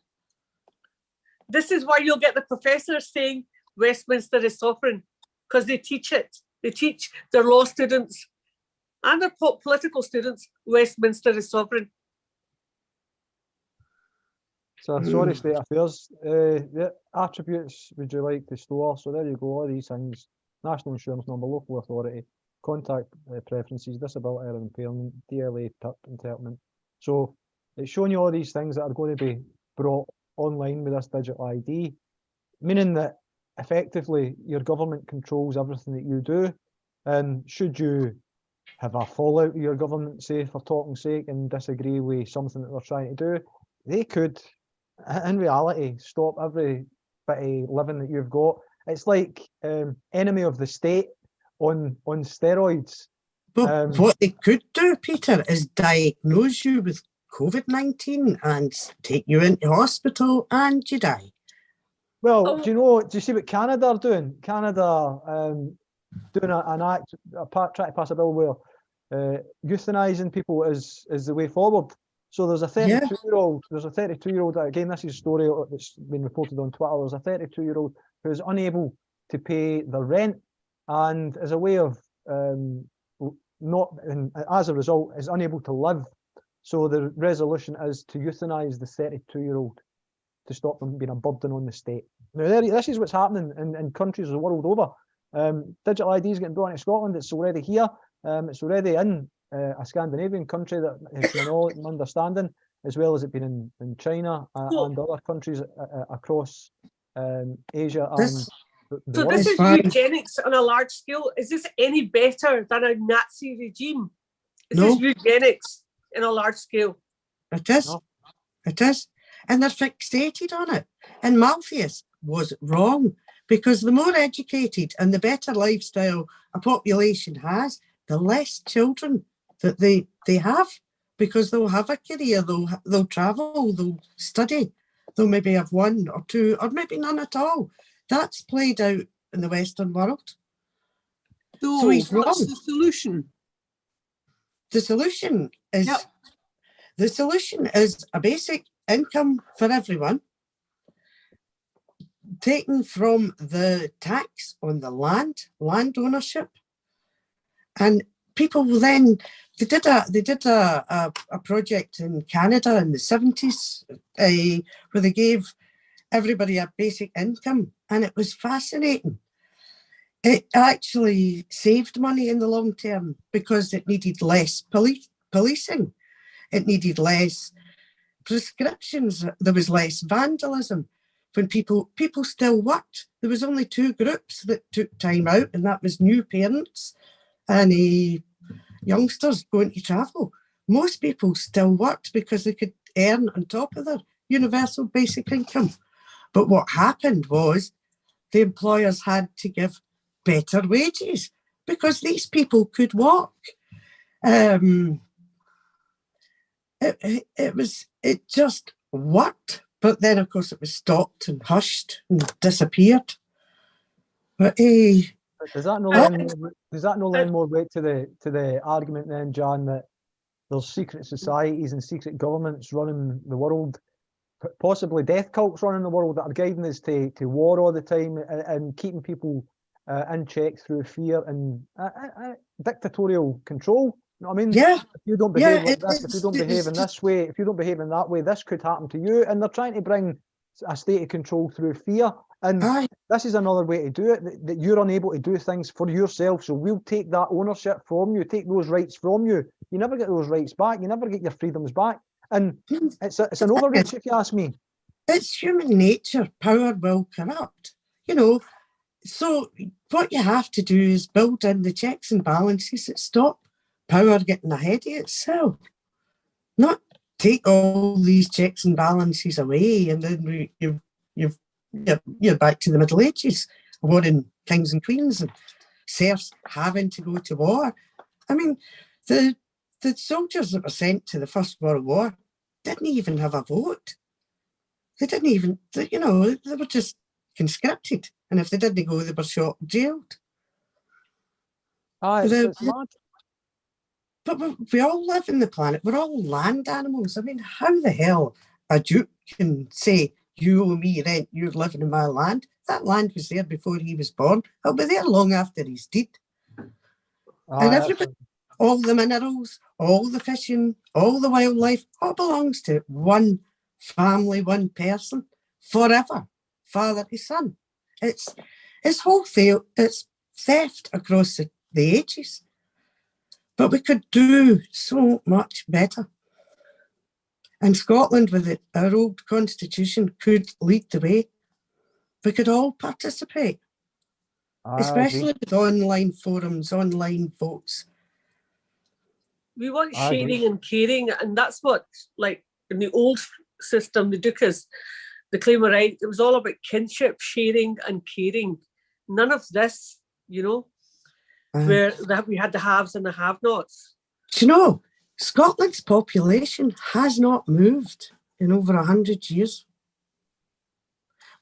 This is why you'll get the professors saying Westminster is sovereign, because they teach it. They teach their law students and their political students Westminster is sovereign. So sorry, State Affairs. Yeah, attributes would you like to store? So there you go, all these things. National insurance number, local authority, contact preferences, disability or impairment, DLA, PIP, entitlement. So it's showing you all these things that are going to be brought online with this digital ID, meaning that effectively your government controls everything that you do. And should you have a fallout with your government, say for talking sake, and disagree with something that they're trying to do, they could, in reality, stop every bit of living that you've got. It's like enemy of the state on steroids. But what they could do, Peter, is diagnose you with COVID-19 and take you into hospital and you die. Well, do you see what Canada are doing? Canada doing an act, trying to pass a bill where euthanizing people is the way forward. So there's a 32-year-old, again, this is a story that's been reported on Twitter. There's a 32-year-old who's unable to pay their rent, and as a way of as a result, is unable to live. So the resolution is to euthanize the 32-year-old to stop them being a burden on the state. Now, this is what's happening in countries the world over. Digital ID is getting brought into Scotland. It's already here. It's already in a Scandinavian country that has knowledge and understanding, as well as it been in China and other countries across Asia and the So world. this is eugenics on a large scale. Is this any better than a Nazi regime? Is this eugenics in a large scale? It is. No. It is. And they're fixated on it. And Malthus was wrong, because the more educated and the better lifestyle a population has, the less children that they have, because they'll have a career, they'll travel, they'll study, they'll maybe have one or two, or maybe none at all. That's played out in the Western world. So he's wrong. What's the solution? The solution is a basic income for everyone, taken from the tax on the land ownership, and people will then they did a project in Canada in the 70s where they gave everybody a basic income, and it was fascinating. It actually saved money in the long term because it needed less policing, it needed less prescriptions, there was less vandalism. When people still worked, there was only two groups that took time out, and that was new parents and youngsters going to travel. Most people still worked because they could earn on top of their universal basic income. But what happened was the employers had to give better wages because these people could walk. It just worked. But then, of course, it was stopped and hushed and disappeared. But does that no lend more weight to the argument then, John, that there's secret societies and secret governments running the world, possibly death cults running the world, that are guiding us to war all the time and keeping people in check through fear and dictatorial control? You know what I mean? Yeah. If you don't Yeah, behave like this, if you don't behave in this way, if you don't behave in that way, this could happen to you. And they're trying to bring a state of control through fear. And this is another way to do it, that you're unable to do things for yourself. So we'll take that ownership from you, take those rights from you. You never get those rights back. You never get your freedoms back. And it's an overreach, if you ask me. It's human nature. Power will corrupt. You know, so what you have to do is build in the checks and balances that stop power getting ahead of itself. Not take all these checks and balances away and then you're back to the Middle Ages, warring kings and queens and serfs having to go to war. I mean, the soldiers that were sent to the First World War didn't even have a vote. They didn't even, you know, they were just conscripted. And if they didn't go, they were shot and jailed. It's mad. But we all live in the planet. We're all land animals. I mean, how the hell a duke can say, you owe me rent, you're living in my land? That land was there before he was born. It'll be there long after he's dead. And everybody, all the minerals, all the fishing, all the wildlife, all belongs to one family, one person, forever, father to son. It's it's theft across the ages. But we could do so much better. And Scotland, with our old constitution, could lead the way. We could all participate, especially with online forums, online votes. We want sharing and caring, and that's what, like, in the old system, the Dukas, the claim of right, it was all about kinship, sharing and caring. None of this, you know, where we had the haves and the have-nots. Do you know, Scotland's population has not moved in over 100 years.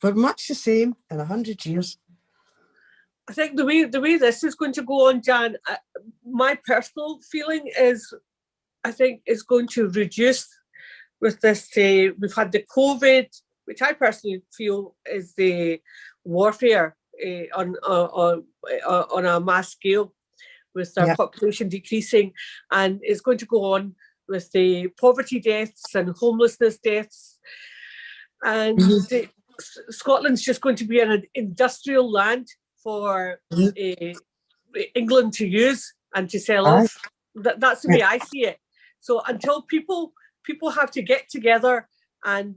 We're much the same in 100 years. I think the way this is going to go on, Jan, my personal feeling is, I think it's going to reduce with this. We've had the COVID, which I personally feel is the warfare on a mass scale, with our population decreasing, and it's going to go on with the poverty deaths and homelessness deaths, and Scotland's just going to be an industrial land for England to use and to sell off. That's the way I see it. So until people have to get together and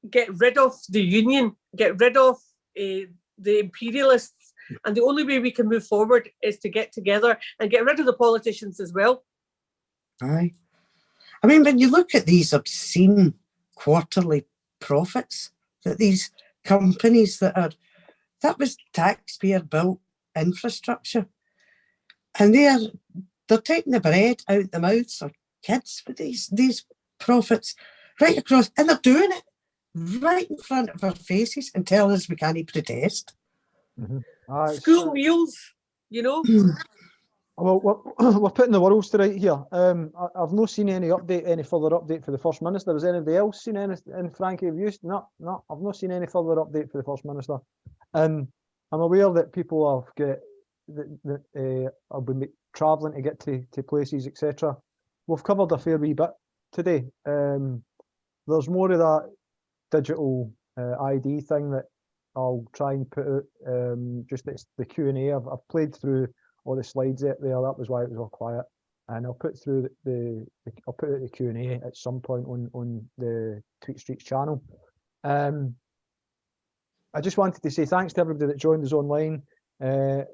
get rid of the union, get rid of the imperialists, and the only way we can move forward is to get together and get rid of the politicians as well. Aye. I mean, when you look at these obscene quarterly profits that these companies that was taxpayer-built infrastructure, and they're taking the bread out the mouths of kids with these profits right across, and they're doing it right in front of our faces and telling us we can't protest. School meals, you know. Well, we're putting the worlds to right here. I've not seen any further update for the First Minister. Has anybody else seen anything? Frankie, have you? No, I've not seen any further update for the First Minister. I'm aware that people have been travelling to get to places, etc. We've covered a fair wee bit today. There's more of that digital ID thing that I'll try and put out. Just the Q&A. I've played through all the slides out there. That was why it was all quiet. And I'll put through I'll put out the Q&A at some point on the Tweet Streets channel. I just wanted to say thanks to everybody that joined us online. I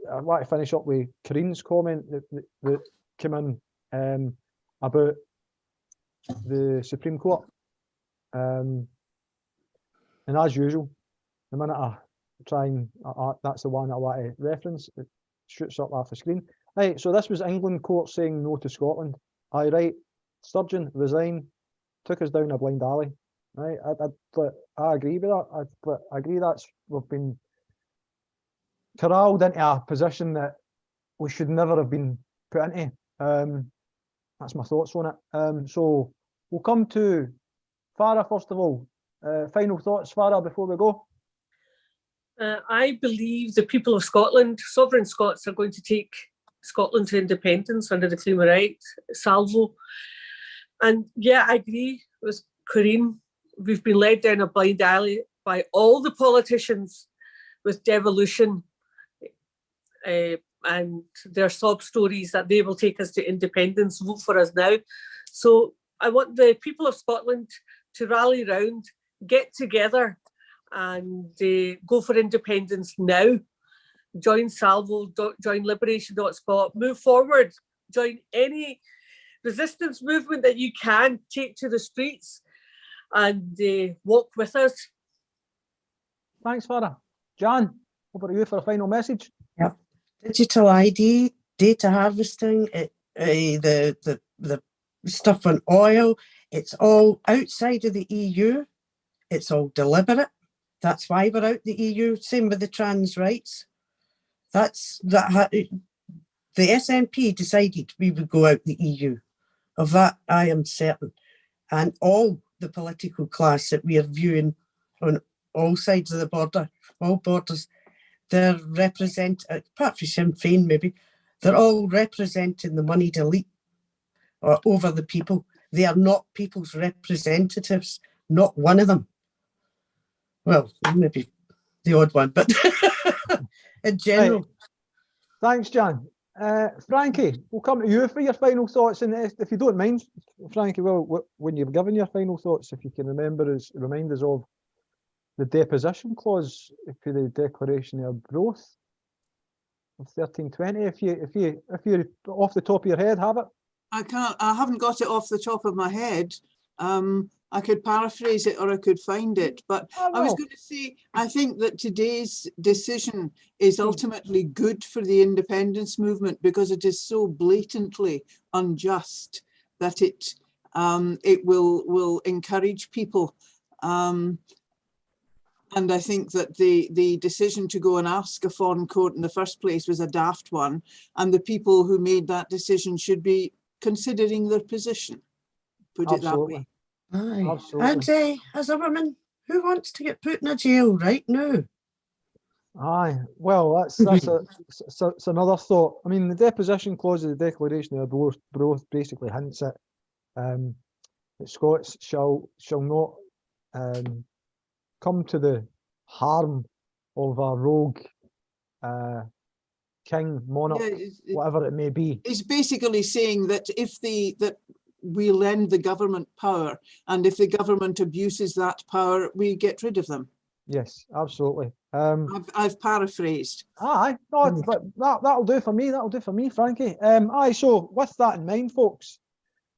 want to finish up with Kareen's comment that came in about the Supreme Court. And as usual, the minute I try and that's the one I want to reference, it shoots up off the screen. Right, so this was England court saying no to Scotland. Aye, right. Sturgeon, resign, took us down a blind alley. Right, I agree with that. I agree we've been corralled into a position that we should never have been put into. That's my thoughts on it. So we'll come to Farah first of all. Final thoughts, Farah, before we go. I believe the people of Scotland, Sovereign Scots, are going to take Scotland to independence under the Freedom of Rights, salvo. And yeah, I agree with Corinne. We've been led down a blind alley by all the politicians with devolution and their sob stories that they will take us to independence. Vote for us now. So I want the people of Scotland to rally round, get together and go for independence now. Join Salvo, join Liberation.Scot, move forward, join any resistance movement that you can, take to the streets and walk with us. Thanks, Farah. John, over to you for a final message. Yep. Digital ID, data harvesting, the stuff on oil, it's all outside of the EU. It's all deliberate. That's why we're out the EU. Same with the trans rights. The SNP decided we would go out the EU. Of that, I am certain. And all the political class that we are viewing on all sides of the border, all borders, they're apart from Sinn Féin maybe, they're all representing the moneyed elite or over the people. They are not people's representatives, not one of them. Well, maybe the odd one, but in general. Right. Thanks, John. Frankie, we'll come to you for your final thoughts. And if you don't mind, Frankie, well, when you've given your final thoughts, if you can remind us of the deposition clause for the Declaration of Growth of 1320. If you off the top of your head have it. I haven't got it off the top of my head. I could paraphrase it or I could find it, but I was going to say, I think that today's decision is ultimately good for the independence movement because it is so blatantly unjust that it will encourage people. And I think that the decision to go and ask a foreign court in the first place was a daft one, and the people who made that decision should be considering their position. Put it that way. Aye. Absolutely. And as a woman, who wants to get put in a jail right now? Aye, well, that's another thought. I mean, the deposition clause of the Declaration of Growth basically hints at that Scots shall not come to the harm of a rogue king, monarch, whatever it may be. It's basically saying that that we lend the government power, and if the government abuses that power, we get rid of them. Yes, absolutely. I've paraphrased. Aye, no, but that'll do for me. That'll do for me, Frankie. Aye, so with that in mind, folks,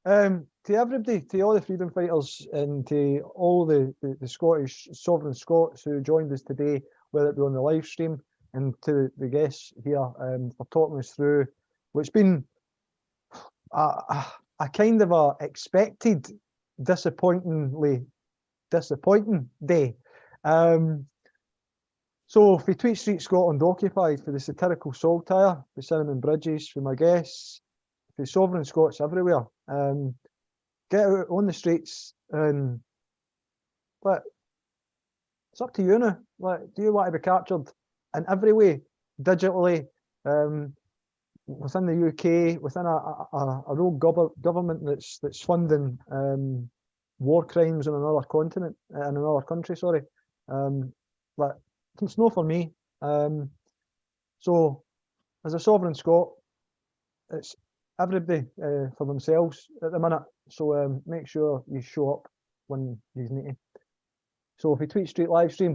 to everybody, to all the freedom fighters, and to all the Scottish Sovereign Scots who joined us today, whether it be on the live stream, and to the guests here for talking us through what's been a kind of a expected, disappointing day. So for Tweet Street Scotland Occupied, for the satirical saltire, for Cinnamon Bridges, for my guests, for Sovereign Scots everywhere, get out on the streets and it's up to you now. Do you want to be captured in every way, digitally, within the UK, within a rogue government that's funding war crimes in another continent, in another country, sorry. It's no for me. So as a Sovereign Scot, it's everybody for themselves at the minute. So make sure you show up when you need to. So if you Tweet Street live stream,